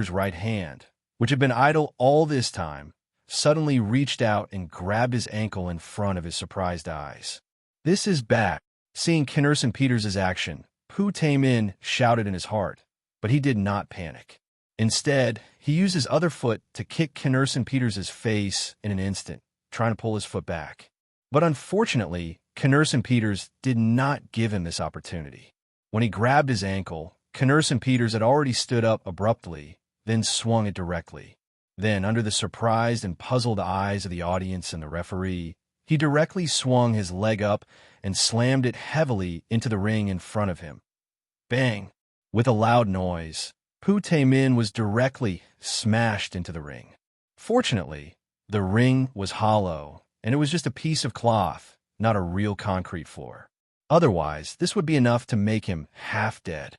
right hand, which had been idle all this time, suddenly reached out and grabbed his ankle in front of his surprised eyes. "This is bad." Seeing Connor's Peters' action, Pu Taemin shouted in his heart, but he did not panic. Instead, he used his other foot to kick Connor's Peters' face in an instant, trying to pull his foot back. But unfortunately, Connor's Peters did not give him this opportunity. When he grabbed his ankle, Connor's Peters had already stood up abruptly, then swung it directly. Then, under the surprised and puzzled eyes of the audience and the referee, he directly swung his leg up and slammed it heavily into the ring in front of him. Bang! With a loud noise, Pu Taemin was directly smashed into the ring. Fortunately, the ring was hollow, and it was just a piece of cloth, not a real concrete floor. Otherwise, this would be enough to make him half dead.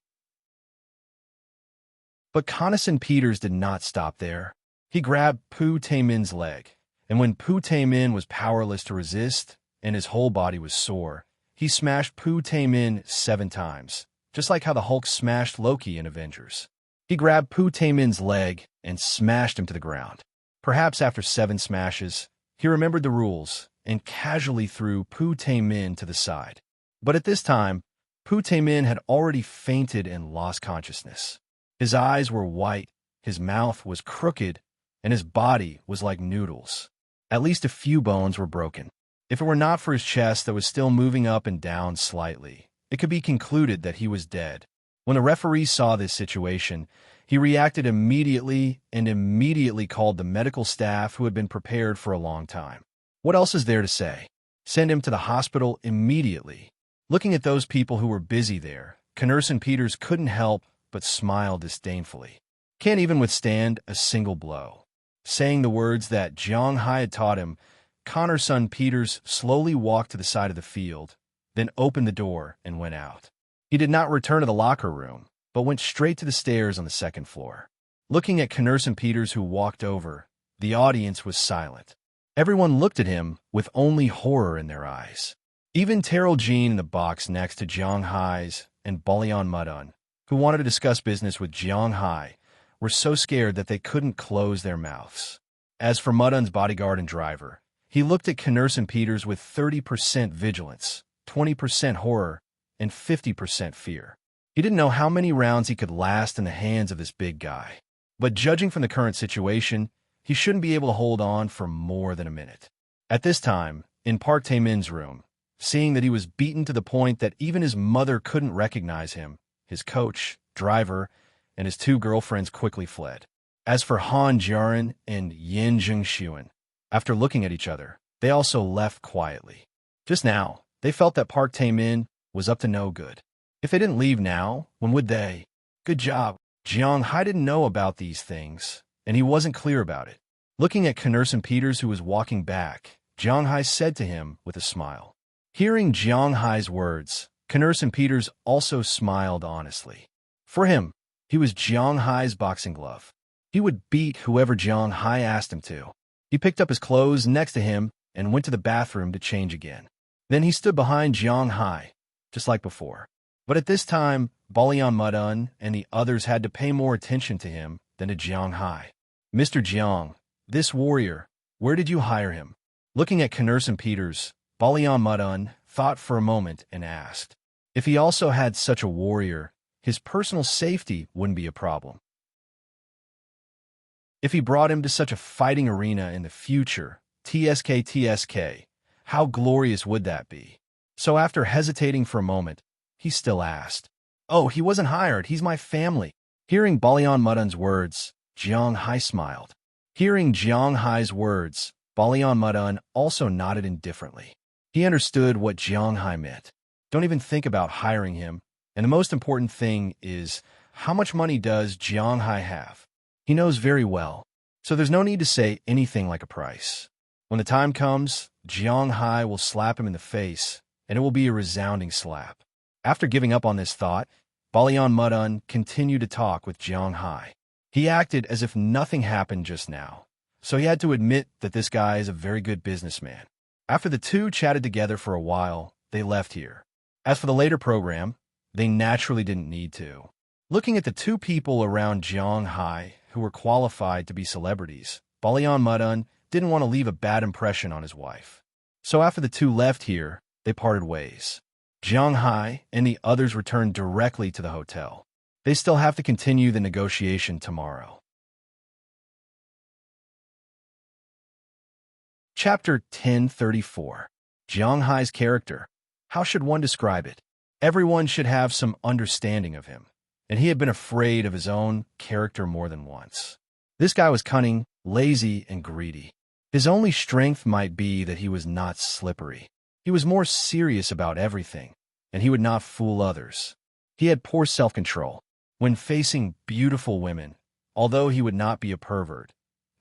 But Connor's Peters did not stop there. He grabbed Pu Taemin's leg, and when Pu Taemin was powerless to resist and his whole body was sore, he smashed Pu Taemin 7 times, just like how the Hulk smashed Loki in Avengers. He grabbed Pu Taemin's leg and smashed him to the ground. Perhaps after 7 smashes, he remembered the rules and casually threw Pu Taemin to the side. But at this time, Pu Taemin had already fainted and lost consciousness. His eyes were white, his mouth was crooked, and his body was like noodles. At least a few bones were broken. If it were not for his chest that was still moving up and down slightly, it could be concluded that he was dead. When the referee saw this situation, he reacted immediately and immediately called the medical staff who had been prepared for a long time. What else is there to say? Send him to the hospital immediately. Looking at those people who were busy there, Connor's Peters couldn't help but smile disdainfully. Can't even withstand a single blow. Saying the words that Jiang Hai had taught him, Connor's son Peters slowly walked to the side of the field, then opened the door and went out. He did not return to the locker room, but went straight to the stairs on the 2nd floor. Looking at Connor's Peters, who walked over, the audience was silent. Everyone looked at him with only horror in their eyes. Even Terrell Jean in the box next to Jiang Hai's and Balian Mudun, who wanted to discuss business with Jiang Hai, were so scared that they couldn't close their mouths. As for Mudun's bodyguard and driver, he looked at Connor's Peters with 30% vigilance, 20% horror, and 50% fear. He didn't know how many rounds he could last in the hands of this big guy. But judging from the current situation, he shouldn't be able to hold on for more than a minute. At this time, in Park Taemin's room, seeing that he was beaten to the point that even his mother couldn't recognize him, his coach, driver, and his 2 girlfriends quickly fled. As for Han Jiaran and Yin Jingxuan, after looking at each other, they also left quietly. Just now, they felt that Park Taemin was up to no good. If they didn't leave now, when would they? Good job. Jiang Hai didn't know about these things, and he wasn't clear about it. Looking at Connor's Peters, who was walking back, Jiang Hai said to him with a smile. Hearing Jiang Hai's words, Connor's Peters also smiled honestly. For him, he was Jiang Hai's boxing glove. He would beat whoever Jiang Hai asked him to. He picked up his clothes next to him and went to the bathroom to change again. Then he stood behind Jiang Hai, just like before. But at this time, Balian Mudun and the others had to pay more attention to him than to Jiang Hai. Mr. Jiang, this warrior, where did you hire him? Looking at Connor's Peters, Balian Mudun thought for a moment and asked. If he also had such a warrior, his personal safety wouldn't be a problem. If he brought him to such a fighting arena in the future, TSK, how glorious would that be? So after hesitating for a moment, he still asked. Oh, he wasn't hired, he's my family. Hearing Balian Mudun's words, Jiang Hai smiled. Hearing Jiang Hai's words, Balian Mudun also nodded indifferently. He understood what Jiang Hai meant. Don't even think about hiring him, and the most important thing is, how much money does Jiang Hai have? He knows very well, so there's no need to say anything like a price. When the time comes, Jiang Hai will slap him in the face, and it will be a resounding slap. After giving up on this thought, Balian Mudun continued to talk with Jiang Hai. He acted as if nothing happened just now, so he had to admit that this guy is a very good businessman. After the two chatted together for a while, they left here. As for the later program, they naturally didn't need to. Looking at the two people around Jiang Hai who were qualified to be celebrities, Balian Mudun didn't want to leave a bad impression on his wife. So after the two left here, they parted ways. Jiang Hai and the others returned directly to the hotel. They still have to continue the negotiation tomorrow. Chapter 1034. Jiang Hai's character. How should one describe it? Everyone should have some understanding of him, and he had been afraid of his own character more than once. This guy was cunning, lazy, and greedy. His only strength might be that he was not slippery. He was more serious about everything, and he would not fool others. He had poor self-control. When facing beautiful women, although he would not be a pervert,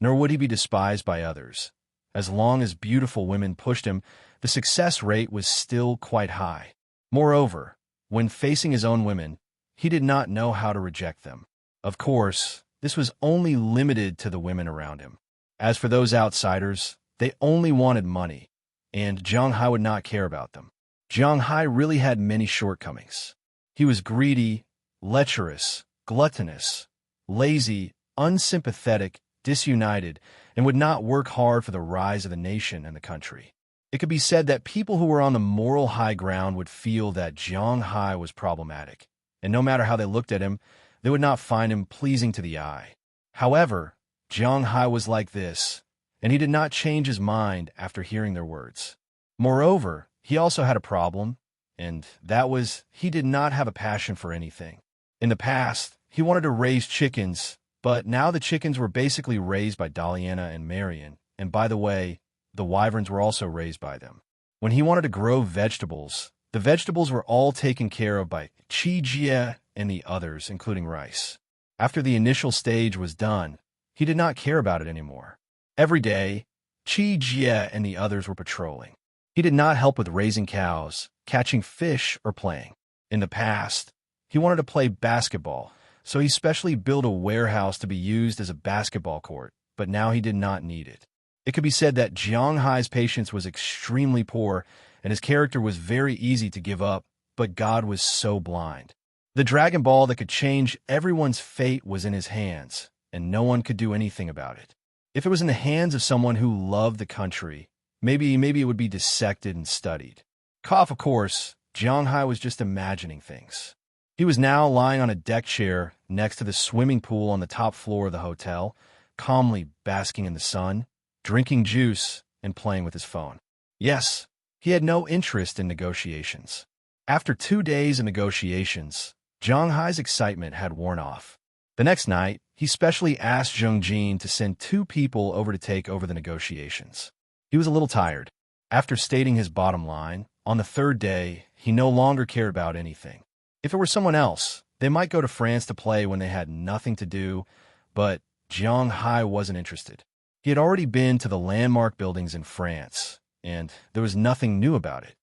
nor would he be despised by others, as long as beautiful women pushed him, the success rate was still quite high. Moreover, when facing his own women, he did not know how to reject them. Of course, this was only limited to the women around him. As for those outsiders, they only wanted money, and Jiang Hai would not care about them. Jiang Hai really had many shortcomings. He was greedy, lecherous, gluttonous, lazy, unsympathetic, disunited, and would not work hard for the rise of the nation and the country. It could be said that people who were on the moral high ground would feel that Jiang Hai was problematic, and no matter how they looked at him, they would not find him pleasing to the eye. However, Jiang Hai was like this, and he did not change his mind after hearing their words. Moreover, he also had a problem, and that was he did not have a passion for anything. In the past, he wanted to raise chickens, but now the chickens were basically raised by Daliana and Marian, and by the way, the wyverns were also raised by them. When he wanted to grow vegetables, the vegetables were all taken care of by Chi Jie and the others, including rice. After the initial stage was done, he did not care about it anymore. Every day, Chi Jie and the others were patrolling. He did not help with raising cows, catching fish, or playing. In the past, he wanted to play basketball, so he specially built a warehouse to be used as a basketball court, but now he did not need it. It could be said that Jiang Hai's patience was extremely poor, and his character was very easy to give up, but God was so blind. The Dragon Ball that could change everyone's fate was in his hands, and no one could do anything about it. If it was in the hands of someone who loved the country, maybe it would be dissected and studied. Of course, Jiang Hai was just imagining things. He was now lying on a deck chair next to the swimming pool on the top floor of the hotel, calmly basking in the sun, drinking juice, and playing with his phone. Yes, he had no interest in negotiations. After 2 days of negotiations, Jiang Hai's excitement had worn off. The next night, he specially asked Zheng Jin to send 2 people over to take over the negotiations. He was a little tired. After stating his bottom line, on the 3rd day, he no longer cared about anything. If it were someone else, they might go to France to play when they had nothing to do, but Jiang Hai wasn't interested. He had already been to the landmark buildings in France, and there was nothing new about it.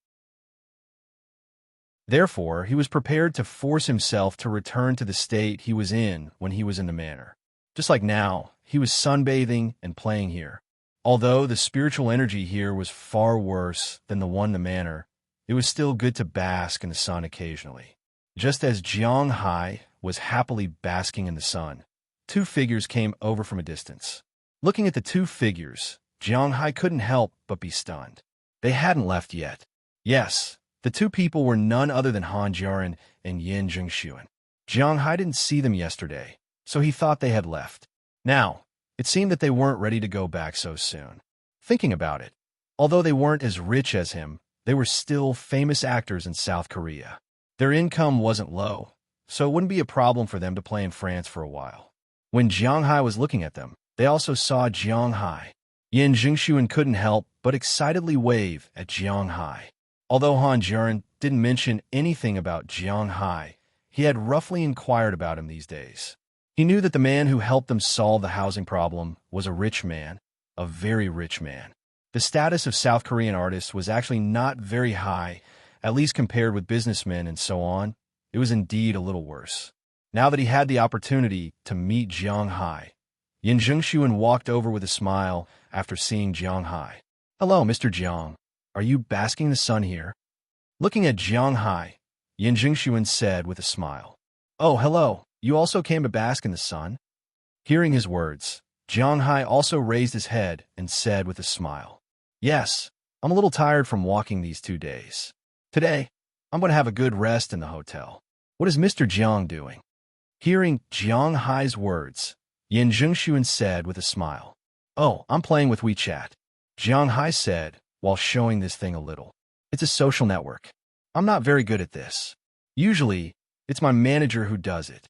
Therefore, he was prepared to force himself to return to the state he was in when he was in the manor. Just like now, he was sunbathing and playing here. Although the spiritual energy here was far worse than the one in the manor, it was still good to bask in the sun occasionally. Just as Jiang Hai was happily basking in the sun, 2 figures came over from a distance. Looking at the 2 figures, Jiang Hai couldn't help but be stunned. They hadn't left yet. Yes, the 2 people were none other than Han Jiaran and Yin Zhengshuan. Jiang Hai didn't see them yesterday, so he thought they had left. Now, it seemed that they weren't ready to go back so soon. Thinking about it, although they weren't as rich as him, they were still famous actors in South Korea. Their income wasn't low, so it wouldn't be a problem for them to play in France for a while. When Jiang Hai was looking at them, they also saw Jiang Hai. Yin Zhengshuan couldn't help but excitedly wave at Jiang Hai. Although Han Jiaran didn't mention anything about Jiang Hai, he had roughly inquired about him these days. He knew that the man who helped them solve the housing problem was a rich man, a very rich man. The status of South Korean artists was actually not very high, At least compared with businessmen and so on, it was indeed a little worse. Now that he had the opportunity to meet Jiang Hai, Yin Zhengshuan walked over with a smile after seeing Jiang Hai. "Hello, Mr. Jiang. Are you basking in the sun here?" Looking at Jiang Hai, Yin Zhengshuan said with a smile. "Oh, hello. You also came to bask in the sun?" Hearing his words, Jiang Hai also raised his head and said with a smile, "Yes, I'm a little tired from walking these 2 days. Today, I'm going to have a good rest in the hotel. What is Mr. Jiang doing?" Hearing Jiang Hai's words, Yin Zhengshuan said with a smile, "Oh, I'm playing with WeChat," Jiang Hai said while showing this thing a little. "It's a social network. I'm not very good at this. Usually, it's my manager who does it."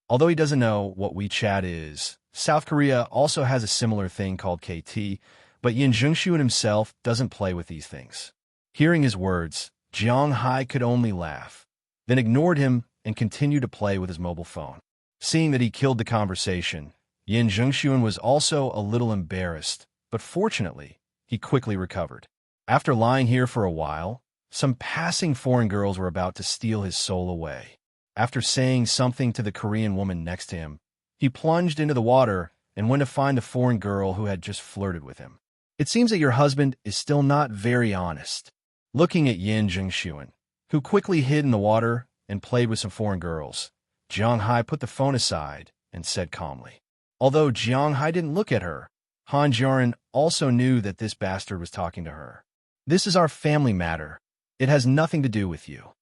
Although he doesn't know what WeChat is, South Korea also has a similar thing called KT, but Yin Zhengshuan himself doesn't play with these things. Hearing his words, Jiang Hai could only laugh, then ignored him and continued to play with his mobile phone. Seeing that he killed the conversation, Yin Zhengshuan was also a little embarrassed, but fortunately, he quickly recovered. After lying here for a while, some passing foreign girls were about to steal his soul away. After saying something to the Korean woman next to him, he plunged into the water and went to find the foreign girl who had just flirted with him. "It seems that your husband is still not very honest." Looking at Yin Zhengshuan, who quickly hid in the water and played with some foreign girls, Jiang Hai put the phone aside and said calmly. Although Jiang Hai didn't look at her, Han Jiaran also knew that this bastard was talking to her. "This is our family matter. It has nothing to do with you."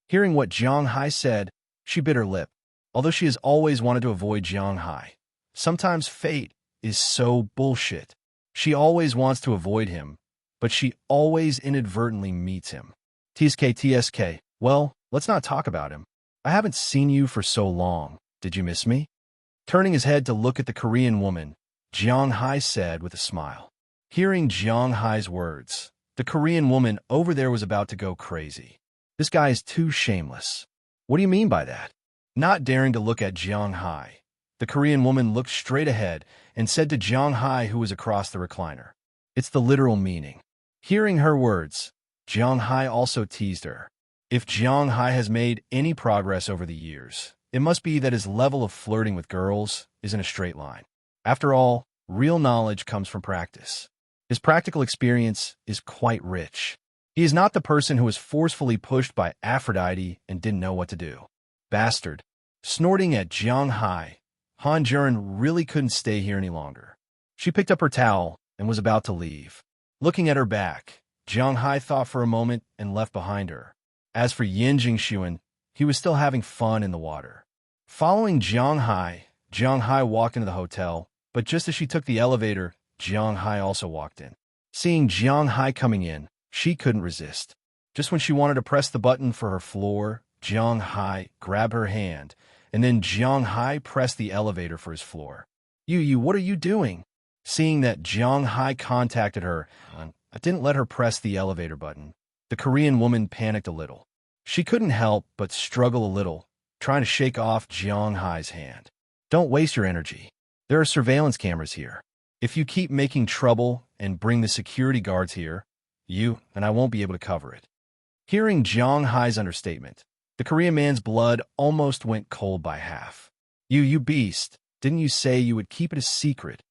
Hearing what Jiang Hai said, she bit her lip. Although she has always wanted to avoid Jiang Hai, sometimes fate is so bullshit. She always wants to avoid him, but she always inadvertently meets him. TSK, well, let's not talk about him. I haven't seen you for so long. Did you miss me? Turning his head to look at the Korean woman, Jiang Hai said with a smile. Hearing Jiang Hai's words, the Korean woman over there was about to go crazy. "This guy is too shameless." "What do you mean by that?" Not daring to look at Jiang Hai, the Korean woman looked straight ahead and said to Jiang Hai, who was across the recliner, "It's the literal meaning." Hearing her words, Jiang Hai also teased her. If Jiang Hai has made any progress over the years, it must be that his level of flirting with girls is in a straight line. After all, real knowledge comes from practice. His practical experience is quite rich. He is not the person who was forcefully pushed by Aphrodite and didn't know what to do. Bastard. Snorting at Jiang Hai, Han Jiaran really couldn't stay here any longer. She picked up her towel and was about to leave. Looking at her back, Jiang Hai thought for a moment and left behind her. As for Yin Zhengshuan, he was still having fun in the water. Following Jiang Hai walked into the hotel, but just as she took the elevator, Jiang Hai also walked in. Seeing Jiang Hai coming in, she couldn't resist. Just when she wanted to press the button for her floor, Jiang Hai grabbed her hand, and then Jiang Hai pressed the elevator for his floor. You, what are you doing?" Seeing that Jiang Hai contacted her, I didn't let her press the elevator button. The Korean woman panicked a little. She couldn't help but struggle a little, trying to shake off Jiang Hai's hand. "Don't waste your energy. There are surveillance cameras here. If you keep making trouble and bring the security guards here, I won't be able to cover it." Hearing Jiang Hai's understatement, the Korean man's blood almost went cold by half. You beast, didn't you say you would keep it a secret?"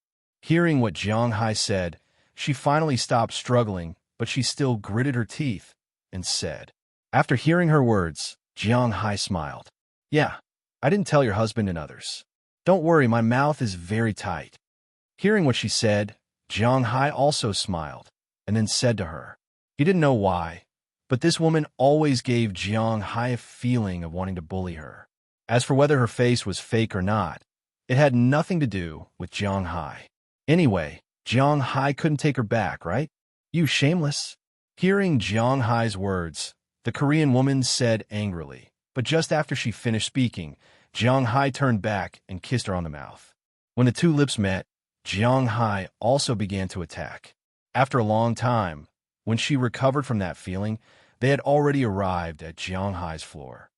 Hearing what Jiang Hai said, she finally stopped struggling, but she still gritted her teeth and said. After hearing her words, Jiang Hai smiled. "Yeah, I didn't tell your husband and others. Don't worry, my mouth is very tight." Hearing what she said, Jiang Hai also smiled, and then said to her. He didn't know why, but this woman always gave Jiang Hai a feeling of wanting to bully her. As for whether her face was fake or not, it had nothing to do with Jiang Hai. Anyway, Jiang Hai couldn't take her back, right? "You shameless." Hearing Jiang Hai's words, the Korean woman said angrily, but just after she finished speaking, Jiang Hai turned back and kissed her on the mouth. When the two lips met, Jiang Hai also began to attack. After a long time, when she recovered from that feeling, they had already arrived at Jiang Hai's floor.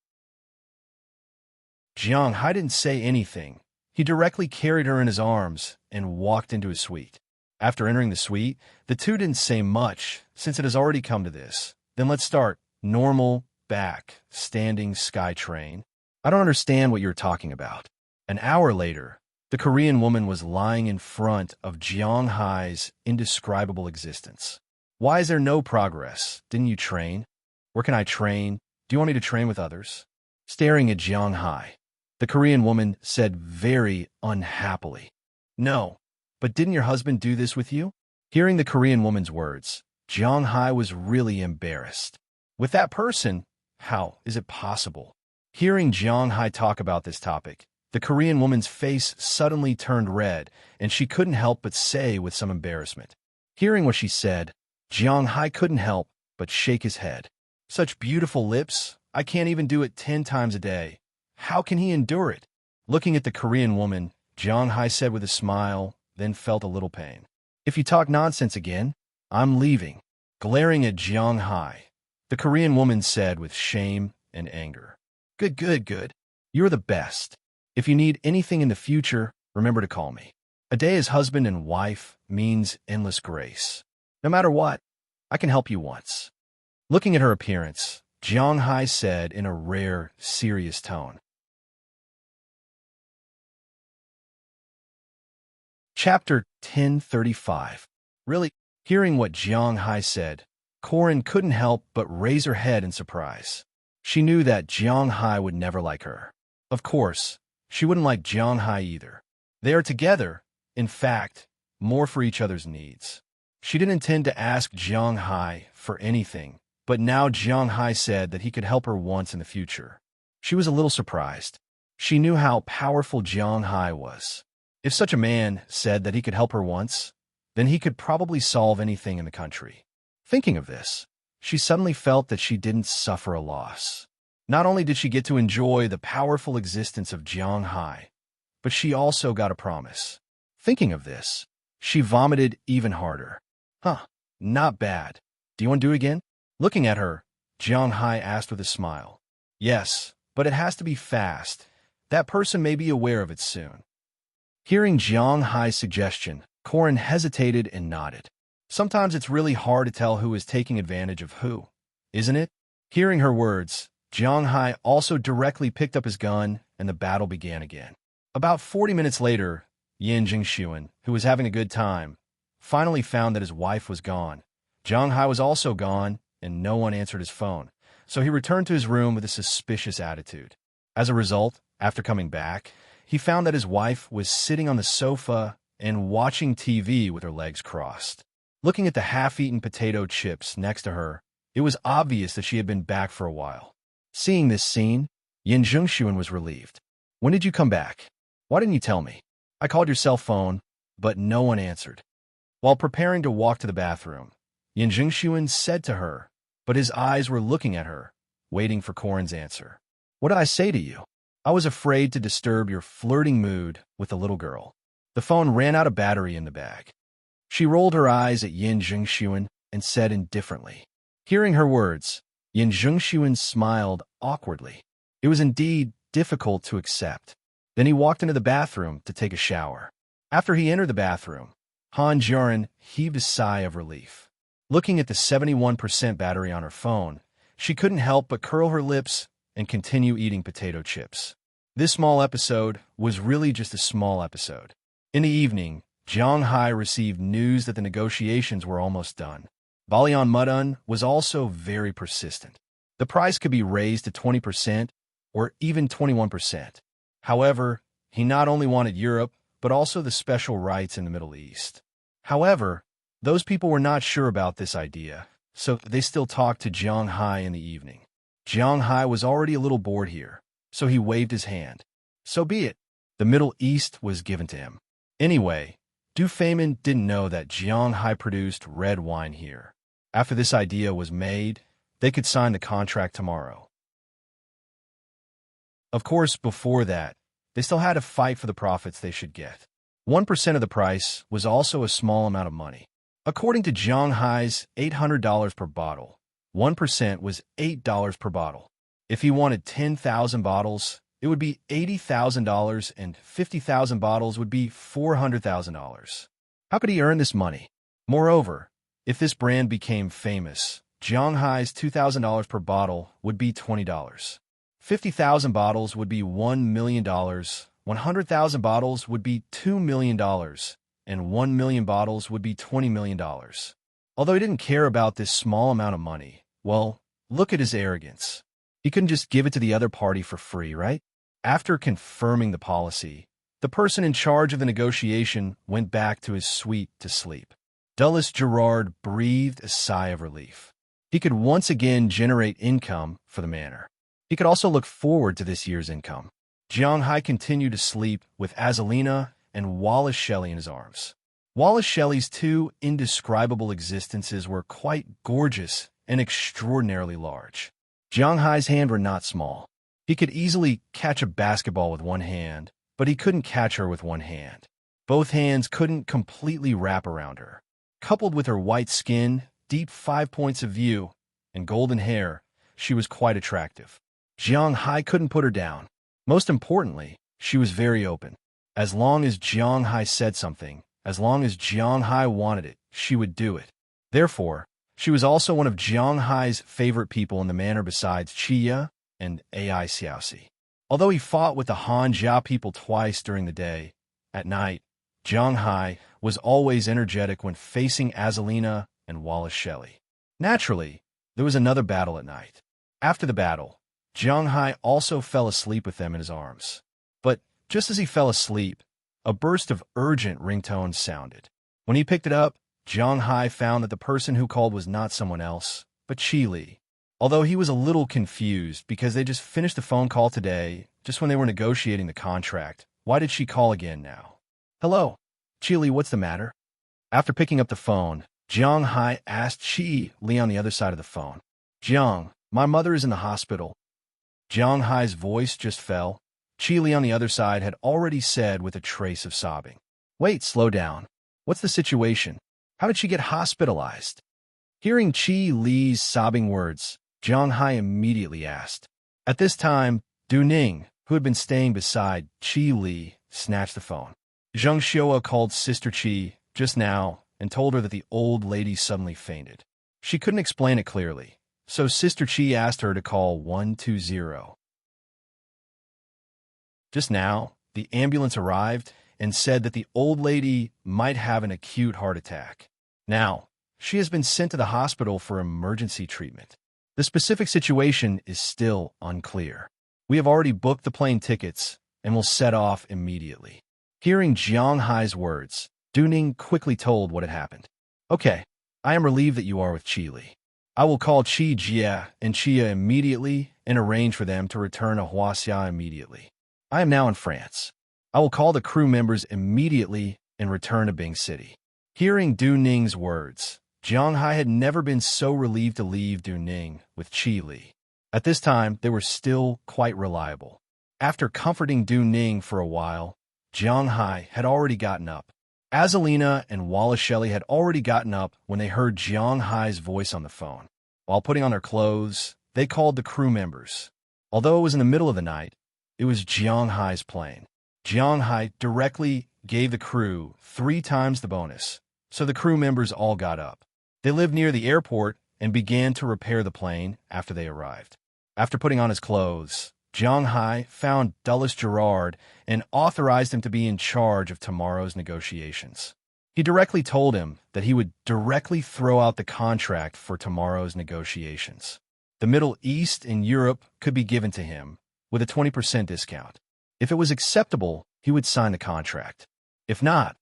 Jiang Hai didn't say anything. He directly carried her in his arms and walked into his suite. After entering the suite, the two didn't say much, since it has already come to this. Then let's start. Normal, back, standing sky train. I don't understand what you're talking about. An hour later, the Korean woman was lying in front of Jeong Hai's indescribable existence. Why is there no progress? Didn't you train? Where can I train? Do you want me to train with others? Staring at Jeong Hai, the Korean woman said very unhappily. No, but didn't your husband do this with you? Hearing the Korean woman's words, Jeong Hai was really embarrassed. With that person? How is it possible? Hearing Jeong Hai talk about this topic, the Korean woman's face suddenly turned red, and she couldn't help but say with some embarrassment. Hearing what she said, Jeong Hai couldn't help but shake his head. Such beautiful lips, I can't even do it 10 times a day. How can he endure it? Looking at the Korean woman, Jeong Hai said with a smile, then felt a little pain. If you talk nonsense again, I'm leaving. Glaring at Jeong Hai, the Korean woman said with shame and anger. Good, good, good. You're the best. If you need anything in the future, remember to call me. A day as husband and wife means endless grace. No matter what, I can help you once. Looking at her appearance, Jeong Hai said in a rare, serious tone. Chapter 1035. Really? Hearing what Jeong Hai said, Corin couldn't help but raise her head in surprise. She knew that Jeong Hai would never like her. Of course, she wouldn't like Jeong Hai either. They are together, in fact, more for each other's needs. She didn't intend to ask Jeong Hai for anything, but now Jeong Hai said that he could help her once in the future. She was a little surprised. She knew how powerful Jeong Hai was. If such a man said that he could help her once, then he could probably solve anything in the country. Thinking of this, she suddenly felt that she didn't suffer a loss. Not only did she get to enjoy the powerful existence of Jeong Hai, but she also got a promise. Thinking of this, she vomited even harder. Not bad. Do you want to do it again? Looking at her, Jeong Hai asked with a smile. Yes, but it has to be fast. That person may be aware of it soon. Hearing Jeong Hai's suggestion, Corin hesitated and nodded. Sometimes it's really hard to tell who is taking advantage of who, isn't it? Hearing her words, Jeong Hai also directly picked up his gun, and the battle began again. About 40 minutes later, Yin Jingxuan, who was having a good time, finally found that his wife was gone. Jeong Hai was also gone, and no one answered his phone, so he returned to his room with a suspicious attitude. As a result, after coming back, he found that his wife was sitting on the sofa and watching TV with her legs crossed. Looking at the half-eaten potato chips next to her, it was obvious that she had been back for a while. Seeing this scene, Yin Jingxuan was relieved. When did you come back? Why didn't you tell me? I called your cell phone, but no one answered. While preparing to walk to the bathroom, Yin Jingxuan said to her, but his eyes were looking at her, waiting for Corin's answer. What did I say to you? I was afraid to disturb your flirting mood with the little girl. The phone ran out of battery in the bag. She rolled her eyes at Yin Jingxuan and said indifferently. Hearing her words, Yin Jingxuan smiled awkwardly. It was indeed difficult to accept. Then he walked into the bathroom to take a shower. After he entered the bathroom, Han Juren heaved a sigh of relief. Looking at the 71% battery on her phone, she couldn't help but curl her lips and continue eating potato chips. This small episode was really just a small episode. In the evening, Jeong Hai received news that the negotiations were almost done. Balian Mudun was also very persistent. The price could be raised to 20% or even 21%. However, he not only wanted Europe, but also the special rights in the Middle East. However, those people were not sure about this idea, so they still talked to Jeong Hai in the evening. Jeong Hai was already a little bored here, so he waved his hand. So be it. The Middle East was given to him. Anyway, Du Feynman didn't know that Jeong Hai produced red wine here. After this idea was made, they could sign the contract tomorrow. Of course, before that, they still had to fight for the profits they should get. 1% of the price was also a small amount of money. According to Jeong Hai's $800 per bottle, 1% was $8 per bottle. If he wanted 10,000 bottles, it would be $80,000, and 50,000 bottles would be $400,000. How could he earn this money? Moreover, if this brand became famous, Jiang Hai's $2,000 per bottle would be $20. 50,000 bottles would be $1 million, 100,000 bottles would be $2 million, and 1 million bottles would be $20 million. Although he didn't care about this small amount of money, well, look at his arrogance. He couldn't just give it to the other party for free, right? After confirming the policy, the person in charge of the negotiation went back to his suite to sleep. Dulles Gerard breathed a sigh of relief. He could once again generate income for the manor. He could also look forward to this year's income. Jiang Hai continued to sleep with Azalina and Wallace Shelley in his arms. Wallace Shelley's two indescribable existences were quite gorgeous and extraordinarily large. Jiang Hai's hands were not small. He could easily catch a basketball with one hand, but he couldn't catch her with one hand. Both hands couldn't completely wrap around her. Coupled with her white skin, deep 5 points of view, and golden hair, she was quite attractive. Jiang Hai couldn't put her down. Most importantly, she was very open. As long as Jiang Hai said something, as long as Jiang Hai wanted it, she would do it. Therefore, she was also one of Jiang Hai's favorite people in the manor besides Chiya and Ai Xiaoxi. Although he fought with the Han Jia people twice during the day, at night, Jiang Hai was always energetic when facing Azalina and Wallace Shelley. Naturally, there was another battle at night. After the battle, Jiang Hai also fell asleep with them in his arms. But just as he fell asleep, a burst of urgent ringtones sounded. When he picked it up, Jiang Hai found that the person who called was not someone else, but Qi Li. Although he was a little confused because they just finished the phone call today, just when they were negotiating the contract, why did she call again now? Hello, Qi Li, what's the matter? After picking up the phone, Jiang Hai asked Qi Li on the other side of the phone. Jiang, my mother is in the hospital. Jiang Hai's voice just fell. Qi Li on the other side had already said with a trace of sobbing. Wait, slow down. What's the situation? How did she get hospitalized? Hearing Qi Li's sobbing words, Jiang Hai immediately asked. At this time, Du Ning, who had been staying beside Qi Li, snatched the phone. Zheng Xiaoa called Sister Qi just now and told her that the old lady suddenly fainted. She couldn't explain it clearly, so Sister Qi asked her to call 120. Just now, the ambulance arrived and said that the old lady might have an acute heart attack. Now, she has been sent to the hospital for emergency treatment. The specific situation is still unclear. We have already booked the plane tickets and will set off immediately. Hearing Jiang Hai's words, Du Ning quickly told what had happened. Okay, I am relieved that you are with Qi Li. I will call Qi Jia and Chia immediately and arrange for them to return to Huaxia immediately. I am now in France. I will call the crew members immediately and return to Bing City. Hearing Du Ning's words, Jiang Hai had never been so relieved to leave Du Ning with Qi Li. At this time, they were still quite reliable. After comforting Du Ning for a while, Jiang Hai had already gotten up. Azalina and Wallace Shelley had already gotten up when they heard Jiang Hai's voice on the phone. While putting on their clothes, they called the crew members. Although it was in the middle of the night, it was Jiang Hai's plane. Jiang Hai directly gave the crew 3 times the bonus, so the crew members all got up. They lived near the airport and began to repair the plane after they arrived. After putting on his clothes, Jiang Hai found Dulles Gerard and authorized him to be in charge of tomorrow's negotiations. He directly told him that he would directly throw out the contract for tomorrow's negotiations. The Middle East and Europe could be given to him with a 20% discount. If it was acceptable, he would sign the contract. If not,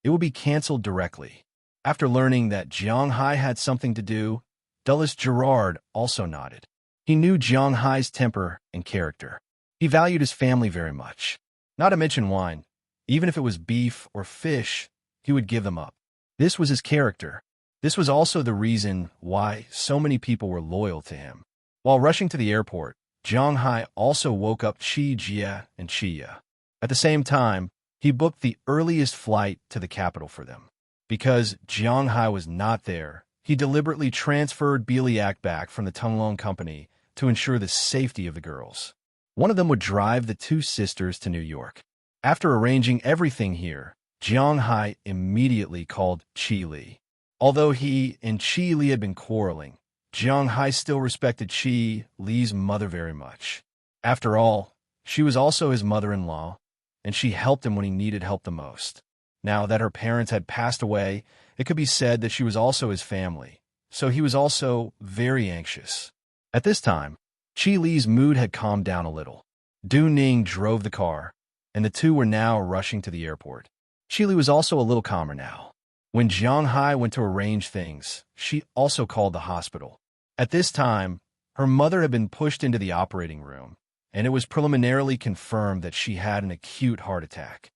it would be canceled directly. After learning that Jiang Hai had something to do, Dulles Gerard also nodded. He knew Jiang Hai's temper and character. He valued his family very much. Not to mention wine. Even if it was beef or fish, he would give them up. This was his character. This was also the reason why so many people were loyal to him. While rushing to the airport, Jiang Hai also woke up Qi Jia and Chia. At the same time, he booked the earliest flight to the capital for them. Because Jiang Hai was not there, he deliberately transferred Biliak back from the Tunglong Company to ensure the safety of the girls. One of them would drive the 2 sisters to New York. After arranging everything here, Jiang Hai immediately called Qi Li. Although he and Qi Li had been quarreling, Jiang Hai still respected Qi Li's mother very much. After all, she was also his mother-in-law, and she helped him when he needed help the most. Now that her parents had passed away, it could be said that she was also his family, so he was also very anxious. At this time, Qi Li's mood had calmed down a little. Du Ning drove the car, and the two were now rushing to the airport. Qi Li was also a little calmer now. When Jiang Hai went to arrange things, she also called the hospital. At this time, her mother had been pushed into the operating room, and it was preliminarily confirmed that she had an acute heart attack.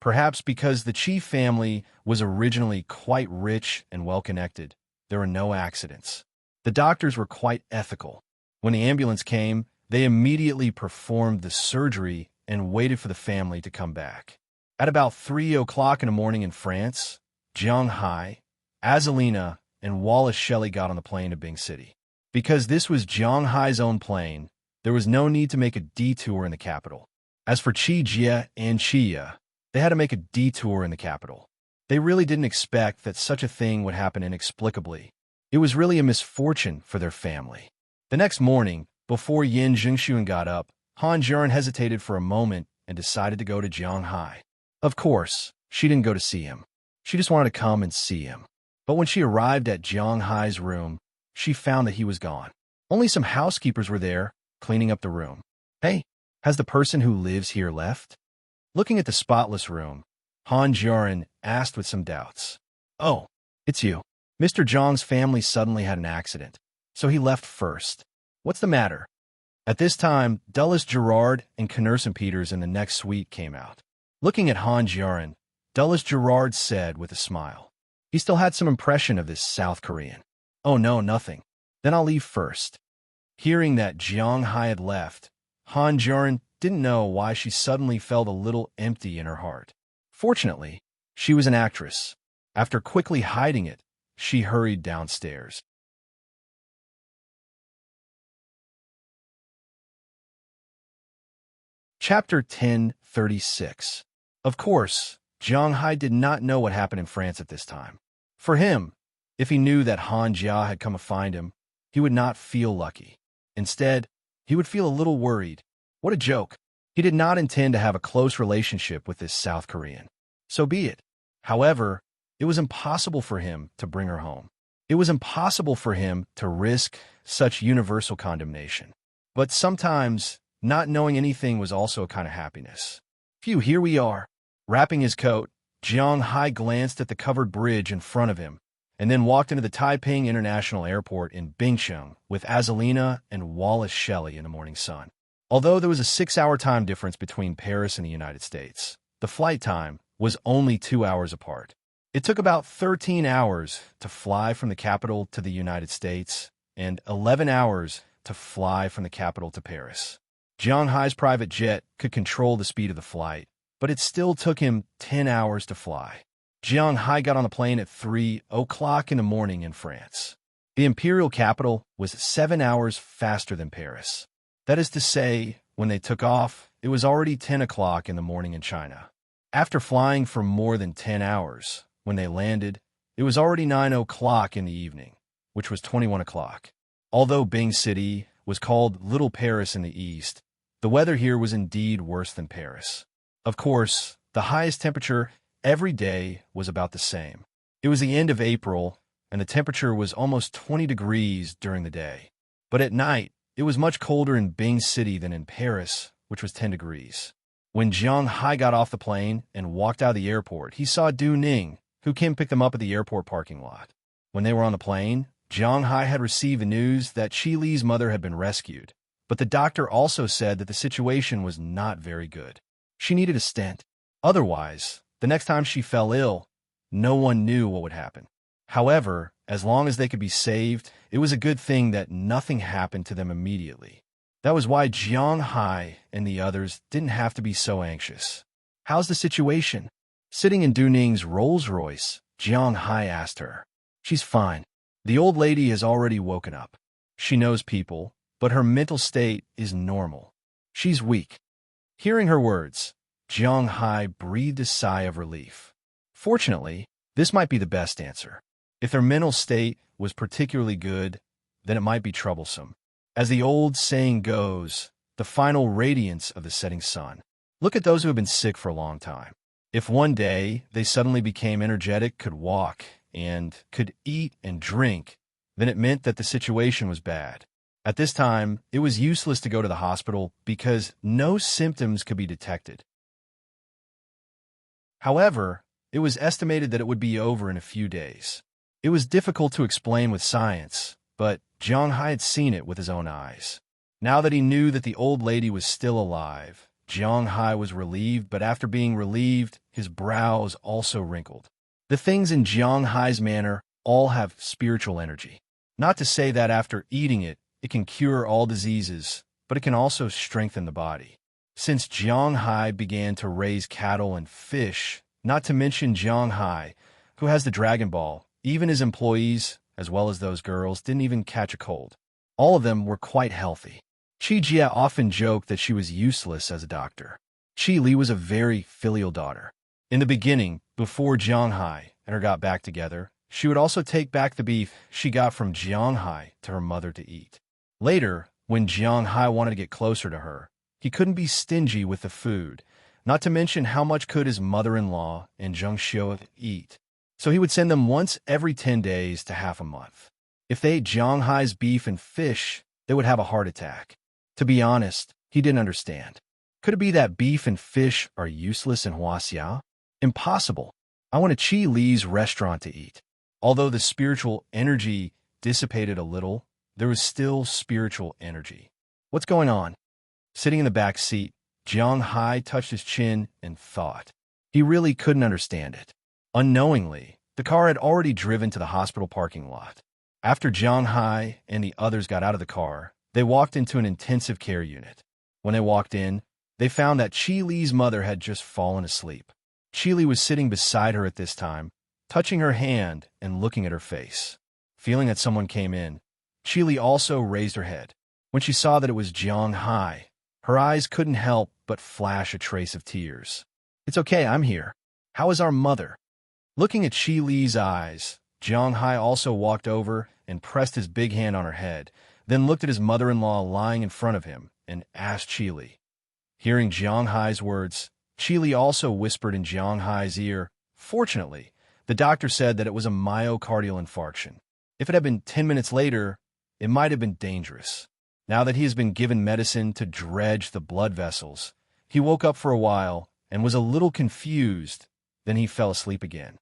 Perhaps because the Qi family was originally quite rich and well-connected, there were no accidents. The doctors were quite ethical. When the ambulance came, they immediately performed the surgery and waited for the family to come back. At about 3 o'clock in the morning in France, Jiang Hai, Azalina, and Wallace Shelley got on the plane to Bing City. Because this was Jiang Hai's own plane, there was no need to make a detour in the capital. As for Qi Jie and Qia, they had to make a detour in the capital. They really didn't expect that such a thing would happen inexplicably. It was really a misfortune for their family. The next morning, before Yin Jingxuan got up, Han Juran hesitated for a moment and decided to go to Jiang Hai. Of course, she didn't go to see him. She just wanted to come and see him. But when she arrived at Jiang Hai's room, she found that he was gone. Only some housekeepers were there, cleaning up the room. Hey, has the person who lives here left? Looking at the spotless room, Han Juran asked with some doubts. Oh, it's you. Mr. Zhang's family suddenly had an accident, so he left first. What's the matter? At this time, Dulles Gerard and Knerson Peters in the next suite came out. Looking at Han Juran, Dulles Gerard said with a smile. He still had some impression of this South Korean. Oh no, nothing. Then I'll leave first. Hearing that Jiang Hai had left, Han Juran didn't know why she suddenly felt a little empty in her heart. Fortunately, she was an actress. After quickly hiding it, she hurried downstairs. Chapter 1036. Of course, Jiang Hai did not know what happened in France at this time. For him, if he knew that Han Jia had come to find him, he would not feel lucky. Instead, he would feel a little worried. What a joke. He did not intend to have a close relationship with this South Korean. So be it. However, it was impossible for him to bring her home. It was impossible for him to risk such universal condemnation. But sometimes, not knowing anything was also a kind of happiness. Phew, here we are. Wrapping his coat, Jiang Hai glanced at the covered bridge in front of him, and then walked into the Taiping International Airport in Bingcheng with Azalina and Wallace Shelley in the morning sun. Although there was a 6-hour time difference between Paris and the United States, the flight time was only 2 hours apart. It took about 13 hours to fly from the capital to the United States and 11 hours to fly from the capital to Paris. Jiang Hai's private jet could control the speed of the flight, but it still took him 10 hours to fly. Jiang Hai got on the plane at 3 o'clock in the morning in France. The imperial capital was 7 hours faster than Paris. That is to say, when they took off, it was already 10 o'clock in the morning in China. After flying for more than 10 hours, when they landed, it was already 9 o'clock in the evening, which was 21 o'clock. Although Bing City was called Little Paris in the east, the weather here was indeed worse than Paris. Of course, the highest temperature every day was about the same. It was the end of April, and the temperature was almost 20 degrees during the day. But at night, it was much colder in Bing City than in Paris, which was 10 degrees. When Jiang Hai got off the plane and walked out of the airport, he saw Du Ning, who came pick them up at the airport parking lot. When they were on the plane, Jiang Hai had received the news that Qi Li's mother had been rescued, but the doctor also said that the situation was not very good. She needed a stent. Otherwise, the next time she fell ill, no one knew what would happen. However, as long as they could be saved, it was a good thing that nothing happened to them immediately. That was why Jiang Hai and the others didn't have to be so anxious. How's the situation? Sitting in Du Ning's Rolls-Royce, Jiang Hai asked her. She's fine. The old lady has already woken up. She knows people, but her mental state is normal. She's weak. Hearing her words, Jiang Hai breathed a sigh of relief. Fortunately, this might be the best answer. If their mental state was particularly good, then it might be troublesome. As the old saying goes, the final radiance of the setting sun. Look at those who have been sick for a long time. If one day they suddenly became energetic, could walk, and could eat and drink, then it meant that the situation was bad. At this time, it was useless to go to the hospital because no symptoms could be detected. However, it was estimated that it would be over in a few days. It was difficult to explain with science, but Jiang Hai had seen it with his own eyes. Now that he knew that the old lady was still alive, Jiang Hai was relieved, but after being relieved, his brows also wrinkled. The things in Jiang Hai's manner all have spiritual energy. Not to say that after eating it, it can cure all diseases, but it can also strengthen the body. Since Jiang Hai began to raise cattle and fish, not to mention Jiang Hai, who has the Dragon Ball, even his employees, as well as those girls, didn't even catch a cold. All of them were quite healthy. Qi Jia often joked that she was useless as a doctor. Qi Li was a very filial daughter. In the beginning, before Jiang Hai and her got back together, she would also take back the beef she got from Jiang Hai to her mother to eat. Later, when Jiang Hai wanted to get closer to her, he couldn't be stingy with the food, not to mention how much could his mother-in-law and Zheng Xiu eat. So he would send them once every 10 days to half a month. If they ate Jiang Hai's beef and fish, they would have a heart attack. To be honest, he didn't understand. Could it be that beef and fish are useless in Huaxia? Impossible. I went to Qi Li's restaurant to eat. Although the spiritual energy dissipated a little, there was still spiritual energy. What's going on? Sitting in the back seat, Jiang Hai touched his chin and thought. He really couldn't understand it. Unknowingly, the car had already driven to the hospital parking lot. After Jiang Hai and the others got out of the car, they walked into an intensive care unit. When they walked in, they found that Qi Li's mother had just fallen asleep. Qi Li was sitting beside her at this time, touching her hand and looking at her face. Feeling that someone came in, Qi Li also raised her head. When she saw that it was Jiang Hai, her eyes couldn't help but flash a trace of tears. "It's okay, I'm here. How is our mother?" Looking at Qi Li's eyes, Jiang Hai also walked over and pressed his big hand on her head, then looked at his mother-in-law lying in front of him and asked Qi Li. Hearing Jiang Hai's words, Qi Li also whispered in Jiang Hai's ear. Fortunately, the doctor said that it was a myocardial infarction. If it had been 10 minutes later, it might have been dangerous. Now that he has been given medicine to dredge the blood vessels, he woke up for a while and was a little confused, then he fell asleep again.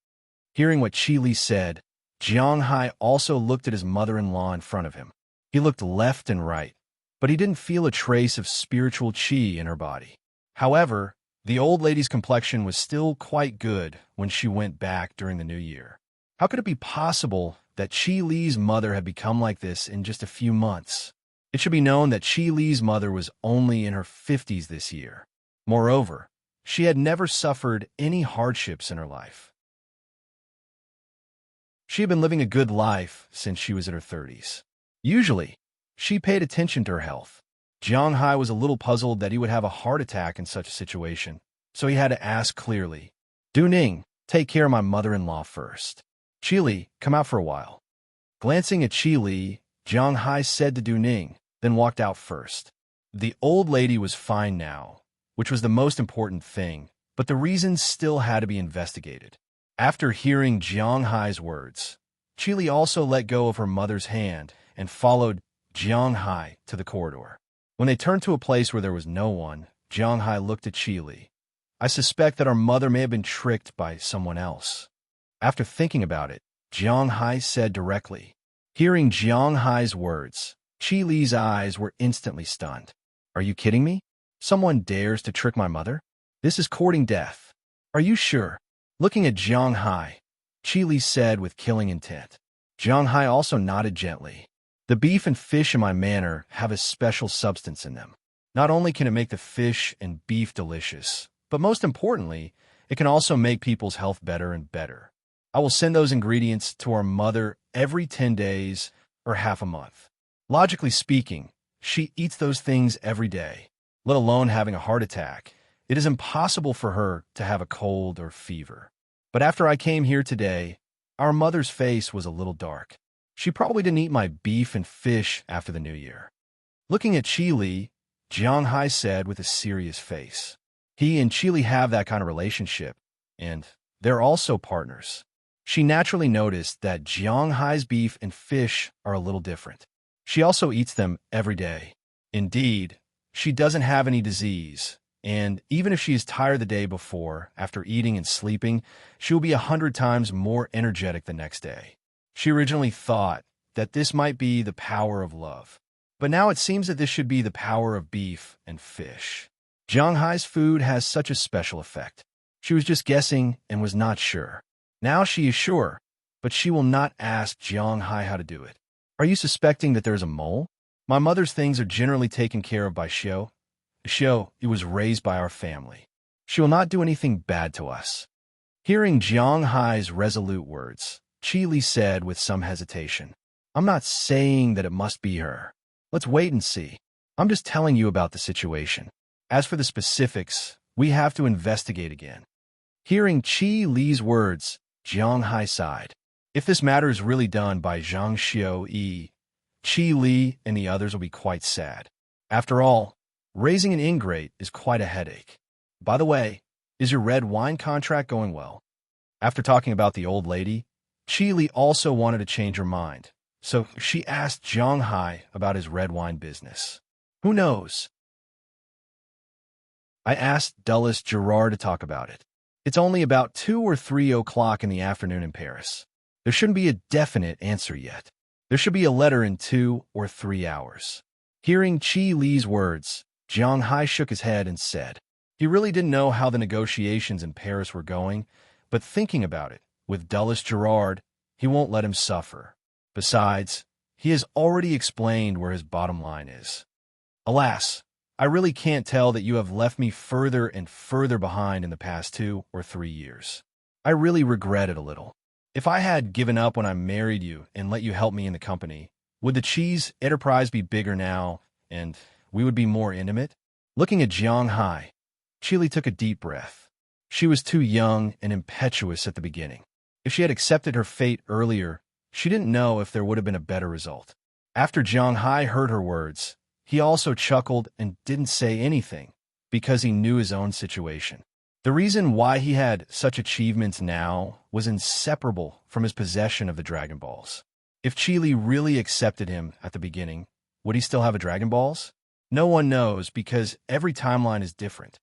Hearing what Qi Li said, Jiang Hai also looked at his mother-in-law in front of him. He looked left and right, but he didn't feel a trace of spiritual qi in her body. However, the old lady's complexion was still quite good when she went back during the new year. How could it be possible that Qi Li's mother had become like this in just a few months? It should be known that Qi Li's mother was only in her 50s this year. Moreover, she had never suffered any hardships in her life. She had been living a good life since she was in her 30s. Usually, she paid attention to her health. Jiang Hai was a little puzzled that he would have a heart attack in such a situation, so he had to ask clearly, "Du Ning, take care of my mother-in-law first. Qi Li, come out for a while." Glancing at Qi Li, Jiang Hai said to Du Ning, then walked out first. The old lady was fine now, which was the most important thing, but the reasons still had to be investigated. After hearing Jiang Hai's words, Qi Li also let go of her mother's hand and followed Jiang Hai to the corridor. When they turned to a place where there was no one, Jiang Hai looked at Qi Li. "I suspect that our mother may have been tricked by someone else." After thinking about it, Jiang Hai said directly. Hearing Jiang Hai's words, Qi Li's eyes were instantly stunned. "Are you kidding me? Someone dares to trick my mother? This is courting death. Are you sure?" Looking at Jiang Hai, Qi Li said with killing intent. Jiang Hai also nodded gently. "The beef and fish in my manor have a special substance in them. Not only can it make the fish and beef delicious, but most importantly, it can also make people's health better and better. I will send those ingredients to our mother every 10 days or half a month. Logically speaking, she eats those things every day, let alone having a heart attack. It is impossible for her to have a cold or fever. But after I came here today, our mother's face was a little dark. She probably didn't eat my beef and fish after the New Year. Looking at Chi Li, Jiang Hai said with a serious face. He and Chi Li have that kind of relationship, and they're also partners. She naturally noticed that Jiang Hai's beef and fish are a little different. She also eats them every day. Indeed, she doesn't have any disease, and even if she is tired the day before, after eating and sleeping, she will be 100 times more energetic the next day. She originally thought that this might be the power of love, but now it seems that this should be the power of beef and fish. Jiang Hai's food has such a special effect. She was just guessing and was not sure. Now she is sure, but she will not ask Jiang Hai how to do it. Are you suspecting that there is a mole? My mother's things are generally taken care of by Xiao. Xiao, it was raised by our family. She will not do anything bad to us. Hearing Jiang Hai's resolute words, Chi Li said with some hesitation, I'm not saying that it must be her. Let's wait and see. I'm just telling you about the situation. As for the specifics, we have to investigate again. Hearing Chi Li's words, Jiang Hai sighed. If this matter is really done by Zhang Xiao Yi, Chi Li and the others will be quite sad. After all, raising an ingrate is quite a headache. By the way, is your red wine contract going well? After talking about the old lady, Chi Li also wanted to change her mind, so she asked Jiang Hai about his red wine business. Who knows? I asked Dulles Gerard to talk about it. It's only about 2 or 3 o'clock in the afternoon in Paris. There shouldn't be a definite answer yet. There should be a letter in 2 or 3 hours. Hearing Chi Li's words, Jiang Hai shook his head and said, he really didn't know how the negotiations in Paris were going, but thinking about it, with Dulles Gerard, he won't let him suffer. Besides, he has already explained where his bottom line is. Alas, I really can't tell that you have left me further and further behind in the past 2 or 3 years. I really regret it a little. If I had given up when I married you and let you help me in the company, would the cheese enterprise be bigger now, and we would be more intimate? Looking at Jiang Hai, Chi Li took a deep breath. She was too young and impetuous at the beginning. If she had accepted her fate earlier, she didn't know if there would have been a better result. After Jiang Hai heard her words, he also chuckled and didn't say anything, because he knew his own situation. The reason why he had such achievements now was inseparable from his possession of the Dragon Balls. If Chi Li really accepted him at the beginning, would he still have a Dragon Balls? No one knows, because every timeline is different.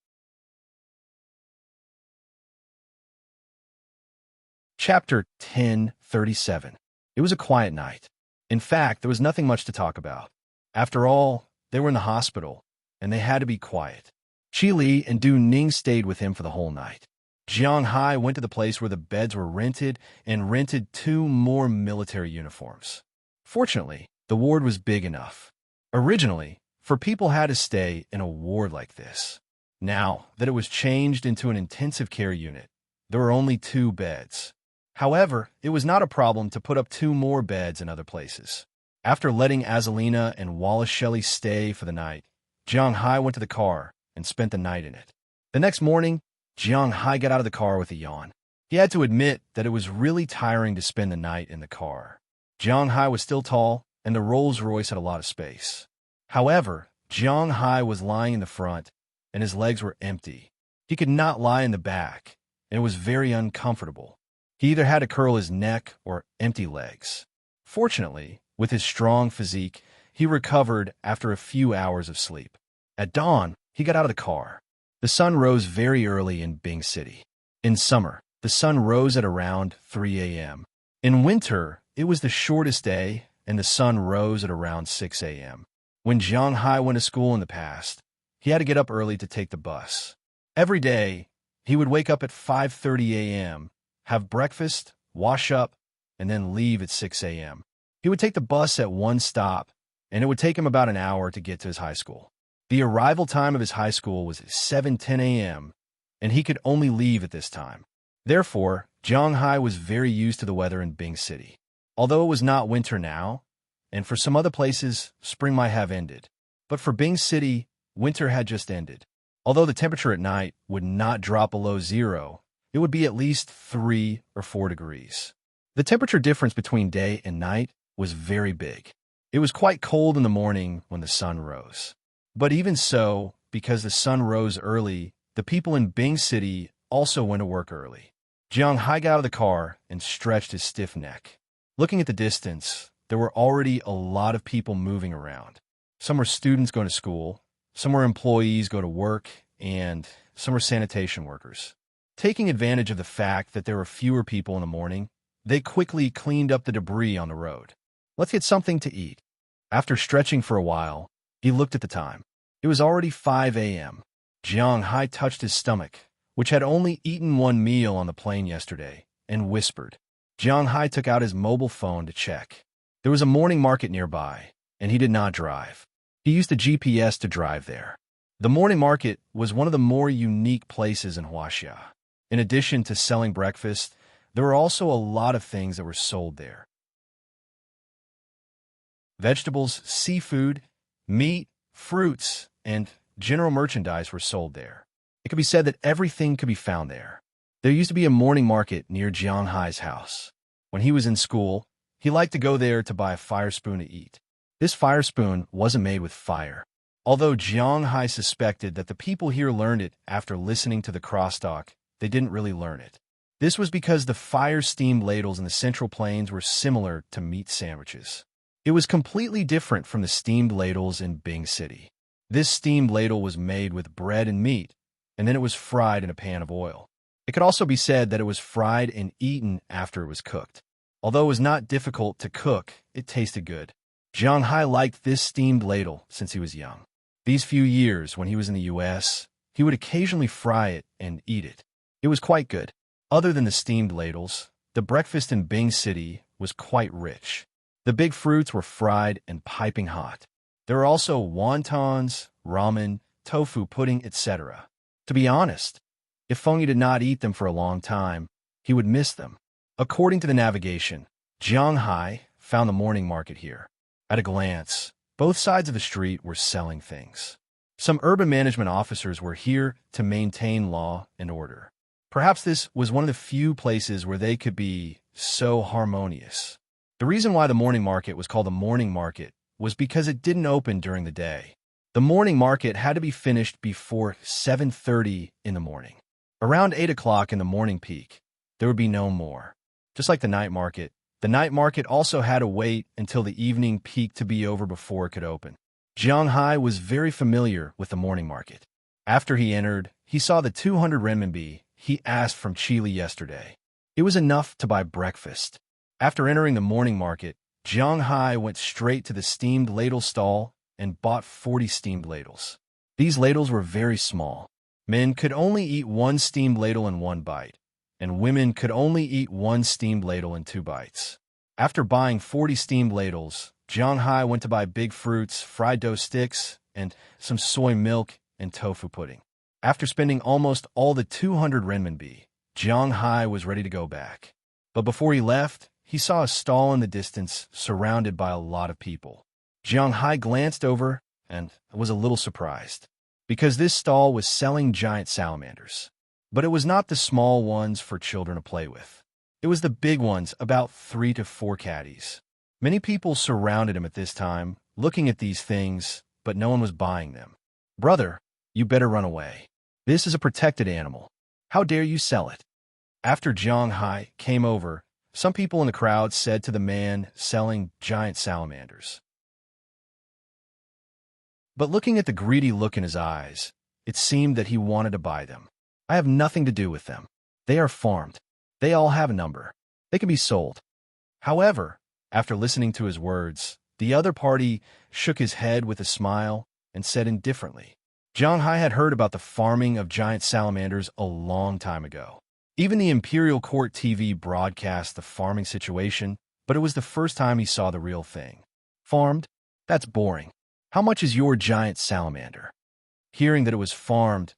Chapter 1037. It was a quiet night. In fact, there was nothing much to talk about. After all, they were in the hospital, and they had to be quiet. Chi Li and Du Ning stayed with him for the whole night. Jiang Hai went to the place where the beds were rented and rented 2 more military uniforms. Fortunately, the ward was big enough. Originally, for people had to stay in a ward like this. Now that it was changed into an intensive care unit, there were only 2 beds. However, it was not a problem to put up 2 more beds in other places. After letting Azalina and Wallace Shelley stay for the night, Jiang Hai went to the car and spent the night in it. The next morning, Jiang Hai got out of the car with a yawn. He had to admit that it was really tiring to spend the night in the car. Jiang Hai was still tall, and the Rolls-Royce had a lot of space. However, Jiang Hai was lying in the front, and his legs were empty. He could not lie in the back, and it was very uncomfortable. He either had to curl his neck or empty legs. Fortunately, with his strong physique, he recovered after a few hours of sleep. At dawn, he got out of the car. The sun rose very early in Bing City. In summer, the sun rose at around 3 a.m. In winter, it was the shortest day, and the sun rose at around 6 a.m. When Jiang Hai went to school in the past, he had to get up early to take the bus. Every day, he would wake up at 5:30 a.m., have breakfast, wash up, and then leave at 6 a.m. He would take the bus at one stop, and it would take him about an hour to get to his high school. The arrival time of his high school was 7:10 a.m., and he could only leave at this time. Therefore, Jiang Hai was very used to the weather in Bing City. Although it was not winter now, and for some other places, spring might have ended. But for Bing City, winter had just ended. Although the temperature at night would not drop below zero, it would be at least 3 or 4 degrees. The temperature difference between day and night was very big. It was quite cold in the morning when the sun rose. But even so, because the sun rose early, the people in Bing City also went to work early. Jiang Hai got out of the car and stretched his stiff neck. Looking at the distance, there were already a lot of people moving around. Some were students going to school, some were employees go to work, and some were sanitation workers. Taking advantage of the fact that there were fewer people in the morning, they quickly cleaned up the debris on the road. Let's get something to eat. After stretching for a while, he looked at the time. It was already 5 a.m. Jiang Hai touched his stomach, which had only eaten one meal on the plane yesterday, and whispered. Jiang Hai took out his mobile phone to check. There was a morning market nearby, and he did not drive. He used the GPS to drive there. The morning market was one of the more unique places in Huaxia. In addition to selling breakfast, there were also a lot of things that were sold there. Vegetables, seafood, meat, fruits, and general merchandise were sold there. It could be said that everything could be found there. There used to be a morning market near Jiang Hai's house. When he was in school, he liked to go there to buy a fire spoon to eat. This fire spoon wasn't made with fire. Although Jiang Hai suspected that the people here learned it after listening to the crosstalk, they didn't really learn it. This was because the fire-steamed ladles in the Central Plains were similar to meat sandwiches. It was completely different from the steamed ladles in Bing City. This steamed ladle was made with bread and meat, and then it was fried in a pan of oil. It could also be said that it was fried and eaten after it was cooked. Although it was not difficult to cook, it tasted good. Jiang Hai liked this steamed ladle since he was young. These few years, when he was in the U.S., he would occasionally fry it and eat it. It was quite good. Other than the steamed ladles, the breakfast in Bing City was quite rich. The big fruits were fried and piping hot. There were also wontons, ramen, tofu pudding, etc. To be honest, if Feng Yi did not eat them for a long time, he would miss them. According to the navigation, Jiang Hai found the morning market here. At a glance, both sides of the street were selling things. Some urban management officers were here to maintain law and order. Perhaps this was one of the few places where they could be so harmonious. The reason why the morning market was called the morning market was because it didn't open during the day. The morning market had to be finished before 7:30 in the morning. Around 8 o'clock in the morning peak, there would be no more. Just like the night market also had to wait until the evening peak to be over before it could open. Jiang Hai was very familiar with the morning market. After he entered, he saw the 200 renminbi he asked from Chile yesterday. It was enough to buy breakfast. After entering the morning market, Jiang Hai went straight to the steamed ladle stall and bought 40 steamed ladles. These ladles were very small. Men could only eat one steamed ladle in one bite, and women could only eat one steamed ladle in 2 bites. After buying 40 steamed ladles, Jiang Hai went to buy big fruits, fried dough sticks, and some soy milk and tofu pudding. After spending almost all the 200 renminbi, Jiang Hai was ready to go back. But before he left, he saw a stall in the distance surrounded by a lot of people. Jiang Hai glanced over and was a little surprised, because this stall was selling giant salamanders. But it was not the small ones for children to play with. It was the big ones, about 3 to 4 caddies. Many people surrounded him at this time, looking at these things, but no one was buying them. "Brother, you better run away. This is a protected animal. How dare you sell it?" After Jiang Hai came over, some people in the crowd said to the man selling giant salamanders. But looking at the greedy look in his eyes, it seemed that he wanted to buy them. "I have nothing to do with them. They are farmed. They all have a number. They can be sold." However, after listening to his words, the other party shook his head with a smile and said indifferently, Jiang Hai had heard about the farming of giant salamanders a long time ago. Even the Imperial Court TV broadcast the farming situation, but it was the first time he saw the real thing. Farmed? That's boring. How much is your giant salamander? Hearing that it was farmed,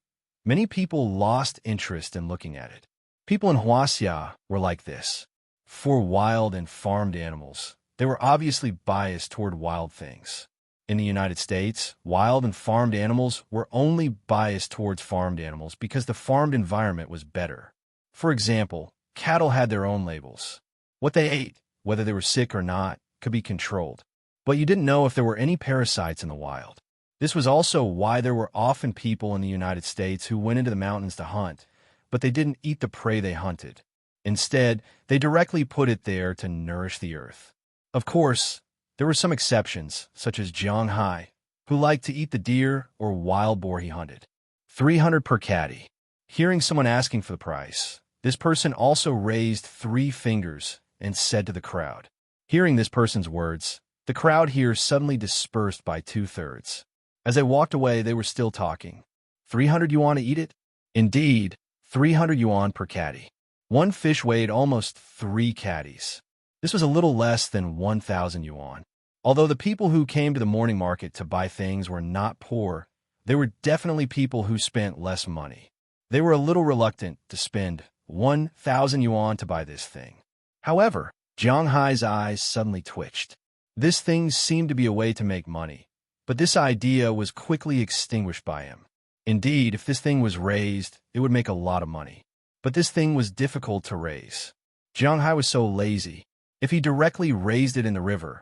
many people lost interest in looking at it. People in Huaxia were like this. For wild and farmed animals, they were obviously biased toward wild things. In the United States, wild and farmed animals were only biased towards farmed animals because the farmed environment was better. For example, cattle had their own labels. What they ate, whether they were sick or not, could be controlled. But you didn't know if there were any parasites in the wild. This was also why there were often people in the United States who went into the mountains to hunt, but they didn't eat the prey they hunted. Instead, they directly put it there to nourish the earth. Of course, there were some exceptions, such as Jiang Hai, who liked to eat the deer or wild boar he hunted. 300 per caddy. Hearing someone asking for the price, this person also raised 3 fingers and said to the crowd. Hearing this person's words, the crowd here suddenly dispersed by 2/3. As they walked away, they were still talking. 300 yuan to eat it? Indeed, 300 yuan per caddy. One fish weighed almost 3 caddies. This was a little less than 1,000 yuan. Although the people who came to the morning market to buy things were not poor, there were definitely people who spent less money. They were a little reluctant to spend 1,000 yuan to buy this thing. However, Jiang Hai's eyes suddenly twitched. This thing seemed to be a way to make money, but this idea was quickly extinguished by him. Indeed, if this thing was raised, it would make a lot of money. But this thing was difficult to raise. Jiang Hai was so lazy. If he directly raised it in the river,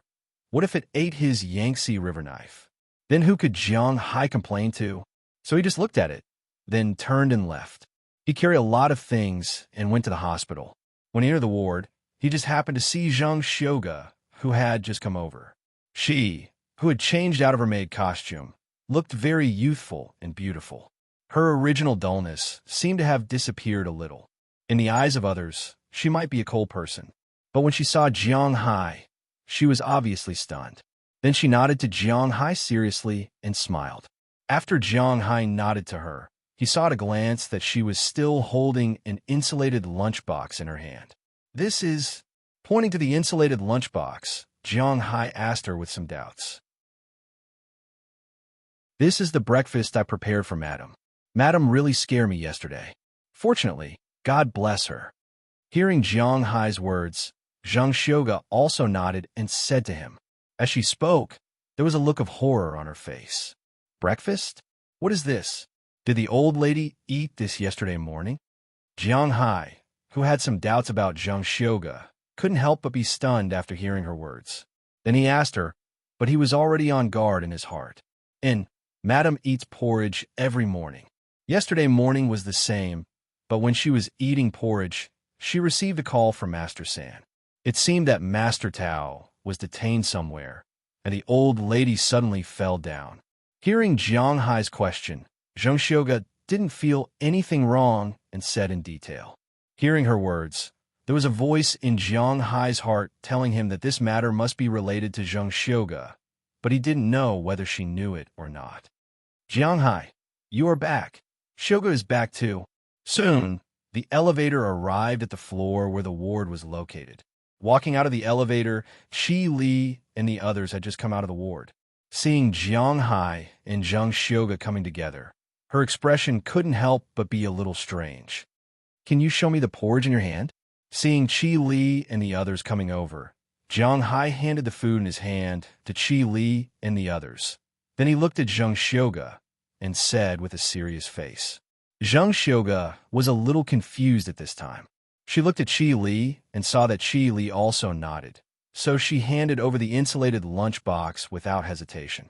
what if it ate his Yangtze River knife? Then who could Jiang Hai complain to? So he just looked at it, then turned and left. He carried a lot of things and went to the hospital. When he entered the ward, he just happened to see Zhang Xiuge, who had just come over. She, who had changed out of her maid costume, looked very youthful and beautiful. Her original dullness seemed to have disappeared a little. In the eyes of others, she might be a cold person. But when she saw Jiang Hai, she was obviously stunned. Then she nodded to Jiang Hai seriously and smiled. After Jiang Hai nodded to her, he saw at a glance that she was still holding an insulated lunchbox in her hand. This is... Pointing to the insulated lunchbox, Jiang Hai asked her with some doubts. This is the breakfast I prepared for Madam. Madam really scared me yesterday. Fortunately, God bless her. Hearing Jiang Hai's words, Zhang Xiuge also nodded and said to him. As she spoke, there was a look of horror on her face. Breakfast? What is this? Did the old lady eat this yesterday morning? Jiang Hai, who had some doubts about Zhang Xiuge, couldn't help but be stunned after hearing her words. Then he asked her, but he was already on guard in his heart. Madam eats porridge every morning. Yesterday morning was the same, but when she was eating porridge, she received a call from Master San. It seemed that Master Tao was detained somewhere, and the old lady suddenly fell down. Hearing Jiang Hai's question, Zhang Xiuge didn't feel anything wrong and said in detail. Hearing her words, there was a voice in Jiang Hai's heart telling him that this matter must be related to Zhang Xiuge, but he didn't know whether she knew it or not. Jiang Hai, you are back. Xiuge is back too. Soon, the elevator arrived at the floor where the ward was located. Walking out of the elevator, Qi Li and the others had just come out of the ward. Seeing Jiang Hai and Zhang Xiuge coming together, her expression couldn't help but be a little strange. Can you show me the porridge in your hand? Seeing Qi Li and the others coming over, Jiang Hai handed the food in his hand to Qi Li and the others. Then he looked at Zhang Xiuge and said with a serious face. Zhang Xiuge was a little confused at this time. She looked at Qi Li and saw that Qi Li also nodded, so she handed over the insulated lunchbox without hesitation.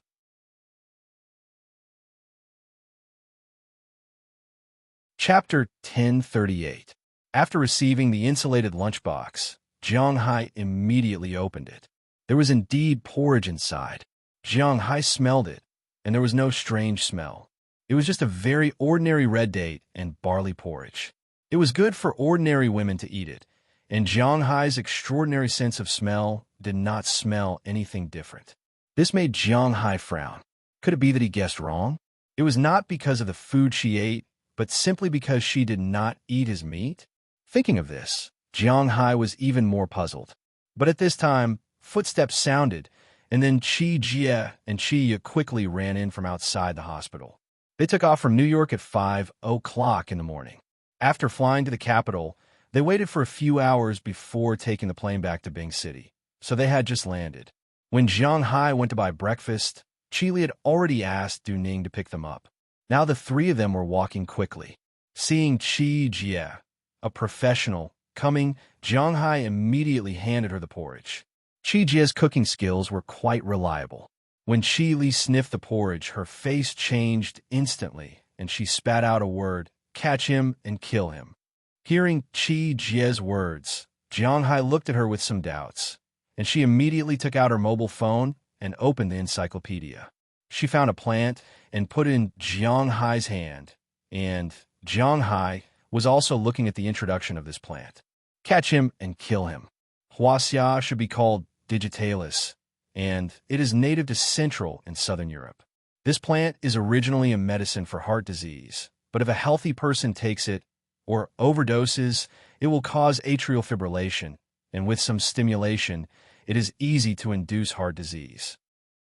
Chapter 1038. After receiving the insulated lunchbox, Jiang Hai immediately opened it. There was indeed porridge inside. Jiang Hai smelled it, and there was no strange smell. It was just a very ordinary red date and barley porridge. It was good for ordinary women to eat it, and Jiang Hai's extraordinary sense of smell did not smell anything different. This made Jiang Hai frown. Could it be that he guessed wrong? It was not because of the food she ate, but simply because she did not eat his meat? Thinking of this, Jiang Hai was even more puzzled. But at this time, footsteps sounded, and then Qi Jie and Qi Ye quickly ran in from outside the hospital. They took off from New York at 5 o'clock in the morning. After flying to the capital, they waited for a few hours before taking the plane back to Bing City, so they had just landed. When Jiang Hai went to buy breakfast, Qi had already asked Du Ning to pick them up. Now the three of them were walking quickly. Seeing Qi Jie, a professional, coming, Jiang Hai immediately handed her the porridge. Qi Jie's cooking skills were quite reliable. When Qi Li sniffed the porridge, her face changed instantly, and she spat out a word, "Catch him and kill him." Hearing Qi Jie's words, Jiang Hai looked at her with some doubts, and she immediately took out her mobile phone and opened the encyclopedia. She found a plant and put it in Jiang Hai's hand, and Jiang Hai was also looking at the introduction of this plant. Catch him and kill him. Huaxia should be called digitalis, and it is native to Central and Southern Europe. This plant is originally a medicine for heart disease, but if a healthy person takes it or overdoses, it will cause atrial fibrillation, and with some stimulation, it is easy to induce heart disease.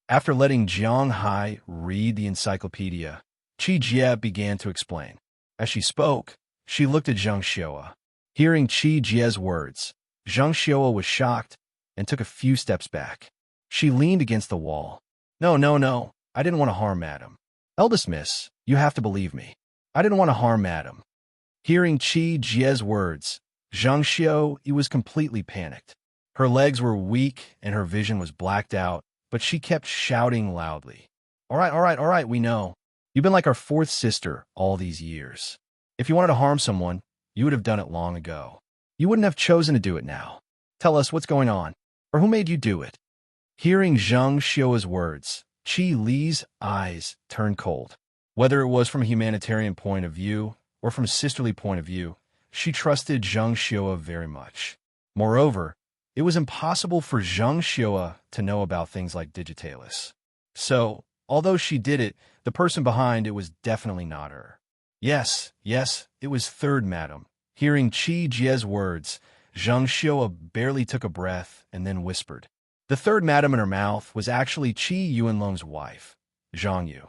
After letting Jiang Hai read the encyclopedia, Qi Jie began to explain. As she spoke, she looked at Zhang Xiaoa. Hearing Qi Jie's words, Zhang Xiaoa was shocked and took a few steps back. She leaned against the wall. No, I didn't want to harm Madam. Eldest Miss, you have to believe me. I didn't want to harm Madam. Hearing Qi Jie's words, Zhang Xiaoa was completely panicked. Her legs were weak and her vision was blacked out, but she kept shouting loudly. All right, we know. You've been like our fourth sister all these years. If you wanted to harm someone, you would have done it long ago. You wouldn't have chosen to do it now. Tell us what's going on, or who made you do it? Hearing Zhang Xiao's words, Qi Li's eyes turned cold. Whether it was from a humanitarian point of view or from a sisterly point of view, she trusted Zhang Xiaoa very much. Moreover, it was impossible for Zhang Xiaoa to know about things like digitalis. So, although she did it, the person behind it was definitely not her. Yes, it was third Madam. Hearing Qi Jie's words, Zhang Xiaoa barely took a breath and then whispered. The third Madam in her mouth was actually Qi Yuanlong's wife, Zhang Yu.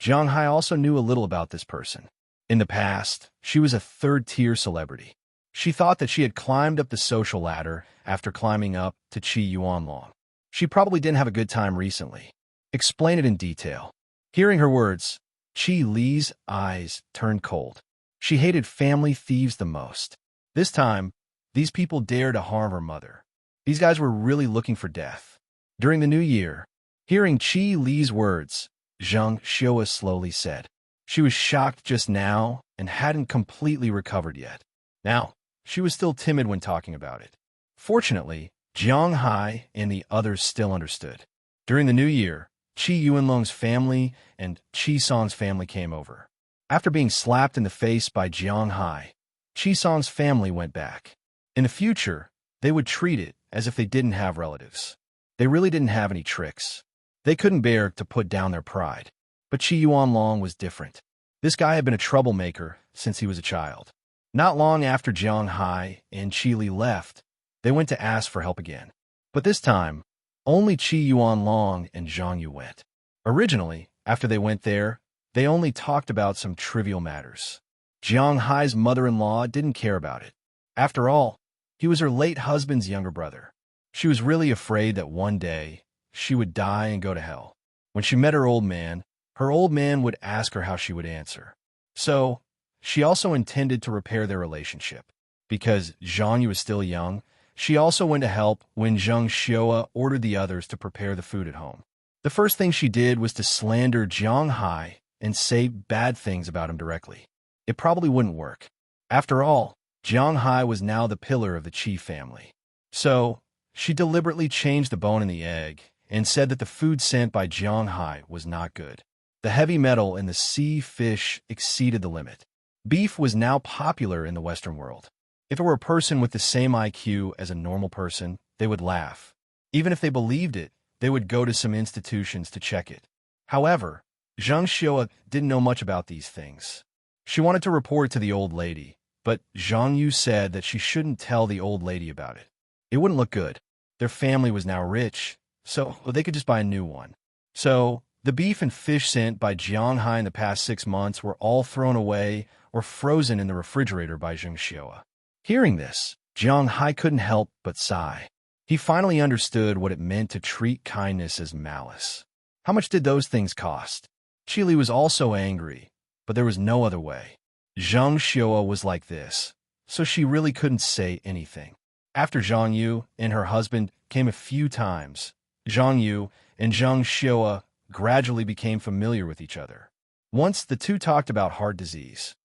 Jiang Hai also knew a little about this person. In the past, she was a third-tier celebrity. She thought that she had climbed up the social ladder after climbing up to Qi Yuanlong. She probably didn't have a good time recently. Explain it in detail. Hearing her words, Qi Li's eyes turned cold. She hated family thieves the most. This time, these people dared to harm her mother. These guys were really looking for death. During the new year, hearing Qi Li's words, Zhang Xiaoa slowly said. She was shocked just now and hadn't completely recovered yet. Now, she was still timid when talking about it. Fortunately, Jiang Hai and the others still understood. During the new year, Qi Yuanlong's family and Qi Song's family came over. After being slapped in the face by Jiang Hai, Qi Song's family went back. In the future, they would treat it as if they didn't have relatives. They really didn't have any tricks. They couldn't bear to put down their pride. But Qi Yuanlong was different. This guy had been a troublemaker since he was a child. Not long after Jiang Hai and Qi Li left, they went to ask for help again. But this time, only Qi Yuanlong and Zhang Yu went. Originally, after they went there, they only talked about some trivial matters. Jiang Hai's mother-in-law didn't care about it. After all, he was her late husband's younger brother. She was really afraid that one day she would die and go to hell. When she met her old man would ask her how she would answer. So, she also intended to repair their relationship. Because Zhang Yu was still young, she also went to help when Zhang Xiaoa ordered the others to prepare the food at home. The first thing she did was to slander Jiang Hai and say bad things about him directly. It probably wouldn't work. After all, Jiang Hai was now the pillar of the Qi family. So, she deliberately changed the bone in the egg and said that the food sent by Jiang Hai was not good. The heavy metal in the sea fish exceeded the limit. Beef was now popular in the Western world. If it were a person with the same IQ as a normal person, they would laugh. Even if they believed it, they would go to some institutions to check it. However, Zhang Xiaoa didn't know much about these things. She wanted to report it to the old lady, but Zhang Yu said that she shouldn't tell the old lady about it. It wouldn't look good. Their family was now rich, so they could just buy a new one. So, the beef and fish sent by Jiang Hai in the past 6 months were all thrown away or frozen in the refrigerator by Zhang Xiaoa. Hearing this, Jiang Hai couldn't help but sigh. He finally understood what it meant to treat kindness as malice. How much did those things cost? Qi was also angry, but there was no other way. Zhang Xiao was like this, so she really couldn't say anything. After Zhang Yu and her husband came a few times, Zhang Yu and Zhang Xiao gradually became familiar with each other. Once, the two talked about heart disease.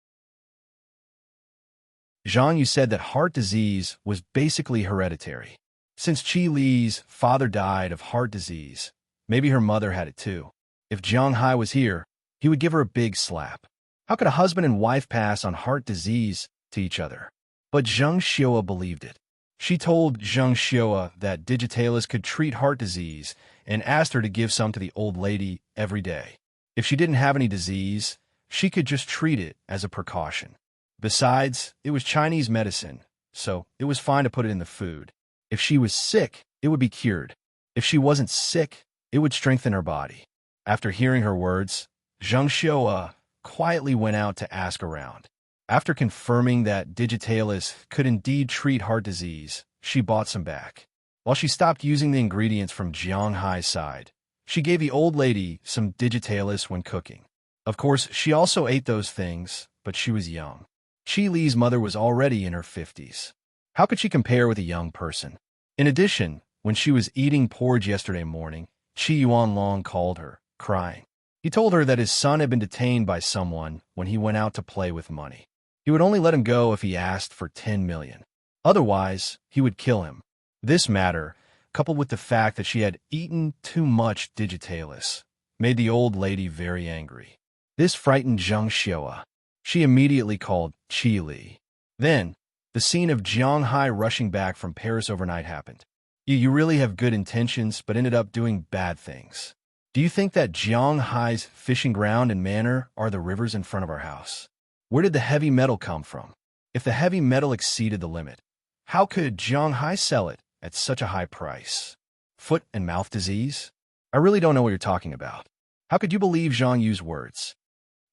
Zhang Yu said that heart disease was basically hereditary. Since Qi Li's father died of heart disease, maybe her mother had it too. If Jiang Hai was here, he would give her a big slap. How could a husband and wife pass on heart disease to each other? But Zhang Xiao believed it. She told Zhang Xiao that Digitalis could treat heart disease and asked her to give some to the old lady every day. If she didn't have any disease, she could just treat it as a precaution. Besides, it was Chinese medicine, so it was fine to put it in the food. If she was sick, it would be cured. If she wasn't sick, it would strengthen her body. After hearing her words, Zhang Xiao quietly went out to ask around. After confirming that Digitalis could indeed treat heart disease, she bought some back. While she stopped using the ingredients from Jiang Hai's side, she gave the old lady some Digitalis when cooking. Of course, she also ate those things, but she was young. Qi Li's mother was already in her 50s. How could she compare with a young person? In addition, when she was eating porridge yesterday morning, Qi Yuanlong called her, crying. He told her that his son had been detained by someone when he went out to play with money. He would only let him go if he asked for 10 million. Otherwise, he would kill him. This matter, coupled with the fact that she had eaten too much Digitalis, made the old lady very angry. This frightened Zhang Xiao. She immediately called Qi Li. Then, the scene of Jiang Hai rushing back from Paris overnight happened. You really have good intentions, but ended up doing bad things. Do you think that Jiang Hai's fishing ground and manor are the rivers in front of our house? Where did the heavy metal come from? If the heavy metal exceeded the limit, how could Jiang Hai sell it at such a high price? Foot and mouth disease? I really don't know what you're talking about. How could you believe Zhang Yu's words?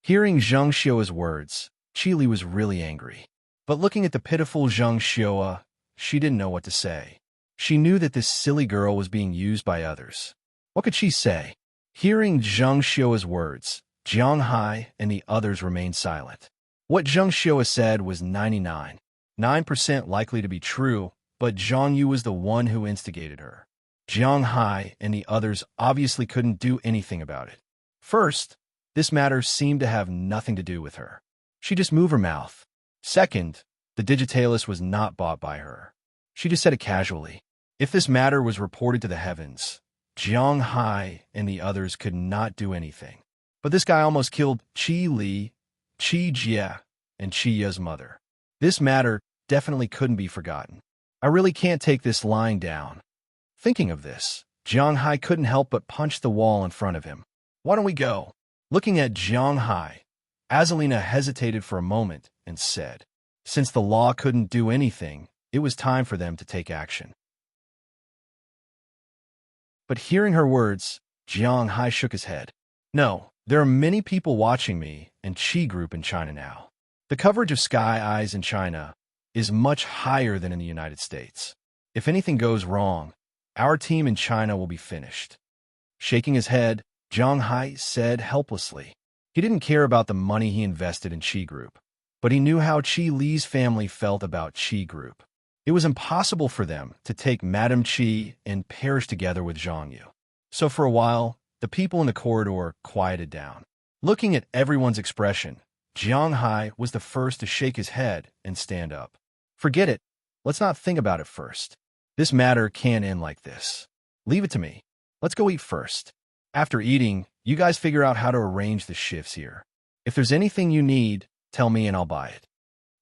Hearing Zhang Xiao's words, Qi Li was really angry. But looking at the pitiful Zhang Xiao, she didn't know what to say. She knew that this silly girl was being used by others. What could she say? Hearing Zhang Xiao's words, Jiang Hai and the others remained silent. What Zhang Xiao said was 99.9% likely to be true, but Zhang Yu was the one who instigated her. Jiang Hai and the others obviously couldn't do anything about it. First, this matter seemed to have nothing to do with her. She just moved her mouth. Second, the Digitalis was not bought by her. She just said it casually. If this matter was reported to the heavens, Jiang Hai and the others could not do anything. But this guy almost killed Qi Li, Qi Jie, and Qi Ye's mother. This matter definitely couldn't be forgotten. I really can't take this lying down. Thinking of this, Jiang Hai couldn't help but punch the wall in front of him. Why don't we go? Looking at Jiang Hai, Azalina hesitated for a moment and said, since the law couldn't do anything, it was time for them to take action. But hearing her words, Jiang Hai shook his head. No, there are many people watching me and Qi Group in China now. The coverage of Sky Eyes in China is much higher than in the United States. If anything goes wrong, our team in China will be finished. Shaking his head, Jiang Hai said helplessly. He didn't care about the money he invested in Qi Group, but he knew how Qi Li's family felt about Qi Group. It was impossible for them to take Madame Qi and perish together with Zhang Yu. So for a while, the people in the corridor quieted down. Looking at everyone's expression, Jiang Hai was the first to shake his head and stand up. Forget it. Let's not think about it first. This matter can't end like this. Leave it to me. Let's go eat first. After eating, you guys figure out how to arrange the shifts here. If there's anything you need, tell me and I'll buy it.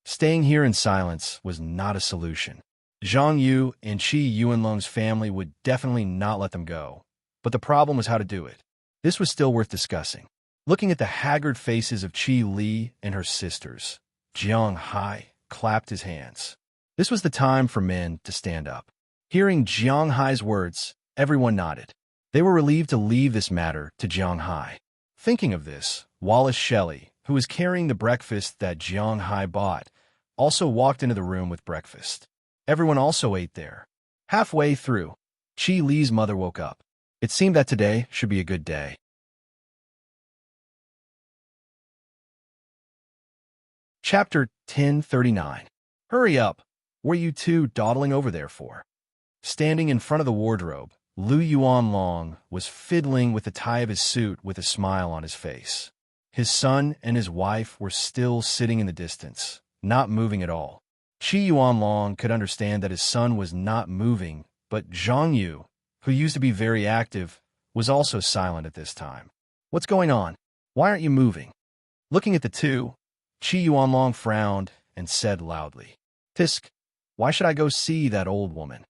Staying here in silence was not a solution. Zhang Yu and Qi Yuanlong's family would definitely not let them go, but the problem was how to do it. This was still worth discussing. Looking at the haggard faces of Qi Li and her sisters, Jiang Hai clapped his hands. This was the time for men to stand up. Hearing Jiang Hai's words, everyone nodded. They were relieved to leave this matter to Jiang Hai. Thinking of this, Wallace Shelley, who was carrying the breakfast that Jiang Hai bought, also walked into the room with breakfast. Everyone also ate there. Halfway through, Chi Li's mother woke up. It seemed that today should be a good day. Chapter 1039. Hurry up! What are you two dawdling over there for? Standing in front of the wardrobe, Lu Yuanlong was fiddling with the tie of his suit with a smile on his face. His son and his wife were still sitting in the distance, not moving at all. Qi Yuanlong could understand that his son was not moving, but Zhang Yu, who used to be very active, was also silent at this time. What's going on? Why aren't you moving? Looking at the two, Qi Yuanlong frowned and said loudly, "Tisk, why should I go see that old woman?"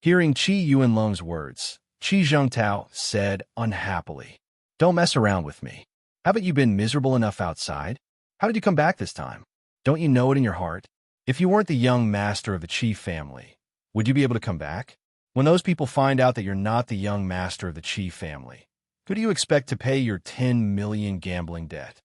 Hearing Qi Yuanlong's words, Qi Zhengtao said unhappily, "Don't mess around with me. Haven't you been miserable enough outside? How did you come back this time? Don't you know it in your heart? If you weren't the young master of the Qi family, would you be able to come back? When those people find out that you're not the young master of the Qi family, who do you expect to pay your 10 million gambling debt?"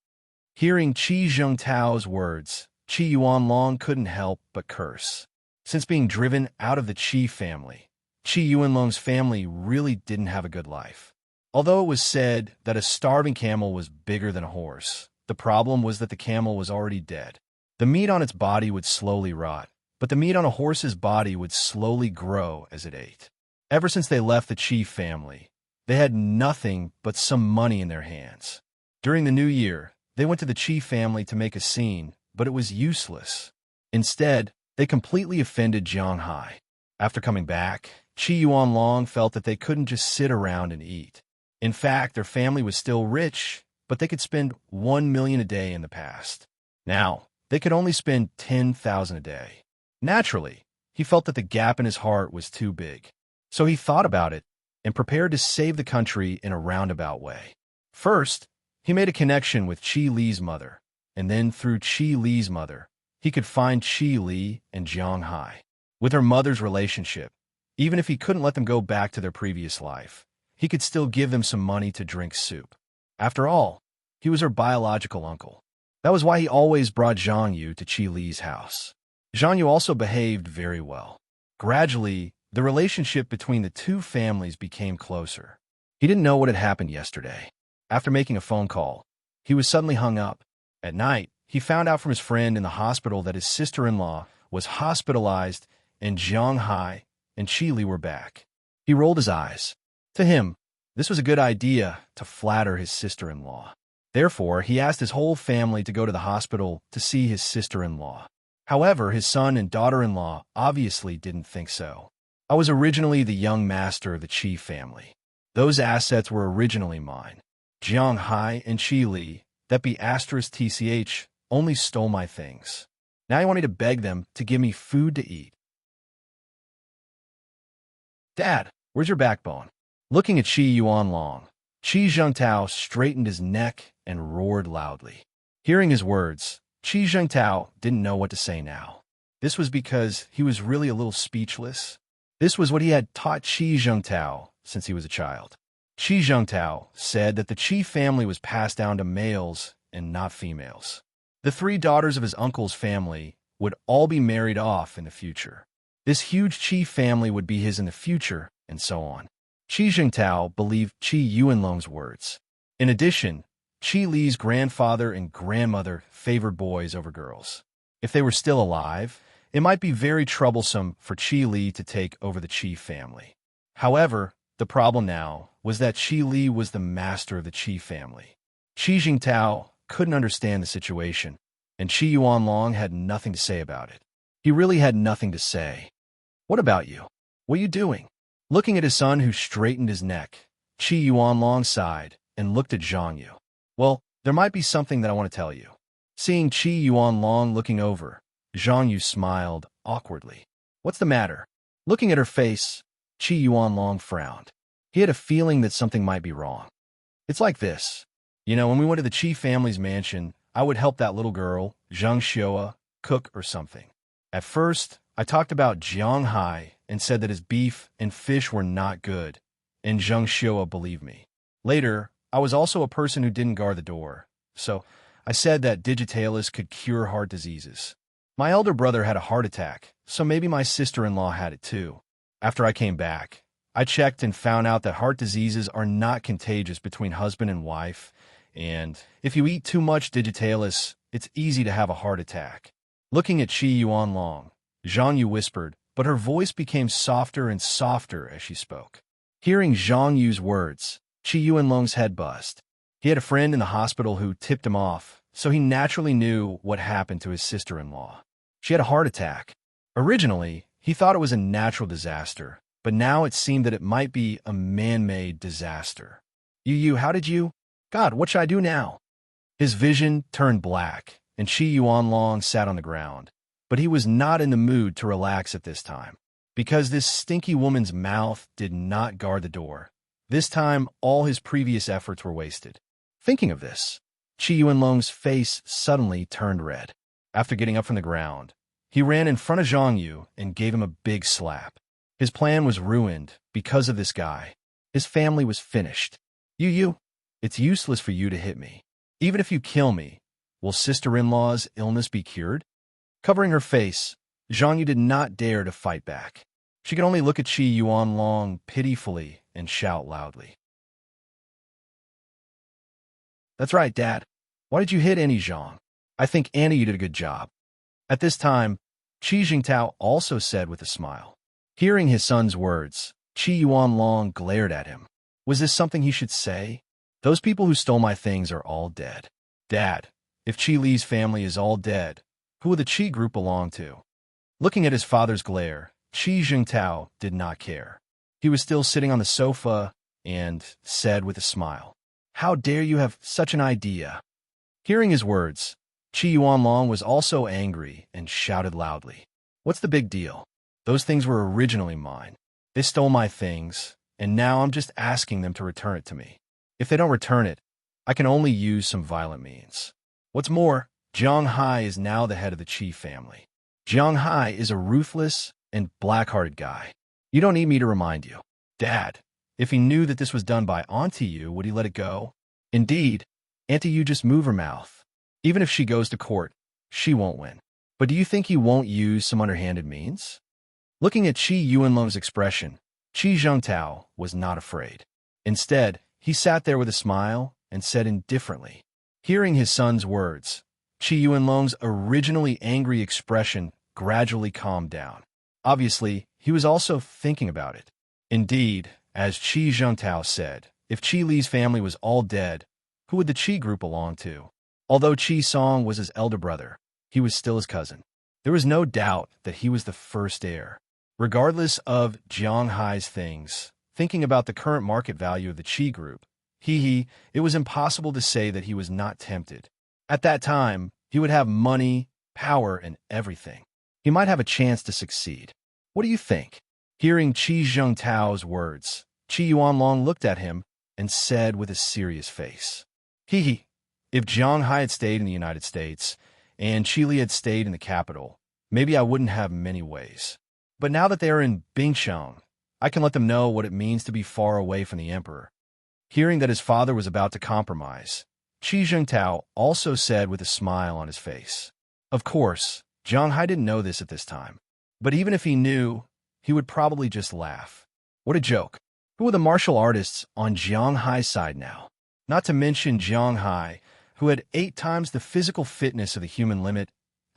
Hearing Qi Zhengtao's words, Qi Yuanlong couldn't help but curse. Since being driven out of the Qi family, Qi Yuanlong's family really didn't have a good life. Although it was said that a starving camel was bigger than a horse, the problem was that the camel was already dead. The meat on its body would slowly rot, but the meat on a horse's body would slowly grow as it ate. Ever since they left the Qi family, they had nothing but some money in their hands. During the new year, they went to the Qi family to make a scene, but it was useless. Instead, they completely offended Jiang Hai. After coming back, Qi Yuanlong felt that they couldn't just sit around and eat. In fact, their family was still rich, but they could spend 1 million a day in the past. Now, they could only spend 10,000 a day. Naturally, he felt that the gap in his heart was too big. So he thought about it and prepared to save the country in a roundabout way. First, he made a connection with Qi Li's mother, and then through Qi Li's mother, he could find Qi Li and Jiang Hai. With her mother's relationship, even if he couldn't let them go back to their previous life, he could still give them some money to drink soup. After all, he was her biological uncle. That was why he always brought Zhang Yu to Qi Li's house. Zhang Yu also behaved very well. Gradually, the relationship between the two families became closer. He didn't know what had happened yesterday. After making a phone call, he was suddenly hung up. At night, he found out from his friend in the hospital that his sister-in-law was hospitalized and Jiang Hai and Qi Li were back. He rolled his eyes. To him, this was a good idea to flatter his sister-in-law. Therefore, he asked his whole family to go to the hospital to see his sister-in-law. However, his son and daughter-in-law obviously didn't think so. I was originally the young master of the Qi family. Those assets were originally mine. Jiang Hai and Qi Li, that be asterisk TCH, only stole my things. Now you want me to beg them to give me food to eat. Dad, where's your backbone? Looking at Qi Yuanlong, Qi Zhengtao straightened his neck and roared loudly. Hearing his words, Qi Zhengtao didn't know what to say now. This was because he was really a little speechless. This was what he had taught Qi Zhengtao since he was a child. Qi Zhengtao said that the Qi family was passed down to males and not females. The 3 daughters of his uncle's family would all be married off in the future. This huge Qi family would be his in the future, and so on. Qi Zhengtao believed Qi Yuanlong's words. In addition, Qi Li's grandfather and grandmother favored boys over girls. If they were still alive, it might be very troublesome for Qi Li to take over the Qi family. However, the problem now was that Qi Li was the master of the Qi family. Qi Zhengtao couldn't understand the situation, and Qi Yuanlong had nothing to say about it. He really had nothing to say. What about you? What are you doing? Looking at his son who straightened his neck, Qi Yuanlong sighed and looked at Zhang Yu. Well, there might be something that I want to tell you. Seeing Qi Yuanlong looking over, Zhang Yu smiled awkwardly. What's the matter? Looking at her face, Qi Yuanlong frowned. He had a feeling that something might be wrong. It's like this. You know, when we went to the Qi family's mansion, I would help that little girl, Zhang Xiua, cook or something. At first, I talked about Jiang Hai and said that his beef and fish were not good, and Zhang Xiua believed me. Later, I was also a person who didn't guard the door, so I said that digitalis could cure heart diseases. My elder brother had a heart attack, so maybe my sister-in-law had it too. After I came back, I checked and found out that heart diseases are not contagious between husband and wife, and if you eat too much digitalis, it's easy to have a heart attack. Looking at Qi Yuan Long, Zhang Yu whispered, but her voice became softer and softer as she spoke. Hearing Zhang Yu's words, Qi Yuan Long's head buzzed. He had a friend in the hospital who tipped him off, so he naturally knew what happened to his sister-in-law. She had a heart attack. Originally, he thought it was a natural disaster, but now it seemed that it might be a man-made disaster. Yu, how did you? God, what should I do now? His vision turned black, and Qi Yuan Long sat on the ground. But he was not in the mood to relax at this time, because this stinky woman's mouth did not guard the door. This time, all his previous efforts were wasted. Thinking of this, Qi Yuan Long's face suddenly turned red. After getting up from the ground, he ran in front of Zhang Yu and gave him a big slap. His plan was ruined because of this guy. His family was finished. Yu, it's useless for you to hit me. Even if you kill me, will sister-in-law's illness be cured? Covering her face, Zhang Yu did not dare to fight back. She could only look at Qi Yuan Long pitifully and shout loudly. That's right, Dad. Why did you hit Annie Zhang? I think Annie, you did a good job. At this time, Qi Jingtao also said with a smile. Hearing his son's words, Qi Yuan Long glared at him. Was this something he should say? Those people who stole my things are all dead. Dad, if Qi Li's family is all dead, who will the Qi group belong to? Looking at his father's glare, Qi Jingtao did not care. He was still sitting on the sofa and said with a smile, How dare you have such an idea? Hearing his words, Qi Yuan Long was also angry and shouted loudly. What's the big deal? Those things were originally mine. They stole my things, and now I'm just asking them to return it to me. If they don't return it, I can only use some violent means. What's more, Jiang Hai is now the head of the Qi family. Jiang Hai is a ruthless and black-hearted guy. You don't need me to remind you. Dad, if he knew that this was done by Auntie Yu, would he let it go? Indeed, Auntie Yu just move her mouth. Even if she goes to court, she won't win. But do you think he won't use some underhanded means? Looking at Qi Yuanlong's expression, Qi Zhengtao was not afraid. Instead, he sat there with a smile and said indifferently. Hearing his son's words, Qi Yuanlong's originally angry expression gradually calmed down. Obviously, he was also thinking about it. Indeed, as Qi Zhengtao said, if Qi Li's family was all dead, who would the Qi group belong to? Although Qi Song was his elder brother, he was still his cousin. There was no doubt that he was the first heir. Regardless of Jiang Hai's things, thinking about the current market value of the Qi group, it was impossible to say that he was not tempted. At that time, he would have money, power, and everything. He might have a chance to succeed. What do you think? Hearing Qi Zhengtao's words, Qi Yuanlong looked at him and said with a serious face, If Jiang Hai had stayed in the United States and Qi Li had stayed in the capital, maybe I wouldn't have many ways. But now that they are in Bingsheng, I can let them know what it means to be far away from the emperor. Hearing that his father was about to compromise, Qi Zhengtao also said with a smile on his face. Of course, Jiang Hai didn't know this at this time. But even if he knew, he would probably just laugh. What a joke. Who are the martial artists on Jiang Hai's side now? Not to mention Jiang Hai, who had 8 times the physical fitness of the human limit,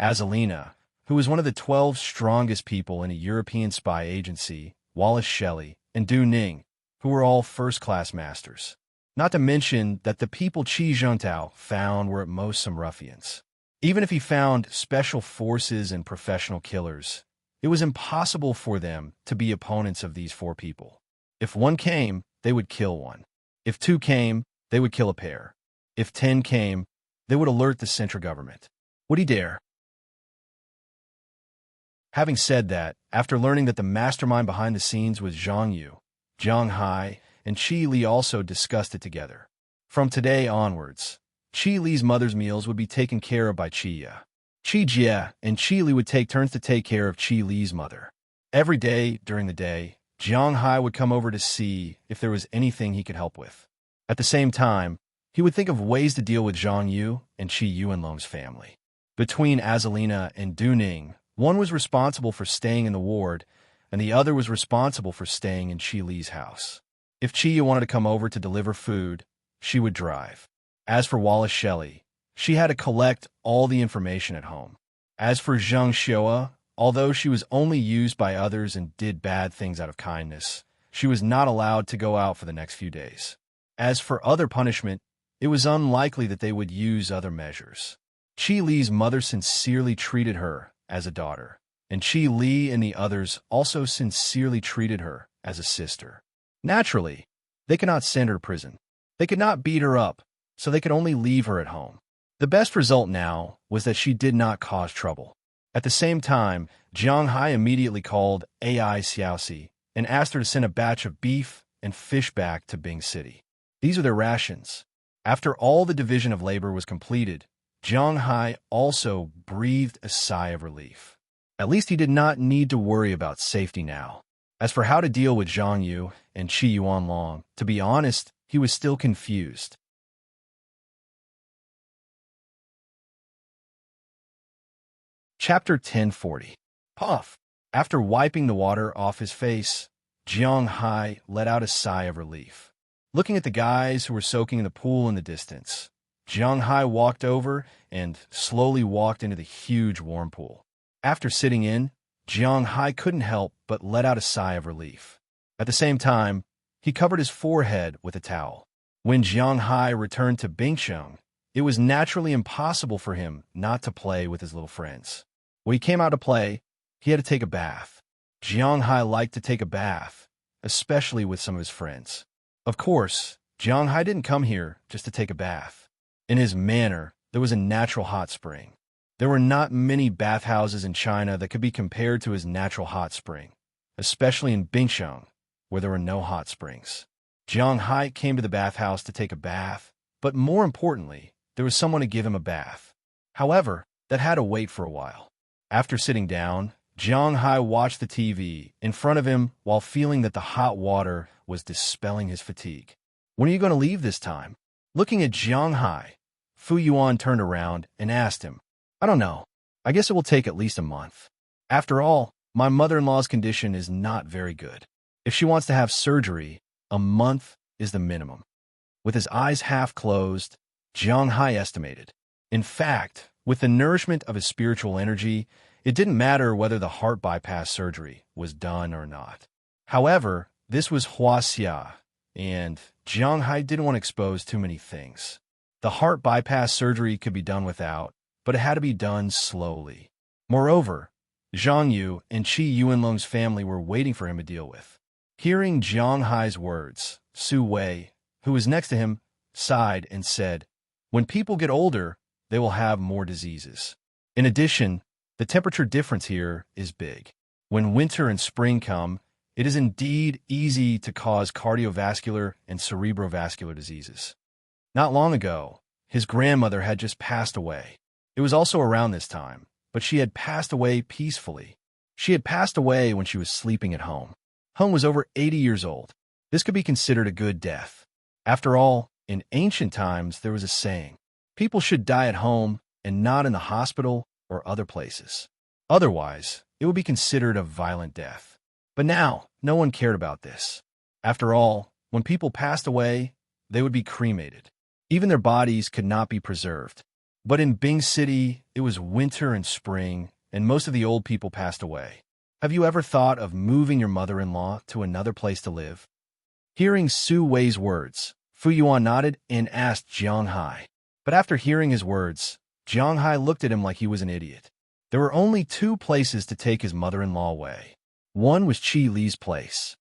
Azalina, who was one of the 12 strongest people in a European spy agency, Wallace Shelley, and Du Ning, who were all first-class masters. Not to mention that the people Qi Zhengtao found were at most some ruffians. Even if he found special forces and professional killers, it was impossible for them to be opponents of these 4 people. If 1 came, they would kill 1. If 2 came, they would kill a pair. If 10 came, they would alert the central government. Would he dare? Having said that, after learning that the mastermind behind the scenes was Zhang Yu, Jiang Hai, and Qi Li also discussed it together. From today onwards, Qi Li's mother's meals would be taken care of by Qi Ya. Qi Jie and Qi Li would take turns to take care of Qi Li's mother. Every day during the day, Jiang Hai would come over to see if there was anything he could help with. At the same time, he would think of ways to deal with Zhang Yu and Qi Yuanlong's family. Between Azalina and Du Ning, one was responsible for staying in the ward, and the other was responsible for staying in Chi Li's house. If Chi wanted to come over to deliver food, she would drive. As for Wallace Shelley, she had to collect all the information at home. As for Zhang Xiaoa, although she was only used by others and did bad things out of kindness, she was not allowed to go out for the next few days. As for other punishment, it was unlikely that they would use other measures. Chi Li's mother sincerely treated her as a daughter, and Chi Li and the others also sincerely treated her as a sister. Naturally, they could not send her to prison. They could not beat her up, so they could only leave her at home. The best result now was that she did not cause trouble. At the same time, Jiang Hai immediately called AI Xiaoxi and asked her to send a batch of beef and fish back to Bing City. These are their rations. After all the division of labor was completed, Jiang Hai also breathed a sigh of relief. At least he did not need to worry about safety now. As for how to deal with Zhang Yu and Qi Yuanlong, to be honest, he was still confused. Chapter 1040. Puff. After wiping the water off his face, Jiang Hai let out a sigh of relief. Looking at the guys who were soaking in the pool in the distance, Jiang Hai walked over and slowly walked into the huge warm pool. After sitting in, Jiang Hai couldn't help but let out a sigh of relief. At the same time, he covered his forehead with a towel. When Jiang Hai returned to Bingsheng, it was naturally impossible for him not to play with his little friends. When he came out to play, he had to take a bath. Jiang Hai liked to take a bath, especially with some of his friends. Of course, Jiang Hai didn't come here just to take a bath. In his manor, there was a natural hot spring. There were not many bathhouses in China that could be compared to his natural hot spring, especially in Bingsheng, where there were no hot springs. Jiang Hai came to the bathhouse to take a bath, but more importantly, there was someone to give him a bath. However, that had to wait for a while. After sitting down, Jiang Hai watched the TV in front of him while feeling that the hot water was dispelling his fatigue. When are you going to leave this time? Looking at Jiang Hai, Fu Yuan turned around and asked him, I don't know. I guess it will take at least a month. After all, my mother-in-law's condition is not very good. If she wants to have surgery, a month is the minimum. With his eyes half closed, Jiang Hai estimated. In fact, with the nourishment of his spiritual energy, it didn't matter whether the heart bypass surgery was done or not. However, this was Huaxia, and Jiang Hai didn't want to expose too many things. The heart bypass surgery could be done without, but it had to be done slowly. Moreover, Zhang Yu and Qi Yuanlong's family were waiting for him to deal with. Hearing Jiang Hai's words, Su Wei, who was next to him, sighed and said, when people get older, they will have more diseases. In addition, the temperature difference here is big. When winter and spring come, it is indeed easy to cause cardiovascular and cerebrovascular diseases. Not long ago, his grandmother had just passed away. It was also around this time, but she had passed away peacefully. She had passed away when she was sleeping at home. Hung was over 80 years old. This could be considered a good death. After all, in ancient times, there was a saying, people should die at home and not in the hospital or other places. Otherwise, it would be considered a violent death. But now, no one cared about this. After all, when people passed away, they would be cremated. Even their bodies could not be preserved. But in Bing City, it was winter and spring, and most of the old people passed away. Have you ever thought of moving your mother-in-law to another place to live? Hearing Su Wei's words, Fu Yuan nodded and asked Jiang Hai. But after hearing his words, Jiang Hai looked at him like he was an idiot. There were only two places to take his mother-in-law away. One was Qi Li's place.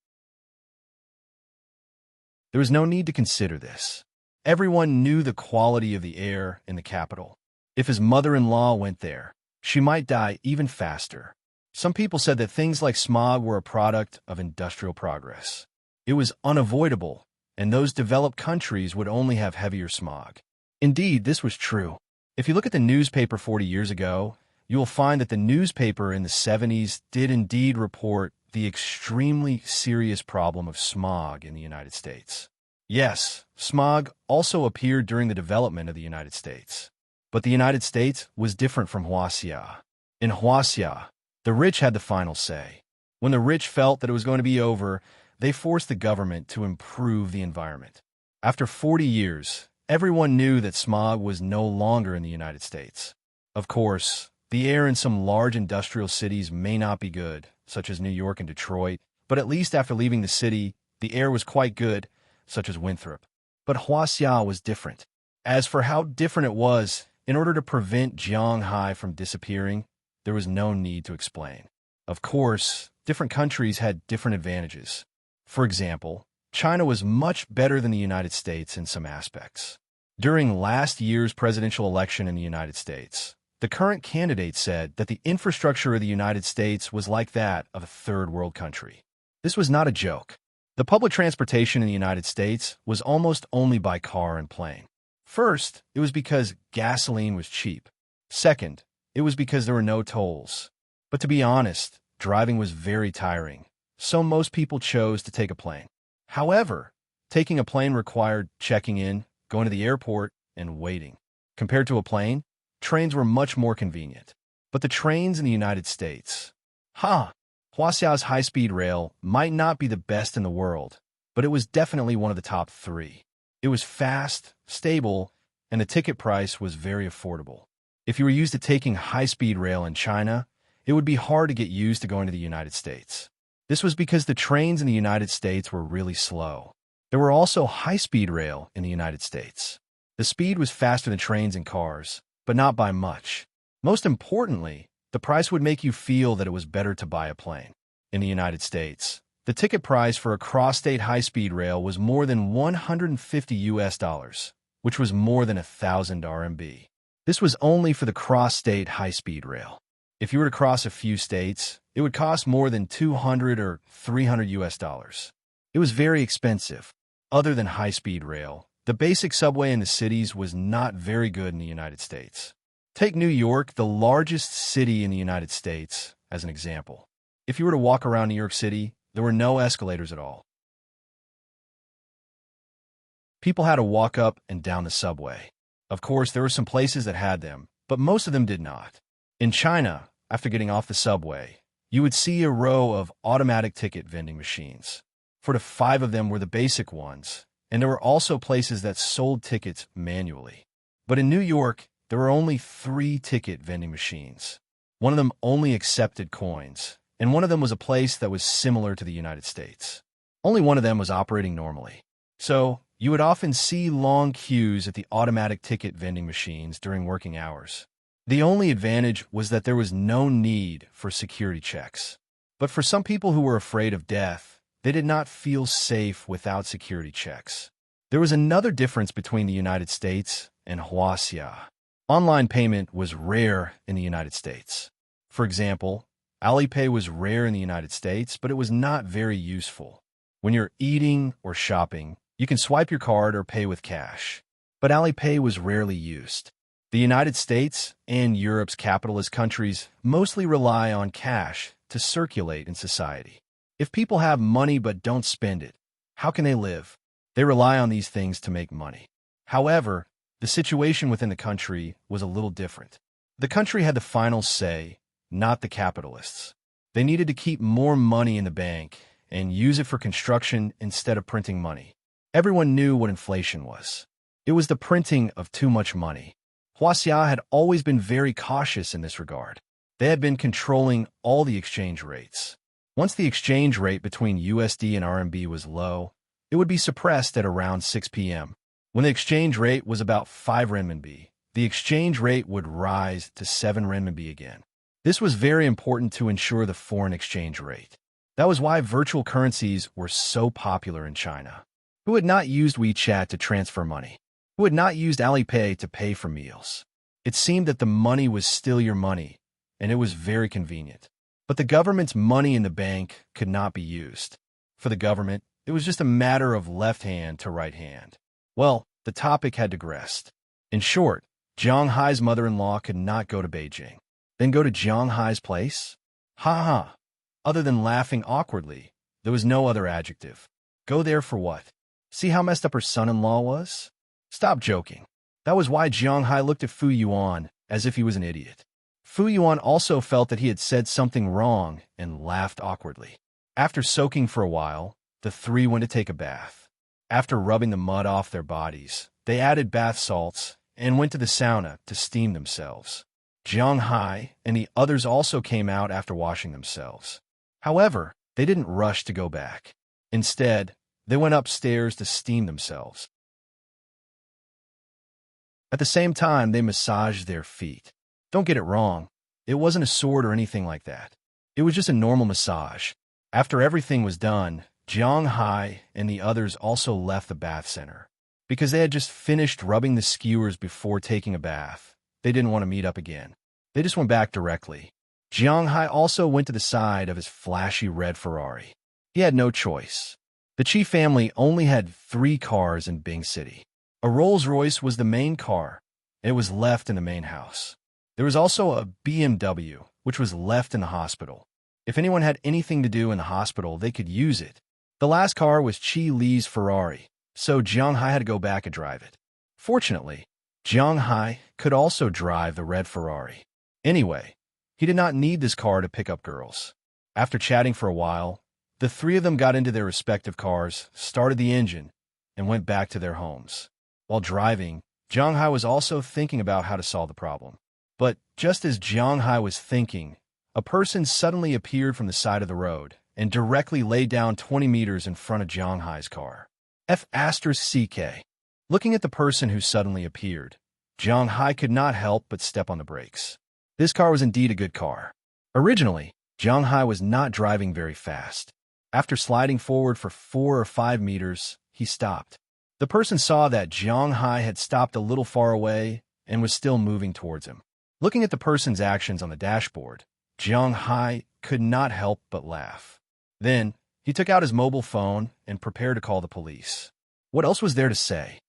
There was no need to consider this. Everyone knew the quality of the air in the capital. If his mother-in-law went there, she might die even faster. Some people said that things like smog were a product of industrial progress. It was unavoidable, and those developed countries would only have heavier smog. Indeed, this was true. If you look at the newspaper 40 years ago, you will find that the newspaper in the 70s did indeed report the extremely serious problem of smog in the United States. Yes, smog also appeared during the development of the United States. But the United States was different from Huaxia. In Huaxia, the rich had the final say. When the rich felt that it was going to be over, they forced the government to improve the environment. After 40 years, everyone knew that smog was no longer in the United States. Of course, the air in some large industrial cities may not be good, such as New York and Detroit, but at least after leaving the city, the air was quite good, such as Winthrop. But Huaxia was different. As for how different it was, in order to prevent Zhanghai from disappearing, there was no need to explain. Of course, different countries had different advantages. For example, China was much better than the United States in some aspects. During last year's presidential election in the United States, the current candidate said that the infrastructure of the United States was like that of a third world country. This was not a joke. The public transportation in the United States was almost only by car and plane. First, it was because gasoline was cheap. Second, it was because there were no tolls. But to be honest, driving was very tiring, so most people chose to take a plane. However, taking a plane required checking in, going to the airport, and waiting. Compared to a plane, trains were much more convenient. But the trains in the United States... Huaxia's high-speed rail might not be the best in the world, but it was definitely one of the top 3. It was fast, stable, and the ticket price was very affordable. If you were used to taking high-speed rail in China, it would be hard to get used to going to the United States. This was because the trains in the United States were really slow. There were also high-speed rail in the United States. The speed was faster than trains and cars, but not by much. Most importantly, the price would make you feel that it was better to buy a plane. In the United States, the ticket price for a cross-state high-speed rail was more than $150, which was more than 1,000 RMB. This was only for the cross-state high-speed rail. If you were to cross a few states, it would cost more than $200 or $300. It was very expensive. Other than high-speed rail, the basic subway in the cities was not very good in the United States. Take New York, the largest city in the United States, as an example. If you were to walk around New York City, there were no escalators at all. People had to walk up and down the subway. Of course, there were some places that had them, but most of them did not. In China, after getting off the subway, you would see a row of automatic ticket vending machines. 4 to 5 of them were the basic ones, and there were also places that sold tickets manually. But in New York, there were only 3 ticket vending machines. One of them only accepted coins, and one of them was a place that was similar to the United States. Only one of them was operating normally. So, you would often see long queues at the automatic ticket vending machines during working hours. The only advantage was that there was no need for security checks. But for some people who were afraid of death, they did not feel safe without security checks. There was another difference between the United States and Huaxia. Online payment was rare in the United States. For example, Alipay was rare in the United States, but it was not very useful. When you're eating or shopping, you can swipe your card or pay with cash. But Alipay was rarely used. The United States and Europe's capitalist countries mostly rely on cash to circulate in society. If people have money but don't spend it, how can they live? They rely on these things to make money. However, the situation within the country was a little different. The country had the final say, not the capitalists. They needed to keep more money in the bank and use it for construction instead of printing money. Everyone knew what inflation was. It was the printing of too much money. Huaxia had always been very cautious in this regard. They had been controlling all the exchange rates. Once the exchange rate between USD and RMB was low, it would be suppressed at around 6 p.m. When the exchange rate was about 5 renminbi, the exchange rate would rise to 7 renminbi again. This was very important to ensure the foreign exchange rate. That was why virtual currencies were so popular in China. Who had not used WeChat to transfer money? Who had not used Alipay to pay for meals? It seemed that the money was still your money, and it was very convenient. But the government's money in the bank could not be used. For the government, it was just a matter of left hand to right hand. Well, the topic had digressed. In short, Zhanghai's mother-in-law could not go to Beijing. Then go to Zhanghai's place? Ha ha. Other than laughing awkwardly, there was no other adjective. Go there for what? See how messed up her son-in-law was? Stop joking. That was why Zhanghai looked at Fu Yuan as if he was an idiot. Fu Yuan also felt that he had said something wrong and laughed awkwardly. After soaking for a while, the three went to take a bath. After rubbing the mud off their bodies, they added bath salts and went to the sauna to steam themselves. Jiang Hai and the others also came out after washing themselves. However, they didn't rush to go back. Instead, they went upstairs to steam themselves. At the same time, they massaged their feet. Don't get it wrong, it wasn't a sword or anything like that. It was just a normal massage. After everything was done, Jiang Hai and the others also left the bath center. Because they had just finished rubbing the skewers before taking a bath, they didn't want to meet up again. They just went back directly. Jiang Hai also went to the side of his flashy red Ferrari. He had no choice. The Qi family only had 3 cars in Bing City. A Rolls-Royce was the main car, and it was left in the main house. There was also a BMW, which was left in the hospital. If anyone had anything to do in the hospital, they could use it. The last car was Qi Li's Ferrari, so Jiang Hai had to go back and drive it. Fortunately, Jiang Hai could also drive the red Ferrari. Anyway, he did not need this car to pick up girls. After chatting for a while, the 3 of them got into their respective cars, started the engine, and went back to their homes. While driving, Jiang Hai was also thinking about how to solve the problem. But just as Jiang Hai was thinking, a person suddenly appeared from the side of the road and directly lay down 20 meters in front of Jiang Hai's car. F***CK. Looking at the person who suddenly appeared, Jiang Hai could not help but step on the brakes. This car was indeed a good car. Originally, Jiang Hai was not driving very fast. After sliding forward for 4 or 5 meters, he stopped. The person saw that Jiang Hai had stopped a little far away and was still moving towards him. Looking at the person's actions on the dashboard, Jiang Hai could not help but laugh. Then, he took out his mobile phone and prepared to call the police. What else was there to say?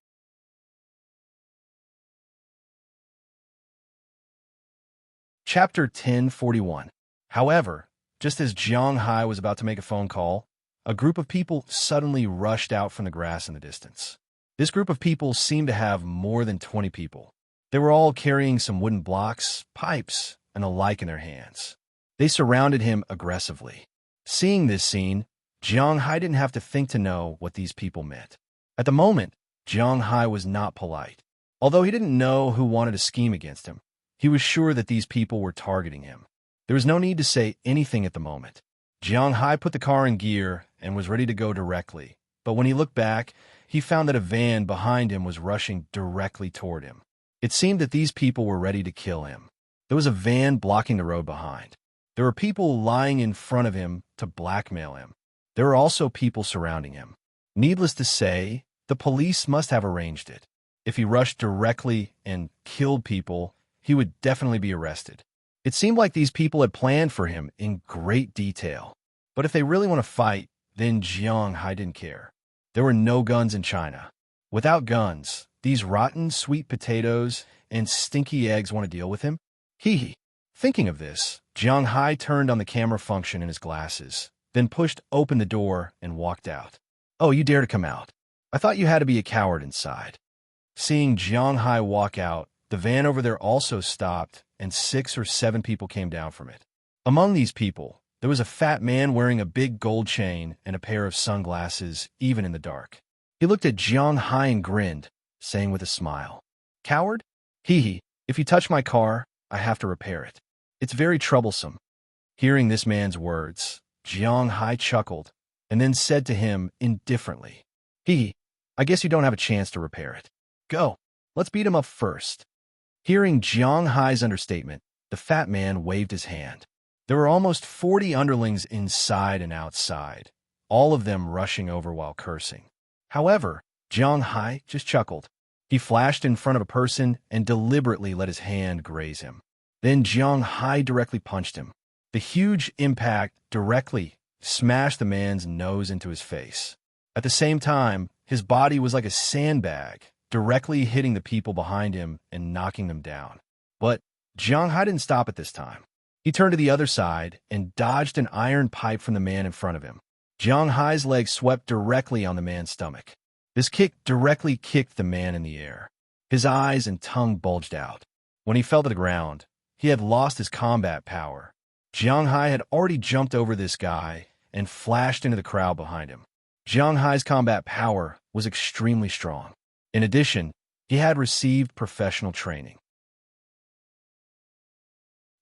Chapter 1041. However, just as Jiang Hai was about to make a phone call, a group of people suddenly rushed out from the grass in the distance. This group of people seemed to have more than 20 people. They were all carrying some wooden blocks, pipes, and the like in their hands. They surrounded him aggressively. Seeing this scene, Jiang Hai didn't have to think to know what these people meant. At the moment, Jiang Hai was not polite. Although he didn't know who wanted to scheme against him, he was sure that these people were targeting him. There was no need to say anything at the moment. Jiang Hai put the car in gear and was ready to go directly, but when he looked back, he found that a van behind him was rushing directly toward him. It seemed that these people were ready to kill him. There was a van blocking the road behind. There were people lying in front of him to blackmail him. There were also people surrounding him. Needless to say, the police must have arranged it. If he rushed directly and killed people, he would definitely be arrested. It seemed like these people had planned for him in great detail. But if they really want to fight, then Jiang Hai didn't care. There were no guns in China. Without guns, these rotten sweet potatoes and stinky eggs want to deal with him? Hee hee. Thinking of this, Jiang Hai turned on the camera function in his glasses, then pushed open the door and walked out. Oh, you dare to come out. I thought you had to be a coward inside. Seeing Jiang Hai walk out, the van over there also stopped, and 6 or 7 people came down from it. Among these people, there was a fat man wearing a big gold chain and a pair of sunglasses, even in the dark. He looked at Jiang Hai and grinned, saying with a smile, "Coward? Hee hee, if you touch my car, I have to repair it. It's very troublesome." Hearing this man's words, Jiang Hai chuckled, and then said to him indifferently, "Hee hee, I guess you don't have a chance to repair it. Go, let's beat him up first." Hearing Jiang Hai's understatement, the fat man waved his hand. There were almost 40 underlings inside and outside, all of them rushing over while cursing. However, Jiang Hai just chuckled. He flashed in front of a person and deliberately let his hand graze him. Then Jiang Hai directly punched him. The huge impact directly smashed the man's nose into his face. At the same time, his body was like a sandbag, directly hitting the people behind him and knocking them down. But Jiang Hai didn't stop at this time. He turned to the other side and dodged an iron pipe from the man in front of him. Jiang Hai's leg swept directly on the man's stomach. This kick directly kicked the man in the air. His eyes and tongue bulged out. When he fell to the ground, he had lost his combat power. Jiang Hai had already jumped over this guy and flashed into the crowd behind him. Jiang Hai's combat power was extremely strong. In addition, he had received professional training.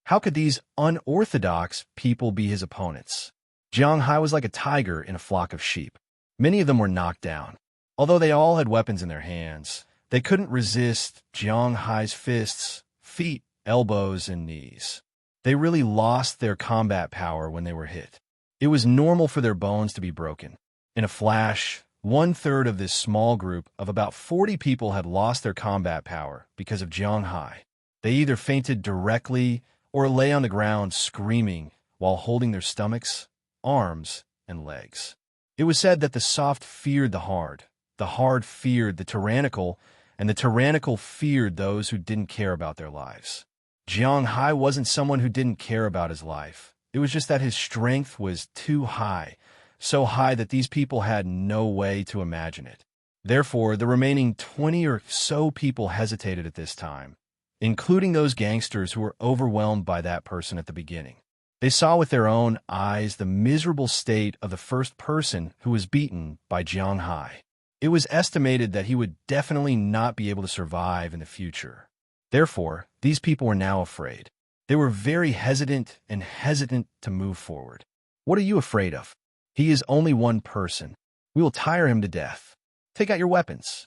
How could these unorthodox people be his opponents? Jiang Hai was like a tiger in a flock of sheep. Many of them were knocked down. Although they all had weapons in their hands, they couldn't resist Jiang Hai's fists, feet, elbows, and knees. They really lost their combat power when they were hit. It was normal for their bones to be broken. In a flash, 1/3 of this small group of about 40 people had lost their combat power because of Jiang Hai. They either fainted directly or lay on the ground screaming while holding their stomachs, arms, and legs. It was said that the soft feared the hard feared the tyrannical, and the tyrannical feared those who didn't care about their lives. Jiang Hai wasn't someone who didn't care about his life. It was just that his strength was too high, so high that these people had no way to imagine it. Therefore, the remaining 20 or so people hesitated at this time, including those gangsters who were overwhelmed by that person at the beginning. They saw with their own eyes the miserable state of the first person who was beaten by Jiang Hai. It was estimated that he would definitely not be able to survive in the future. Therefore, these people were now afraid. They were very hesitant to move forward. What are you afraid of? He is only one person. We will tire him to death. Take out your weapons.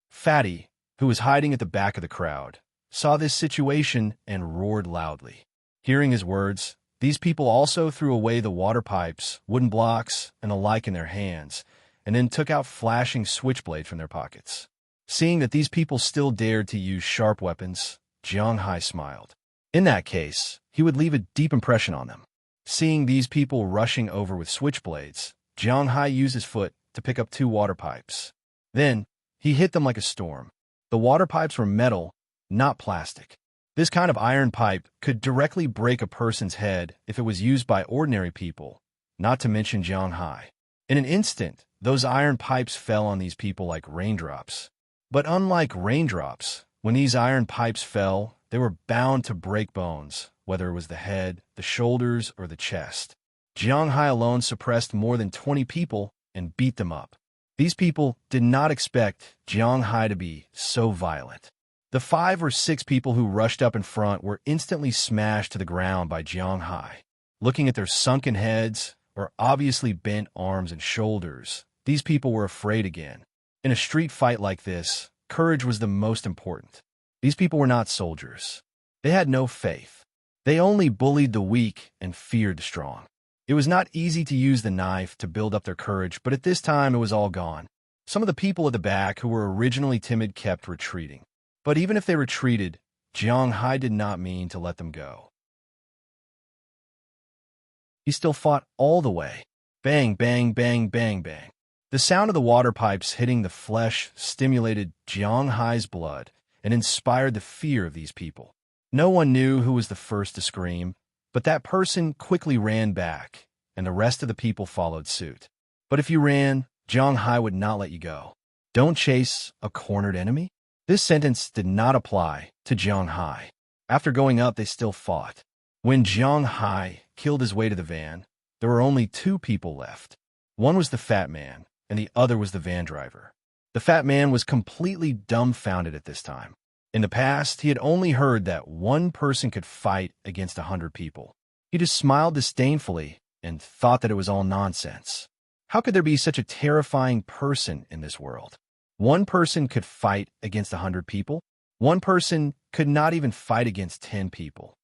Fatty, who was hiding at the back of the crowd, saw this situation and roared loudly. Hearing his words, these people also threw away the water pipes, wooden blocks, and the like in their hands, and then took out flashing switchblades from their pockets. Seeing that these people still dared to use sharp weapons, Jiang Hai smiled. In that case, he would leave a deep impression on them. Seeing these people rushing over with switchblades, Jiang Hai used his foot to pick up 2 water pipes. Then, he hit them like a storm. The water pipes were metal, not plastic. This kind of iron pipe could directly break a person's head if it was used by ordinary people, not to mention Jiang Hai. In an instant, those iron pipes fell on these people like raindrops. But unlike raindrops, when these iron pipes fell, they were bound to break bones, whether it was the head, the shoulders, or the chest. Jiang Hai alone suppressed more than 20 people and beat them up. These people did not expect Jiang Hai to be so violent. The 5 or 6 people who rushed up in front were instantly smashed to the ground by Jiang Hai. Looking at their sunken heads or obviously bent arms and shoulders, these people were afraid again. In a street fight like this, courage was the most important. These people were not soldiers. They had no faith. They only bullied the weak and feared the strong. It was not easy to use the knife to build up their courage, but at this time it was all gone. Some of the people at the back who were originally timid kept retreating. But even if they retreated, Jiang Hai did not mean to let them go. He still fought all the way. Bang, bang, bang, bang, bang. The sound of the water pipes hitting the flesh stimulated Jiang Hai's blood and inspired the fear of these people. No one knew who was the first to scream, but that person quickly ran back, and the rest of the people followed suit. But if you ran, Jiang Hai would not let you go. Don't chase a cornered enemy? This sentence did not apply to Jiang Hai. After going up, they still fought. When Jiang Hai killed his way to the van, there were only 2 people left. One was the fat man, and the other was the van driver. The fat man was completely dumbfounded at this time. In the past, he had only heard that one person could fight against 100 people. He just smiled disdainfully and thought that it was all nonsense. How could there be such a terrifying person in this world? One person could fight against 100 people. One person could not even fight against 10 people.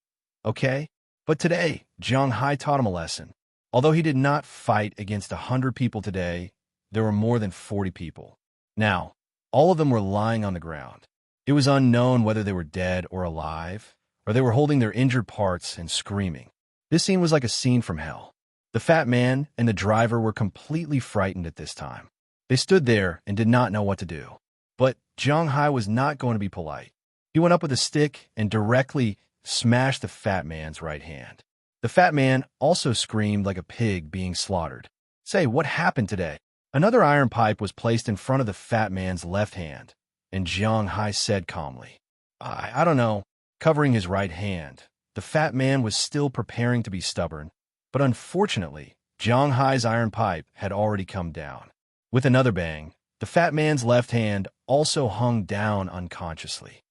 Okay? But today, Jiang Hai taught him a lesson. Although he did not fight against 100 people today, there were more than 40 people. Now, all of them were lying on the ground. It was unknown whether they were dead or alive, or they were holding their injured parts and screaming. This scene was like a scene from hell. The fat man and the driver were completely frightened at this time. They stood there and did not know what to do. But Jiang Hai was not going to be polite. He went up with a stick and directly smashed the fat man's right hand. The fat man also screamed like a pig being slaughtered. Say, what happened today? Another iron pipe was placed in front of the fat man's left hand, and Jiang Hai said calmly, I don't know, covering his right hand, the fat man was still preparing to be stubborn, but unfortunately, Jiang Hai's iron pipe had already come down. With another bang, the fat man's left hand also hung down unconsciously.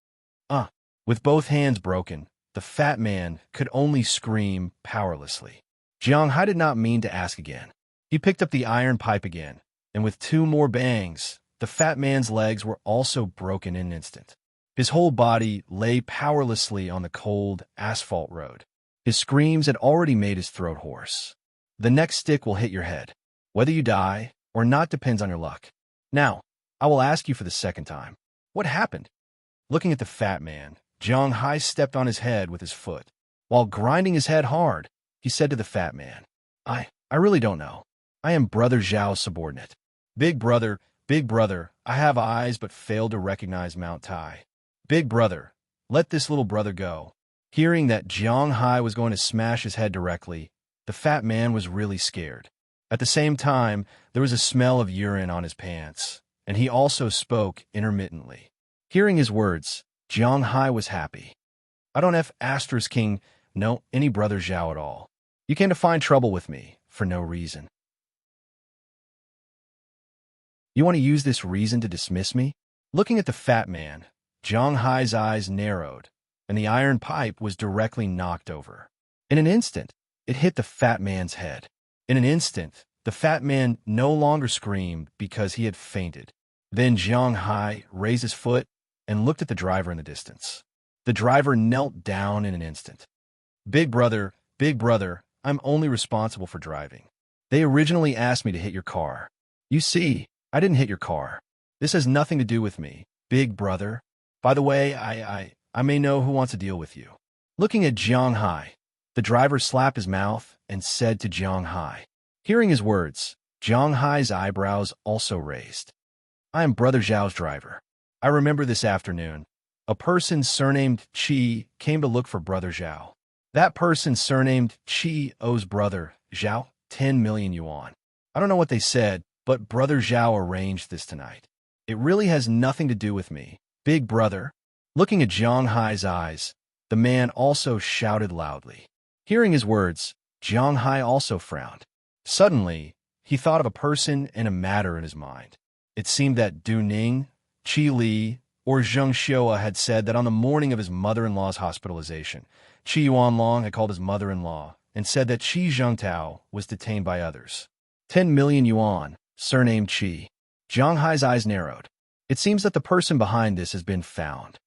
With both hands broken, the fat man could only scream powerlessly. Jiang Hai did not mean to ask again. He picked up the iron pipe again, and with 2 more bangs, the fat man's legs were also broken in an instant. His whole body lay powerlessly on the cold asphalt road. His screams had already made his throat hoarse. The next stick will hit your head. Whether you die or not depends on your luck. Now, I will ask you for the second time. What happened? Looking at the fat man, Jiang Hai stepped on his head with his foot. While grinding his head hard, he said to the fat man, I really don't know. I am Brother Zhao's subordinate. Big brother, I have eyes but fail to recognize Mount Tai. Big brother, let this little brother go. Hearing that Jiang Hai was going to smash his head directly, the fat man was really scared. At the same time, there was a smell of urine on his pants, and he also spoke intermittently. Hearing his words, Jiang Hai was happy. I don't have *King, no, any Brother Zhao at all. You came to find trouble with me, for no reason. You want to use this reason to dismiss me? Looking at the fat man, Jiang Hai's eyes narrowed, and the iron pipe was directly knocked over. In an instant, it hit the fat man's head. In an instant, the fat man no longer screamed because he had fainted. Then Jiang Hai raised his foot and looked at the driver in the distance. The driver knelt down in an instant. Big brother, I'm only responsible for driving. They originally asked me to hit your car. You see, I didn't hit your car. This has nothing to do with me, big brother. By the way, I may know who wants to deal with you. Looking at Jiang Hai, the driver slapped his mouth and said to Jiang Hai. Hearing his words, Jiang Hai's eyebrows also raised. I am Brother Zhao's driver. I remember this afternoon, a person surnamed Qi came to look for Brother Zhao. That person surnamed Qi owes Brother Zhao 10 million yuan. I don't know what they said, but Brother Zhao arranged this tonight. It really has nothing to do with me, big brother. Looking at Jiang Hai's eyes, the man also shouted loudly. Hearing his words, Jiang Hai also frowned. Suddenly, he thought of a person and a matter in his mind. It seemed that Du Ning, Qi Li, or Zheng Xiua had said that on the morning of his mother-in-law's hospitalization, Qi Yuanlong had called his mother-in-law and said that Qi Zhengtao was detained by others. 10 million yuan, surnamed Qi. Jiang Hai's eyes narrowed. It seems that the person behind this has been found.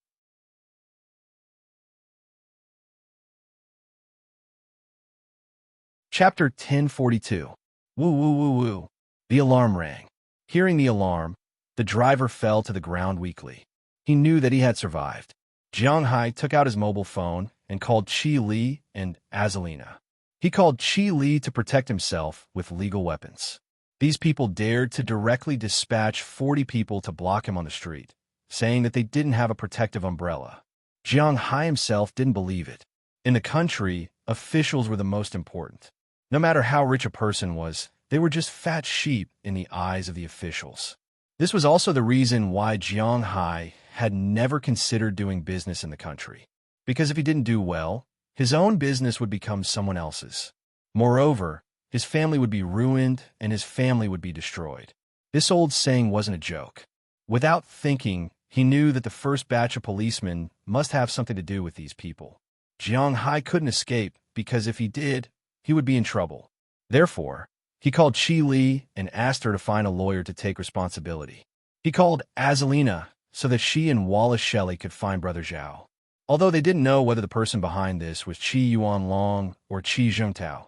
Chapter 1042. Woo woo woo woo. The alarm rang. Hearing the alarm, the driver fell to the ground weakly. He knew that he had survived. Jiang Hai took out his mobile phone and called Qi Li and Azalina. He called Qi Li to protect himself with legal weapons. These people dared to directly dispatch 40 people to block him on the street, saying that they didn't have a protective umbrella. Jiang Hai himself didn't believe it. In the country, officials were the most important. No matter how rich a person was, they were just fat sheep in the eyes of the officials. This was also the reason why Jiang Hai had never considered doing business in the country. Because if he didn't do well, his own business would become someone else's. Moreover, his family would be ruined and his family would be destroyed. This old saying wasn't a joke. Without thinking, he knew that the first batch of policemen must have something to do with these people. Jiang Hai couldn't escape because if he did, he would be in trouble. Therefore, he called Qi Li and asked her to find a lawyer to take responsibility. He called Azalina so that she and Wallace Shelley could find Brother Zhao. Although they didn't know whether the person behind this was Qi Yuanlong or Qi Zhengtao,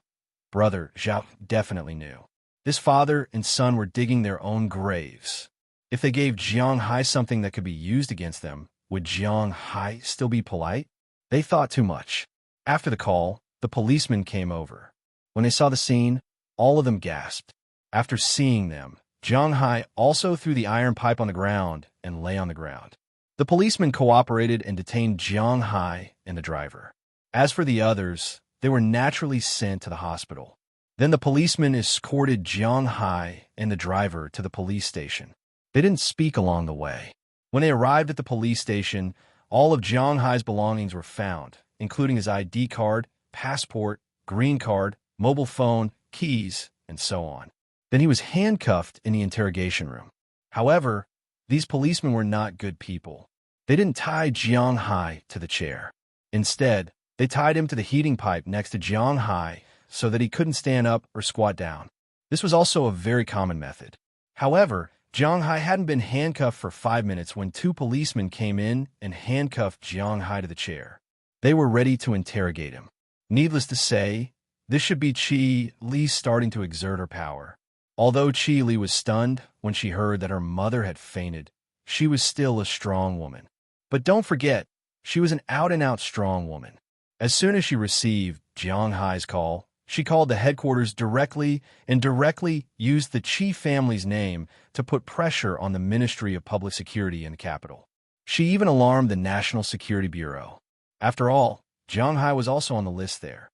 Brother Zhao definitely knew. This father and son were digging their own graves. If they gave Jiang Hai something that could be used against them, would Jiang Hai still be polite? They thought too much. After the call, the policemen came over. When they saw the scene, all of them gasped. After seeing them, Jiang Hai also threw the iron pipe on the ground and lay on the ground. The policemen cooperated and detained Jiang Hai and the driver. As for the others, they were naturally sent to the hospital. Then the policemen escorted Jiang Hai and the driver to the police station. They didn't speak along the way. When they arrived at the police station, all of Jiang Hai's belongings were found, including his ID card, passport, green card, mobile phone, keys, and so on. Then he was handcuffed in the interrogation room. However, these policemen were not good people. They didn't tie Jiang Hai to the chair. Instead, they tied him to the heating pipe next to Jiang Hai so that he couldn't stand up or squat down. This was also a very common method. However, Jiang Hai hadn't been handcuffed for 5 minutes when 2 policemen came in and handcuffed Jiang Hai to the chair. They were ready to interrogate him. Needless to say, this should be Qi Li starting to exert her power. Although Qi Li was stunned when she heard that her mother had fainted, she was still a strong woman. But don't forget, she was an out-and-out strong woman. As soon as she received Jiang Hai's call, she called the headquarters directly and directly used the Qi family's name to put pressure on the Ministry of Public Security in the capital. She even alarmed the National Security Bureau. After all, Jiang Hai was also on the list there.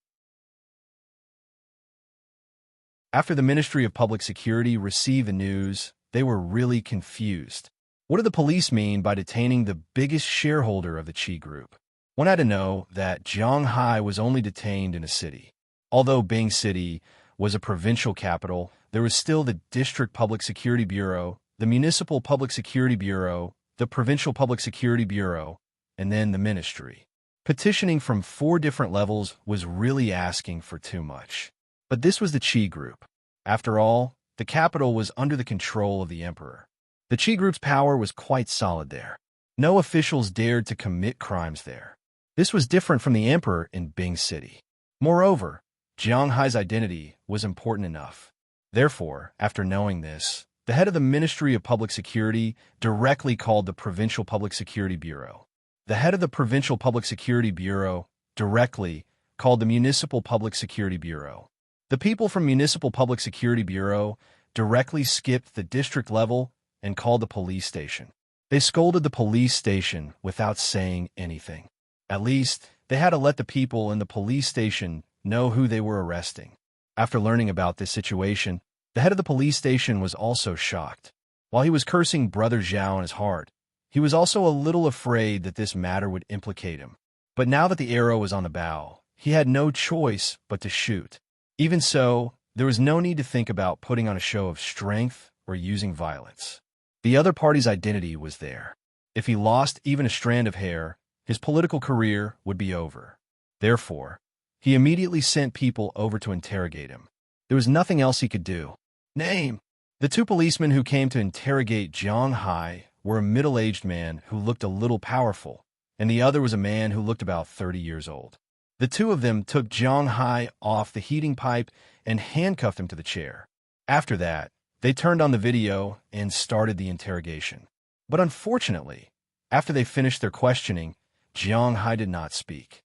After the Ministry of Public Security received the news, they were really confused. What did the police mean by detaining the biggest shareholder of the Qi group? One had to know that Jiang Hai was only detained in a city. Although Bing City was a provincial capital, there was still the District Public Security Bureau, the Municipal Public Security Bureau, the Provincial Public Security Bureau, and then the Ministry. Petitioning from 4 different levels was really asking for too much. But this was the Qi group. After all, the capital was under the control of the emperor. The Qi group's power was quite solid there. No officials dared to commit crimes there. This was different from the emperor in Bing City. Moreover, Jiang Hai's identity was important enough. Therefore, after knowing this, the head of the Ministry of Public Security directly called the Provincial Public Security Bureau. The head of the Provincial Public Security Bureau directly called the Municipal Public Security Bureau. The people from Municipal Public Security Bureau directly skipped the district level and called the police station. They scolded the police station without saying anything. At least, they had to let the people in the police station know who they were arresting. After learning about this situation, the head of the police station was also shocked. While he was cursing Brother Zhao in his heart, he was also a little afraid that this matter would implicate him. But now that the arrow was on the bow, he had no choice but to shoot. Even so, there was no need to think about putting on a show of strength or using violence. The other party's identity was there. If he lost even a strand of hair, his political career would be over. Therefore, he immediately sent people over to interrogate him. There was nothing else he could do. Name. The 2 policemen who came to interrogate Jiang Hai were a middle-aged man who looked a little powerful, and the other was a man who looked about 30 years old. The 2 of them took Jiang Hai off the heating pipe and handcuffed him to the chair. After that, they turned on the video and started the interrogation. But unfortunately, after they finished their questioning, Jiang Hai did not speak.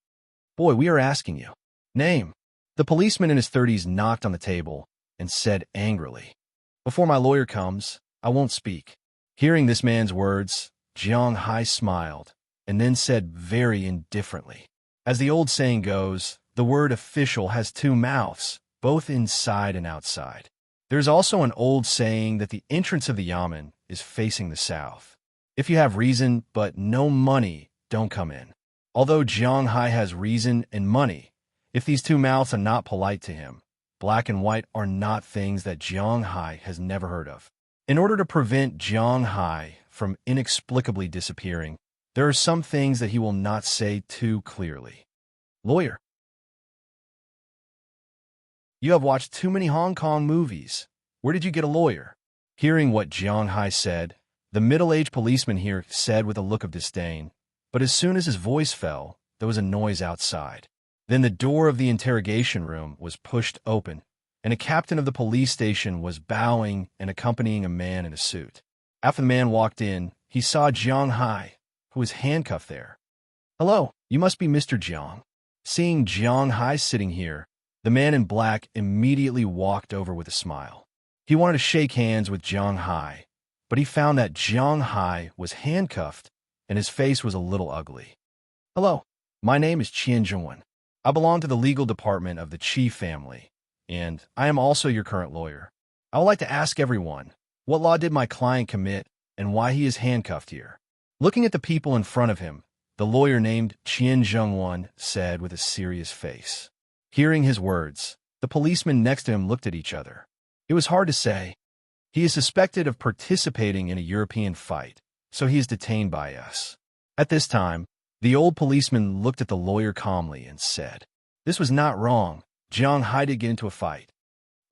Boy, we are asking you. Name. The policeman in his 30s knocked on the table and said angrily, Before my lawyer comes, I won't speak. Hearing this man's words, Jiang Hai smiled and then said very indifferently, As the old saying goes, the word official has 2 mouths, both inside and outside. There's also an old saying that the entrance of the yamen is facing the south. If you have reason but no money, don't come in. Although Jiang Hai has reason and money, if these 2 mouths are not polite to him, black and white are not things that Jiang Hai has never heard of. In order to prevent Jiang Hai from inexplicably disappearing, there are some things that he will not say too clearly. Lawyer. You have watched too many Hong Kong movies. Where did you get a lawyer? Hearing what Jiang Hai said, the middle-aged policeman here said with a look of disdain, but as soon as his voice fell, there was a noise outside. Then the door of the interrogation room was pushed open, and a captain of the police station was bowing and accompanying a man in a suit. After the man walked in, he saw Jiang Hai, who was handcuffed there. Hello, you must be Mr. Jiang. Seeing Jiang Hai sitting here, the man in black immediately walked over with a smile. He wanted to shake hands with Jiang Hai, but he found that Jiang Hai was handcuffed and his face was a little ugly. Hello, my name is Qian Zhongwen. I belong to the legal department of the Qi family, and I am also your current lawyer. I would like to ask everyone, what law did my client commit and why he is handcuffed here? Looking at the people in front of him, the lawyer named Qian Zhengwan said with a serious face. Hearing his words, the policemen next to him looked at each other. It was hard to say. He is suspected of participating in a European fight, so he is detained by us. At this time, the old policeman looked at the lawyer calmly and said, "This was not wrong. Jiang Hai did get into a fight.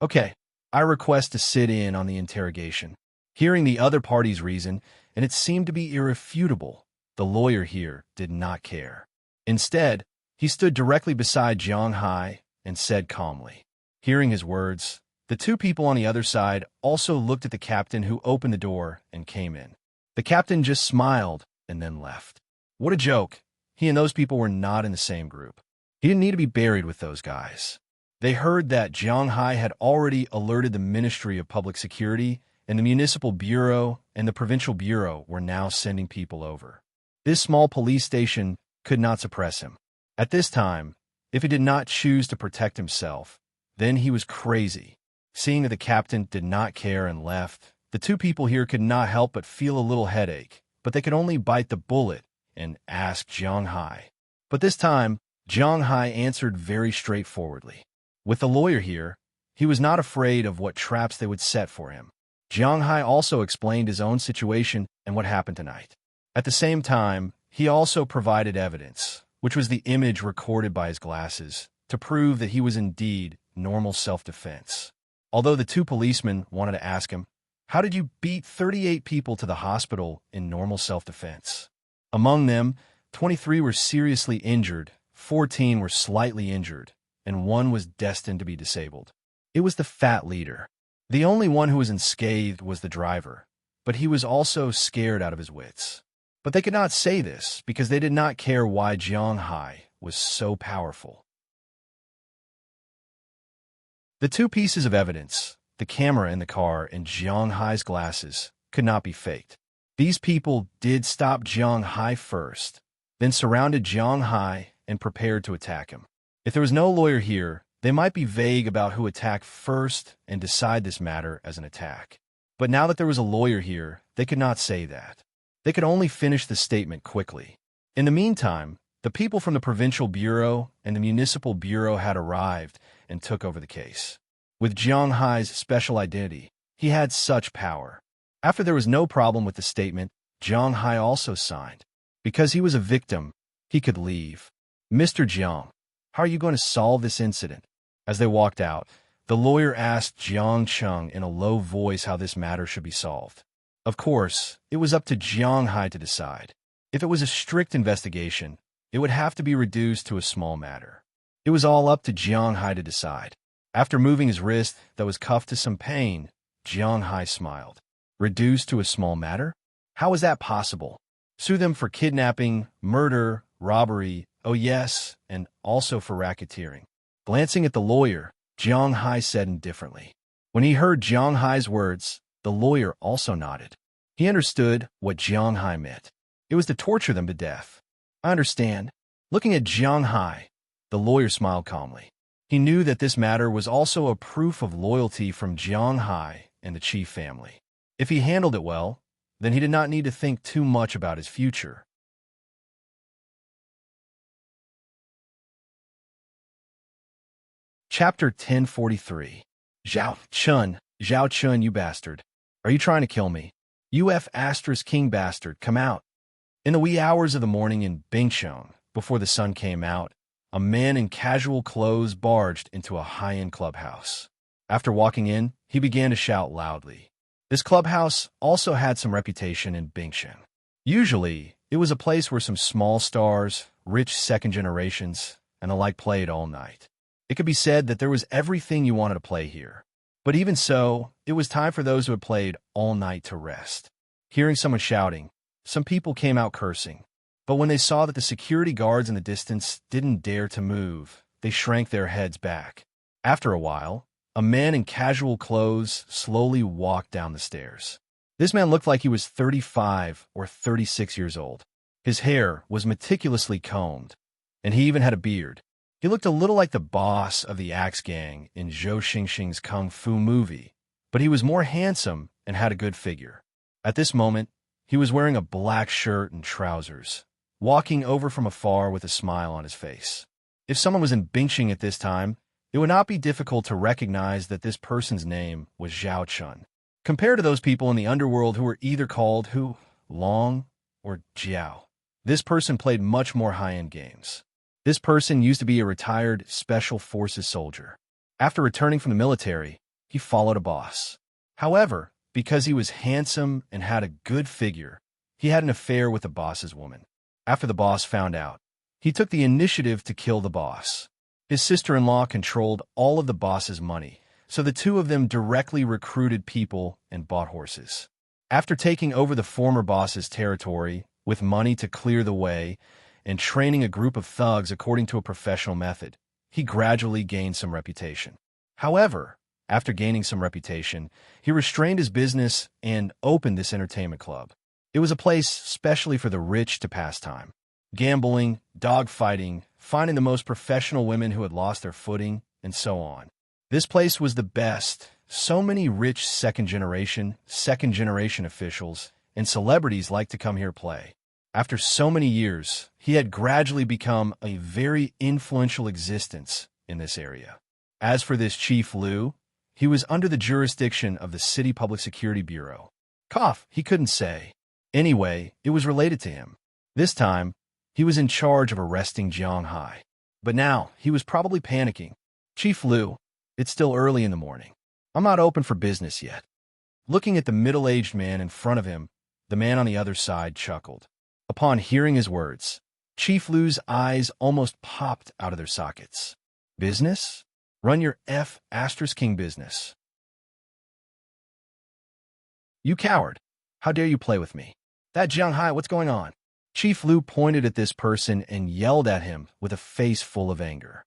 Okay, I request to sit in on the interrogation." Hearing the other party's reason, and it seemed to be irrefutable, the lawyer here did not care. Instead, he stood directly beside Jiang Hai and said calmly. Hearing his words, the two people on the other side also looked at the captain who opened the door and came in. The captain just smiled and then left. What a joke. He and those people were not in the same group. He didn't need to be buried with those guys. They heard that Jiang Hai had already alerted the Ministry of Public Security, and the Municipal Bureau and the Provincial Bureau were now sending people over. This small police station could not suppress him. At this time, if he did not choose to protect himself, then he was crazy. Seeing that the captain did not care and left, the two people here could not help but feel a little headache, but they could only bite the bullet and ask Jiang Hai. But this time, Jiang Hai answered very straightforwardly. With the lawyer here, he was not afraid of what traps they would set for him. Jiang Hai also explained his own situation and what happened tonight. At the same time, he also provided evidence, which was the image recorded by his glasses, to prove that he was indeed normal self-defense. Although the two policemen wanted to ask him, "How did you beat 38 people to the hospital in normal self-defense?" Among them, 23 were seriously injured, 14 were slightly injured, and 1 was destined to be disabled. It was the fat leader. The only one who was unscathed was the driver, but he was also scared out of his wits. But they could not say this because they did not care why Jiang Hai was so powerful. The two pieces of evidence, the camera in the car and Jiang Hai's glasses, could not be faked. These people did stop Jiang Hai first, then surrounded Jiang Hai and prepared to attack him. If there was no lawyer here, they might be vague about who attacked first and decide this matter as an attack. But now that there was a lawyer here, they could not say that. They could only finish the statement quickly. In the meantime, the people from the Provincial Bureau and the Municipal Bureau had arrived and took over the case. With Jiang Hai's special identity, he had such power. After there was no problem with the statement, Jiang Hai also signed. Because he was a victim, he could leave. "Mr. Jiang, how are you going to solve this incident?" As they walked out, the lawyer asked Jiang Cheng in a low voice how this matter should be solved. Of course, it was up to Jiang Hai to decide. If it was a strict investigation, it would have to be reduced to a small matter. It was all up to Jiang Hai to decide. After moving his wrist that was cuffed to some pain, Jiang Hai smiled. Reduced to a small matter? How is that possible? Sue them for kidnapping, murder, robbery, oh yes, and also for racketeering. Glancing at the lawyer, Jiang Hai said indifferently. When he heard Jiang Hai's words, the lawyer also nodded. He understood what Jiang Hai meant. It was to torture them to death. "I understand." Looking at Jiang Hai, the lawyer smiled calmly. He knew that this matter was also a proof of loyalty from Jiang Hai and the chief family. If he handled it well, then he did not need to think too much about his future. Chapter 1043. Zhao Chun, you bastard. Are you trying to kill me? King bastard, come out. In the wee hours of the morning in Bingchong, before the sun came out, a man in casual clothes barged into a high-end clubhouse. After walking in, he began to shout loudly. This clubhouse also had some reputation in Bingchong. Usually, it was a place where some small stars, rich second generations, and the like played all night. It could be said that there was everything you wanted to play here. But even so, it was time for those who had played all night to rest. Hearing someone shouting, some people came out cursing. But when they saw that the security guards in the distance didn't dare to move, they shrank their heads back. After a while, a man in casual clothes slowly walked down the stairs. This man looked like he was 35 or 36 years old. His hair was meticulously combed, and he even had a beard. He looked a little like the boss of the Axe Gang in Zhou Xingxing's Kung Fu movie, but he was more handsome and had a good figure. At this moment, he was wearing a black shirt and trousers, walking over from afar with a smile on his face. If someone was in Bingqing at this time, it would not be difficult to recognize that this person's name was Zhao Chun, compared to those people in the underworld who were either called Hu, Long, or Jiao. This person played much more high-end games. This person used to be a retired Special Forces soldier. After returning from the military, he followed a boss. However, because he was handsome and had a good figure, he had an affair with the boss's woman. After the boss found out, he took the initiative to kill the boss. His sister-in-law controlled all of the boss's money, so the two of them directly recruited people and bought horses. After taking over the former boss's territory with money to clear the way and training a group of thugs according to a professional method, he gradually gained some reputation. However, after gaining some reputation, he restrained his business and opened this entertainment club. It was a place specially for the rich to pass time. Gambling, dogfighting, finding the most professional women who had lost their footing, and so on. This place was the best. So many rich second-generation officials and celebrities liked to come here play. After so many years, he had gradually become a very influential existence in this area. As for this Chief Liu, he was under the jurisdiction of the City Public Security Bureau. He couldn't say. Anyway, it was related to him. This time, he was in charge of arresting Jiang Hai. But now, he was probably panicking. Chief Liu, it's still early in the morning. I'm not open for business yet. Looking at the middle-aged man in front of him, the man on the other side chuckled. Upon hearing his words, Chief Liu's eyes almost popped out of their sockets. Business? Run your King business. You coward! How dare you play with me? That Jiang Hai, what's going on? Chief Liu pointed at this person and yelled at him with a face full of anger.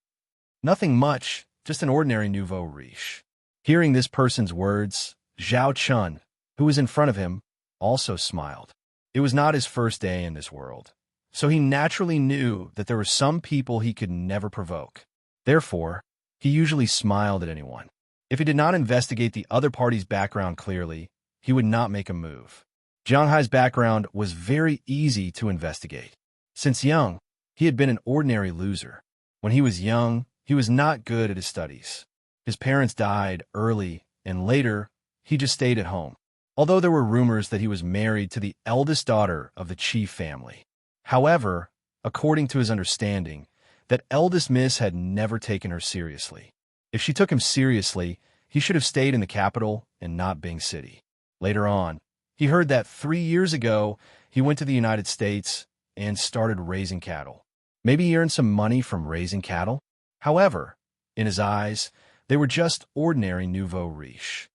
Nothing much, just an ordinary nouveau riche. Hearing this person's words, Zhao Chun, who was in front of him, also smiled. It was not his first day in this world, so he naturally knew that there were some people he could never provoke. Therefore, he usually smiled at anyone. If he did not investigate the other party's background clearly, he would not make a move. Jiang Hai's background was very easy to investigate. Since young, he had been an ordinary loser. When he was young, he was not good at his studies. His parents died early, and later, he just stayed at home. Although there were rumors that he was married to the eldest daughter of the chief family. However, according to his understanding, that eldest miss had never taken her seriously. If she took him seriously, he should have stayed in the capital and not Bing City. Later on, he heard that 3 years ago, he went to the United States and started raising cattle. Maybe he earned some money from raising cattle? However, in his eyes, they were just ordinary nouveau riche.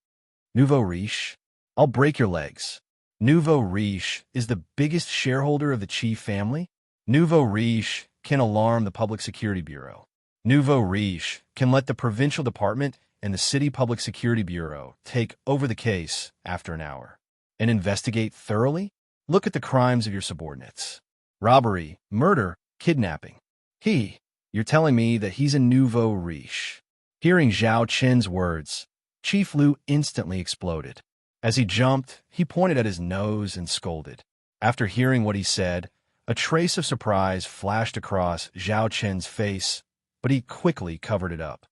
Nouveau riche? I'll break your legs. Nouveau riche is the biggest shareholder of the chief family. Nouveau riche can alarm the Public Security Bureau. Nouveau riche can let the Provincial Department and the City Public Security Bureau take over the case after an hour and investigate thoroughly. Look at the crimes of your subordinates. Robbery, murder, kidnapping. You're telling me that he's a nouveau riche. Hearing Zhao Chen's words, Chief Liu instantly exploded. As he jumped, he pointed at his nose and scolded. After hearing what he said, a trace of surprise flashed across Zhao Chen's face, but he quickly covered it up.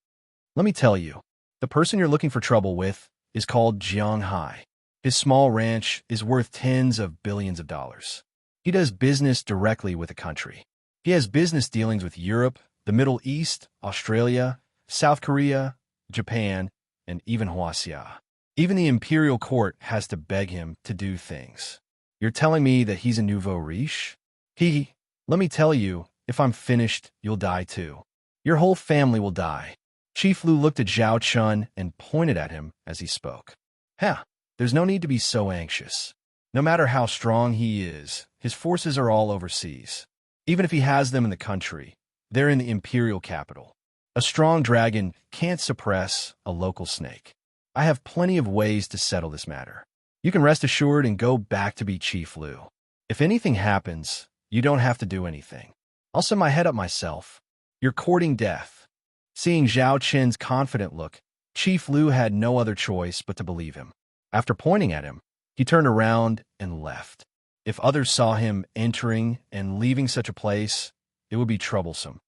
Let me tell you, the person you're looking for trouble with is called Jiang Hai. His small ranch is worth tens of billions of dollars. He does business directly with the country. He has business dealings with Europe, the Middle East, Australia, South Korea, Japan, and even Huaxia. Even the imperial court has to beg him to do things. You're telling me that he's a nouveau riche? Let me tell you, if I'm finished, you'll die too. Your whole family will die. Chief Liu looked at Zhao Chun and pointed at him as he spoke. There's no need to be so anxious. No matter how strong he is, his forces are all overseas. Even if he has them in the country, they're in the imperial capital. A strong dragon can't suppress a local snake. I have plenty of ways to settle this matter. You can rest assured and go back to be Chief Liu. If anything happens, you don't have to do anything. I'll send my head up myself. You're courting death. Seeing Zhao Chen's confident look, Chief Liu had no other choice but to believe him. After pointing at him, he turned around and left. If others saw him entering and leaving such a place, it would be troublesome.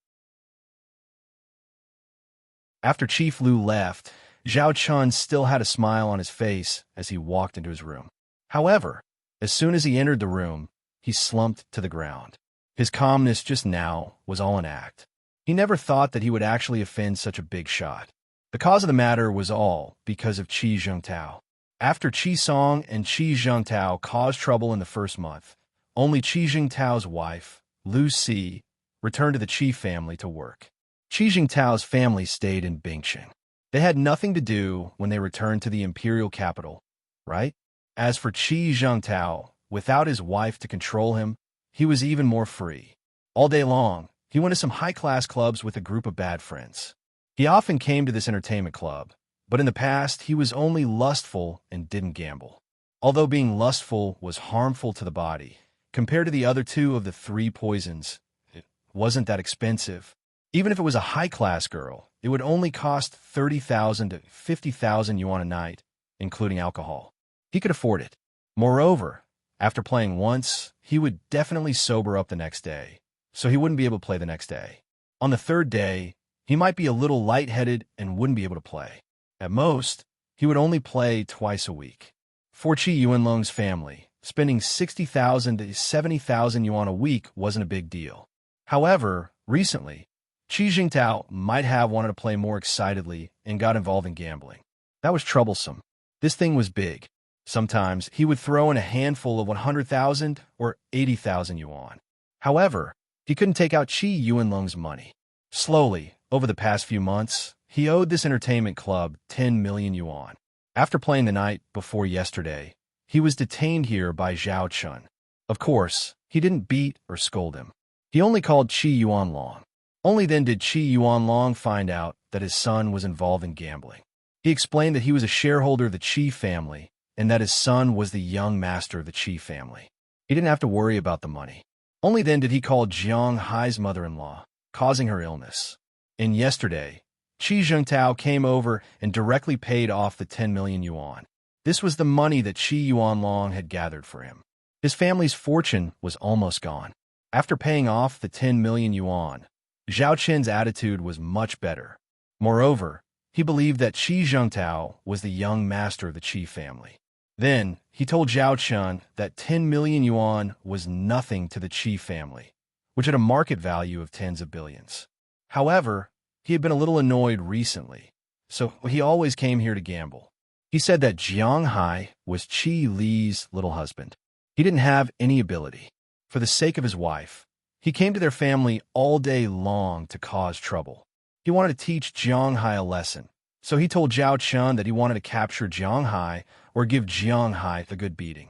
After Chief Lu left, Zhao Chun still had a smile on his face as he walked into his room. However, as soon as he entered the room, he slumped to the ground. His calmness just now was all an act. He never thought that he would actually offend such a big shot. The cause of the matter was all because of Qi Zhengtao. After Qi Song and Qi Zhengtao caused trouble in the first month, only Qi Zhengtao's wife, Lu Si, returned to the Qi family to work. Qi Zhengtao's family stayed in Bingqing. They had nothing to do when they returned to the imperial capital, right? As for Qi Zhengtao, without his wife to control him, he was even more free. All day long, he went to some high-class clubs with a group of bad friends. He often came to this entertainment club, but in the past he was only lustful and didn't gamble. Although being lustful was harmful to the body, compared to the other two of the three poisons, it wasn't that expensive. Even if it was a high-class girl, it would only cost 30,000 to 50,000 yuan a night, including alcohol. He could afford it. Moreover, after playing once, he would definitely sober up the next day, so he wouldn't be able to play the next day. On the third day, he might be a little lightheaded and wouldn't be able to play. At most, he would only play twice a week. For Qi Yuanlong's family, spending 60,000 to 70,000 yuan a week wasn't a big deal. However, recently, Qi Jingtao might have wanted to play more excitedly and got involved in gambling. That was troublesome. This thing was big. Sometimes he would throw in a handful of 100,000 or 80,000 yuan. However, he couldn't take out Qi Yuanlong's money. Slowly, over the past few months, he owed this entertainment club 10 million yuan. After playing the night before yesterday, he was detained here by Zhao Chun. Of course, he didn't beat or scold him. He only called Qi Yuanlong. Only then did Qi Yuanlong find out that his son was involved in gambling. He explained that he was a shareholder of the Qi family and that his son was the young master of the Qi family. He didn't have to worry about the money. Only then did he call Jiang Hai's mother-in-law, causing her illness. And yesterday, Qi Zhengtao came over and directly paid off the 10 million yuan. This was the money that Qi Yuanlong had gathered for him. His family's fortune was almost gone. After paying off the 10 million yuan, Zhao Qin's attitude was much better. Moreover, he believed that Qi Zhengtao was the young master of the Qi family. Then, he told Zhao Chun that 10 million yuan was nothing to the Qi family, which had a market value of tens of billions. However, he had been a little annoyed recently, so he always came here to gamble. He said that Jiang Hai was Qi Li's little husband. He didn't have any ability. For the sake of his wife, he came to their family all day long to cause trouble. He wanted to teach Jiang Hai a lesson, so he told Zhao Chun that he wanted to capture Jiang Hai or give Jiang Hai a good beating.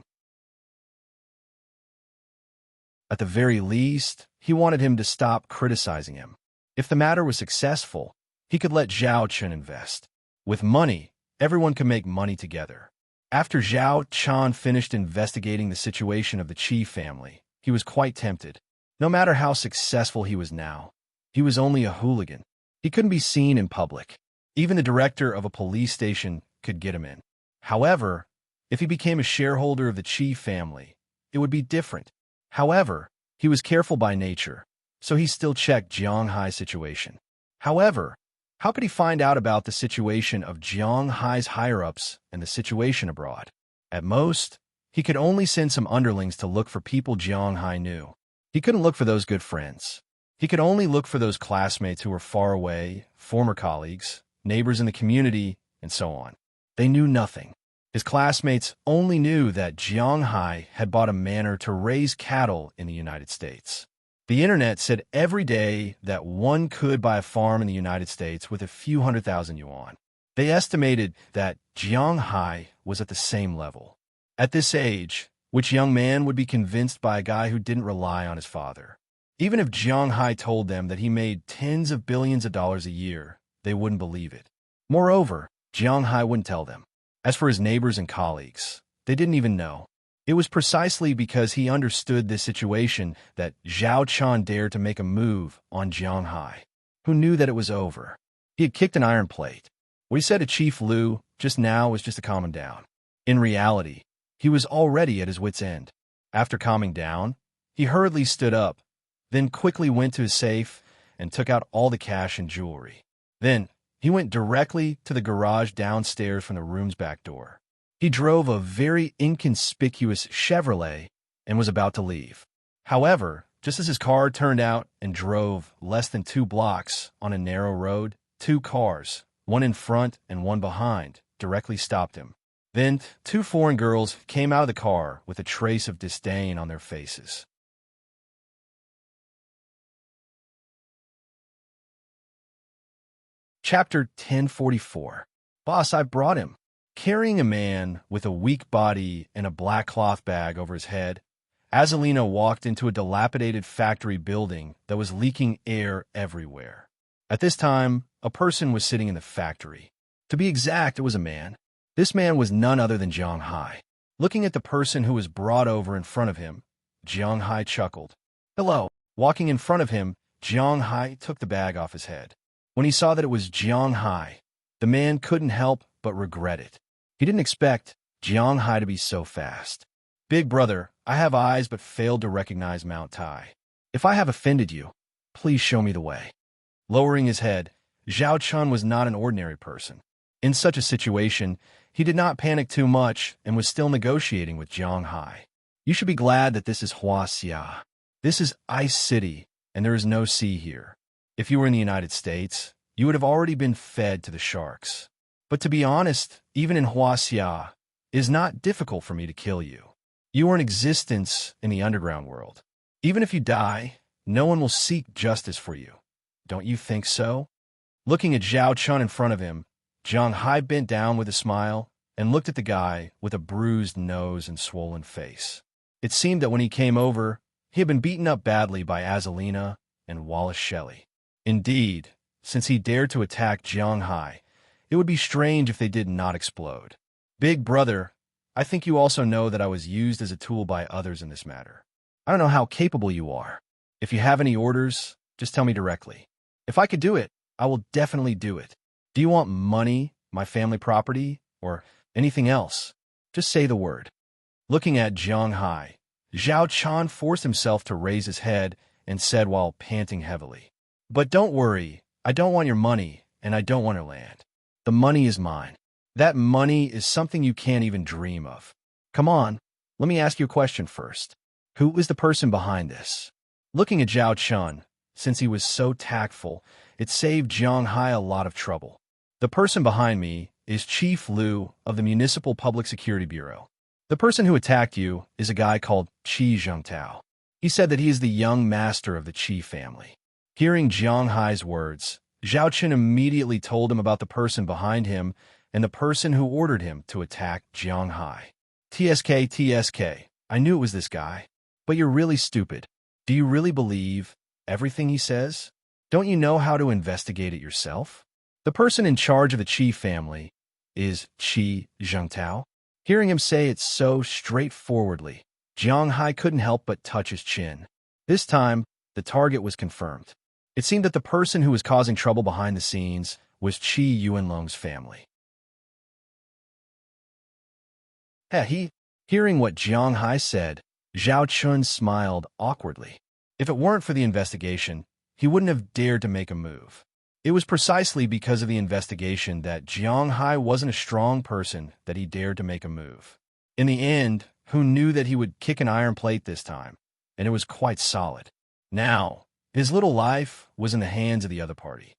At the very least, he wanted him to stop criticizing him. If the matter was successful, he could let Zhao Chun invest. With money, everyone could make money together. After Zhao Chun finished investigating the situation of the Qi family, he was quite tempted. No matter how successful he was now, he was only a hooligan. He couldn't be seen in public. Even the director of a police station could get him in. However, if he became a shareholder of the Qi family, it would be different. However, he was careful by nature, so he still checked Jiang Hai's situation. However, how could he find out about the situation of Jiang Hai's higher-ups and the situation abroad? At most, he could only send some underlings to look for people Jiang Hai knew. He couldn't look for those good friends. He could only look for those classmates who were far away, former colleagues, neighbors in the community, and so on. They knew nothing. His classmates only knew that Jiang Hai had bought a manor to raise cattle in the United States. The internet said every day that one could buy a farm in the United States with a few 100,000 yuan. They estimated that Jiang Hai was at the same level. At this age, which young man would be convinced by a guy who didn't rely on his father? Even if Jiang Hai told them that he made tens of billions of dollars a year, they wouldn't believe it. Moreover, Jiang Hai wouldn't tell them. As for his neighbors and colleagues, they didn't even know. It was precisely because he understood this situation that Zhao Chun dared to make a move on Jiang Hai, who knew that it was over. He had kicked an iron plate. What he said to Chief Lu just now was just to calm him down. In reality, he was already at his wit's end. After calming down, he hurriedly stood up, then quickly went to his safe and took out all the cash and jewelry. Then, he went directly to the garage downstairs from the room's back door. He drove a very inconspicuous Chevrolet and was about to leave. However, just as his car turned out and drove less than 2 blocks on a narrow road, 2 cars, one in front and one behind, directly stopped him. Then, 2 foreign girls came out of the car with a trace of disdain on their faces. Chapter 1044. Boss, I brought him. Carrying a man with a weak body and a black cloth bag over his head, Azalina walked into a dilapidated factory building that was leaking air everywhere. At this time, a person was sitting in the factory. To be exact, it was a man. This man was none other than Jiang Hai. Looking at the person who was brought over in front of him, Jiang Hai chuckled. Hello. Walking in front of him, Jiang Hai took the bag off his head. When he saw that it was Jiang Hai, the man couldn't help but regret it. He didn't expect Jiang Hai to be so fast. Big brother, I have eyes but failed to recognize Mount Tai. If I have offended you, please show me the way. Lowering his head, Zhao Chun was not an ordinary person. In such a situation, he did not panic too much and was still negotiating with Jiang Hai. You should be glad that this is Huaxia. This is Ice City, and there is no sea here. If you were in the United States, you would have already been fed to the sharks. But to be honest, even in Huaxia, it is not difficult for me to kill you. You are in existence in the underground world. Even if you die, no one will seek justice for you. Don't you think so? Looking at Zhao Chun in front of him, Jiang Hai bent down with a smile and looked at the guy with a bruised nose and swollen face. It seemed that when he came over, he had been beaten up badly by Azalina and Wallace Shelley. Indeed, since he dared to attack Jiang Hai, it would be strange if they did not explode. Big brother, I think you also know that I was used as a tool by others in this matter. I don't know how capable you are. If you have any orders, just tell me directly. If I could do it, I will definitely do it. Do you want money, my family property, or anything else? Just say the word. Looking at Jiang Hai, Zhao Chun forced himself to raise his head and said while panting heavily, But don't worry, I don't want your money, and I don't want your land. The money is mine. That money is something you can't even dream of. Come on, let me ask you a question first. Who is the person behind this? Looking at Zhao Chun, since he was so tactful, it saved Jiang Hai a lot of trouble. The person behind me is Chief Liu of the Municipal Public Security Bureau. The person who attacked you is a guy called Qi Zhengtao. He said that he is the young master of the Qi family. Hearing Jiang Hai's words, Zhao Chun immediately told him about the person behind him and the person who ordered him to attack Jiang Hai. TSK, I knew it was this guy. But you're really stupid. Do you really believe everything he says? Don't you know how to investigate it yourself? The person in charge of the Qi family is Qi Zhengtao. Hearing him say it so straightforwardly, Jiang Hai couldn't help but touch his chin. This time, the target was confirmed. It seemed that the person who was causing trouble behind the scenes was Qi Yuanlong's family. Hearing what Jiang Hai said, Zhao Chun smiled awkwardly. If it weren't for the investigation, he wouldn't have dared to make a move. It was precisely because of the investigation that Jiang Hai wasn't a strong person that he dared to make a move. In the end, who knew that he would kick an iron plate this time? And it was quite solid. Now, his little life was in the hands of the other party.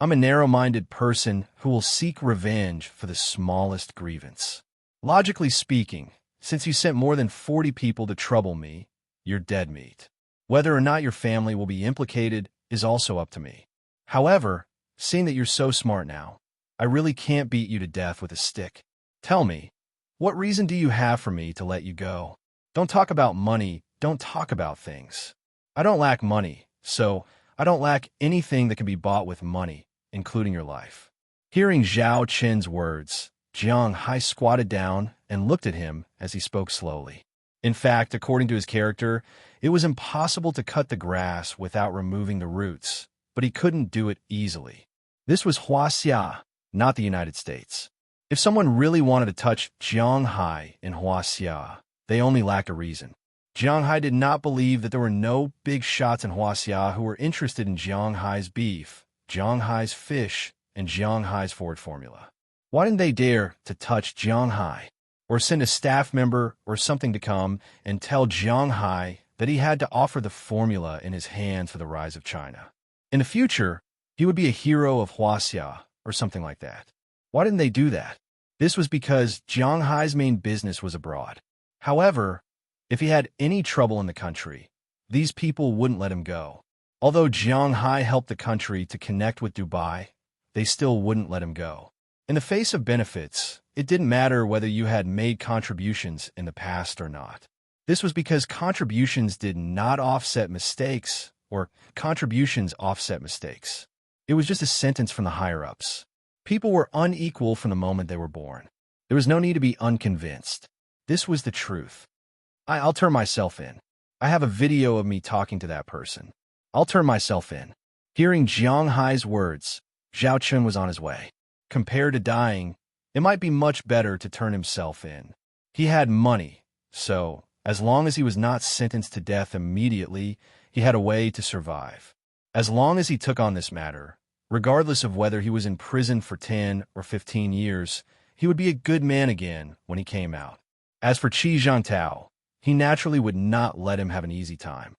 I'm a narrow-minded person who will seek revenge for the smallest grievance. Logically speaking, since you sent more than 40 people to trouble me, you're dead meat. Whether or not your family will be implicated is also up to me. However, seeing that you're so smart now, I really can't beat you to death with a stick. Tell me, what reason do you have for me to let you go? Don't talk about money, don't talk about things. I don't lack money, so I don't lack anything that can be bought with money, including your life. Hearing Zhao Chun's words, Jiang Hai squatted down and looked at him as he spoke slowly. In fact, according to his character, it was impossible to cut the grass without removing the roots, but he couldn't do it easily. This was Huaxia, not the United States. If someone really wanted to touch Jiang Hai in Huaxia, they only lacked a reason. Jiang Hai did not believe that there were no big shots in Huaxia who were interested in Jiang Hai's beef, Jiang Hai's fish, and Jiang Hai's Ford formula. Why didn't they dare to touch Jiang Hai, or send a staff member or something to come and tell Jiang Hai that he had to offer the formula in his hands for the rise of China? In the future, he would be a hero of Huaxia or something like that. Why didn't they do that? This was because Jiang Hai's main business was abroad. However, if he had any trouble in the country, these people wouldn't let him go. Although Jiang Hai helped the country to connect with Dubai, they still wouldn't let him go. In the face of benefits, it didn't matter whether you had made contributions in the past or not. This was because contributions did not offset mistakes, or contributions offset mistakes. It was just a sentence from the higher-ups. People were unequal from the moment they were born. There was no need to be unconvinced. This was the truth. I'll turn myself in. I have a video of me talking to that person. I'll turn myself in. Hearing Jiang Hai's words, Zhao Chun was on his way. Compared to dying, it might be much better to turn himself in. He had money, so as long as he was not sentenced to death immediately, he had a way to survive. As long as he took on this matter, regardless of whether he was in prison for 10 or 15 years, he would be a good man again when he came out. As for Qi Zhangtao, he naturally would not let him have an easy time.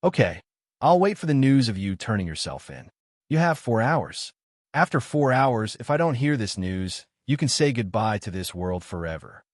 Okay, I'll wait for the news of you turning yourself in. You have 4 hours. After 4 hours, if I don't hear this news, you can say goodbye to this world forever.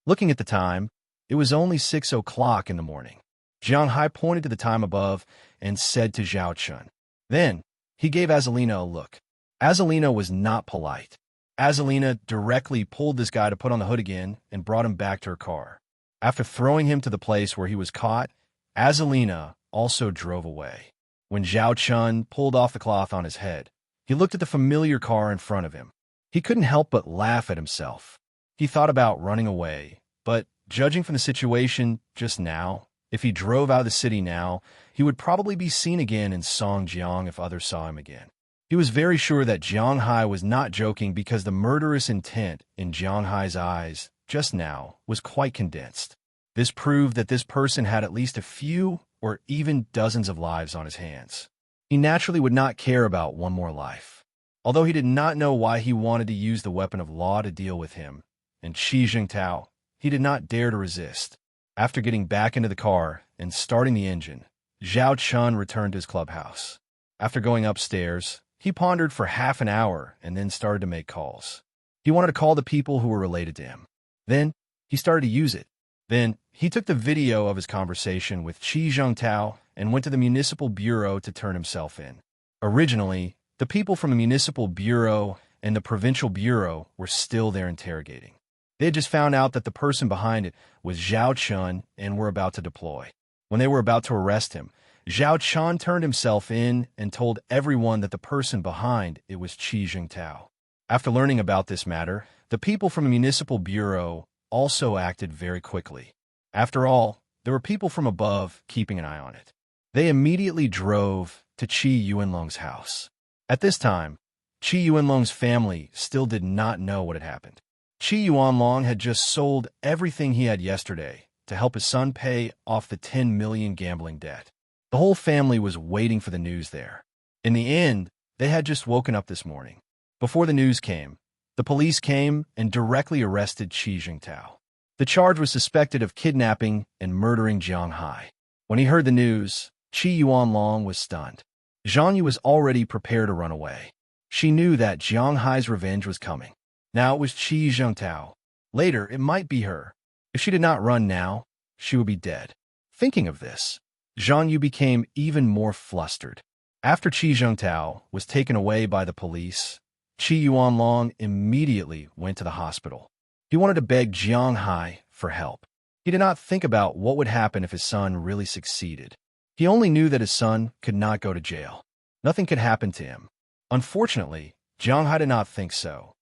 Looking at the time, it was only 6 o'clock in the morning. Jiang Hai pointed to the time above and said to Zhao Chun. Then, he gave Azalina a look. Azalina was not polite. Azalina directly pulled this guy to put on the hood again and brought him back to her car. After throwing him to the place where he was caught, Azalina also drove away. When Zhao Chun pulled off the cloth on his head, he looked at the familiar car in front of him. He couldn't help but laugh at himself. He thought about running away, but judging from the situation just now, if he drove out of the city now, he would probably be seen again in Songjiang if others saw him again. He was very sure that Jiang Hai was not joking because the murderous intent in Jiang Hai's eyes just now was quite condensed. This proved that this person had at least a few or even dozens of lives on his hands. He naturally would not care about one more life. Although he did not know why he wanted to use the weapon of law to deal with him, and Qi Zhangtao, he did not dare to resist. After getting back into the car and starting the engine, Zhao Chun returned to his clubhouse. After going upstairs, he pondered for half an hour and then started to make calls. He wanted to call the people who were related to him. Then, he started to use it. Then, he took the video of his conversation with Qi Zhangtao and went to the municipal bureau to turn himself in. Originally, the people from the municipal bureau and the provincial bureau were still there interrogating. They had just found out that the person behind it was Zhao Chun and were about to deploy. When they were about to arrest him, Zhao Chun turned himself in and told everyone that the person behind it was Qi Zhangtao. After learning about this matter, the people from the municipal bureau also acted very quickly. After all, there were people from above keeping an eye on it. They immediately drove to Qi Yuanlong's house. At this time, Qi Yuanlong's family still did not know what had happened. Qi Yuanlong had just sold everything he had yesterday to help his son pay off the 10 million gambling debt. The whole family was waiting for the news there. In the end, they had just woken up this morning. Before the news came, the police came and directly arrested Qi Zhangtao. The charge was suspected of kidnapping and murdering Jiang Hai. When he heard the news, Qi Yuanlong was stunned. Zhang Yu was already prepared to run away. She knew that Jiang Hai's revenge was coming. Now it was Qi Zhangtao. Later, it might be her. If she did not run now, she would be dead. Thinking of this, Zhang Yu became even more flustered. After Qi Zhangtao was taken away by the police, Qi Yuanlong immediately went to the hospital. He wanted to beg Jiang Hai for help. He did not think about what would happen if his son really succeeded. He only knew that his son could not go to jail. Nothing could happen to him. Unfortunately, Jiang Hai did not think so.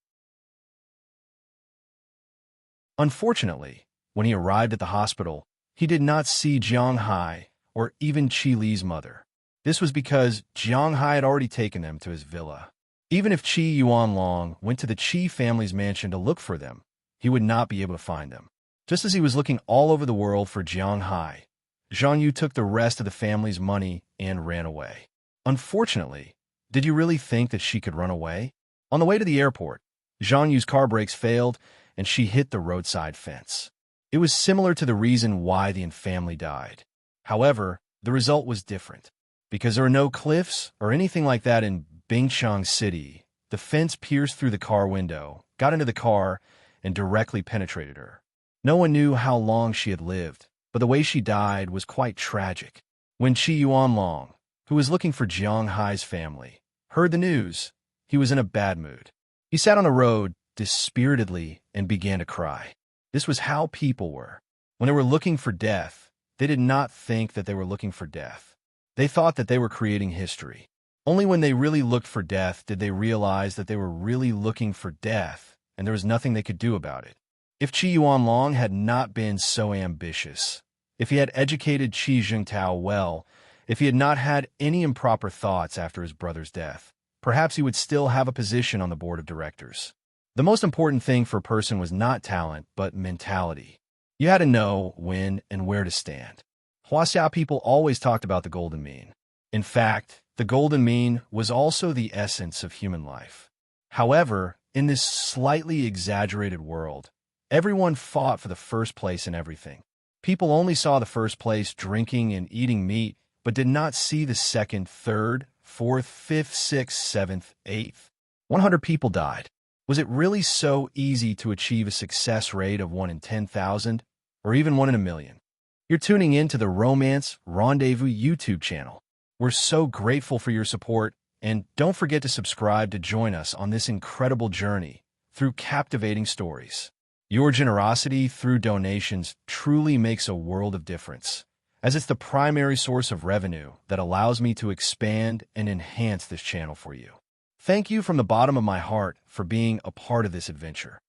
Unfortunately, when he arrived at the hospital, he did not see Jiang Hai or even Qi Li's mother. This was because Jiang Hai had already taken them to his villa. Even if Qi Yuanlong went to the Qi family's mansion to look for them, he would not be able to find them. Just as he was looking all over the world for Jiang Hai, Zhang Yu took the rest of the family's money and ran away. Unfortunately, did you really think that she could run away? On the way to the airport, Zhang Yu's car brakes failed and she hit the roadside fence. It was similar to the reason why the family died. However, the result was different. Because there are no cliffs or anything like that in Bingchang City, the fence pierced through the car window, got into the car, and directly penetrated her. No one knew how long she had lived, but the way she died was quite tragic. When Qi Yuanlong, who was looking for Jiang Hai's family, heard the news, he was in a bad mood. He sat on the road dispiritedly and began to cry. This was how people were. When they were looking for death, they did not think that they were looking for death. They thought that they were creating history. Only when they really looked for death did they realize that they were really looking for death, and there was nothing they could do about it. If Qi Yuanlong had not been so ambitious, if he had educated Qi Jingtao well, if he had not had any improper thoughts after his brother's death, perhaps he would still have a position on the board of directors. The most important thing for a person was not talent, but mentality. You had to know when and where to stand. Huaxia people always talked about the golden mean. In fact, the golden mean was also the essence of human life. However, in this slightly exaggerated world, everyone fought for the first place in everything. People only saw the first place drinking and eating meat, but did not see the second, third, fourth, fifth, sixth, seventh, eighth. 100 people died. Was it really so easy to achieve a success rate of 1 in 10,000 or even 1 in a million? You're tuning in to the Romance Rendezvous YouTube channel. We're so grateful for your support, and don't forget to subscribe to join us on this incredible journey through captivating stories. Your generosity through donations truly makes a world of difference, as it's the primary source of revenue that allows me to expand and enhance this channel for you. Thank you from the bottom of my heart for being a part of this adventure.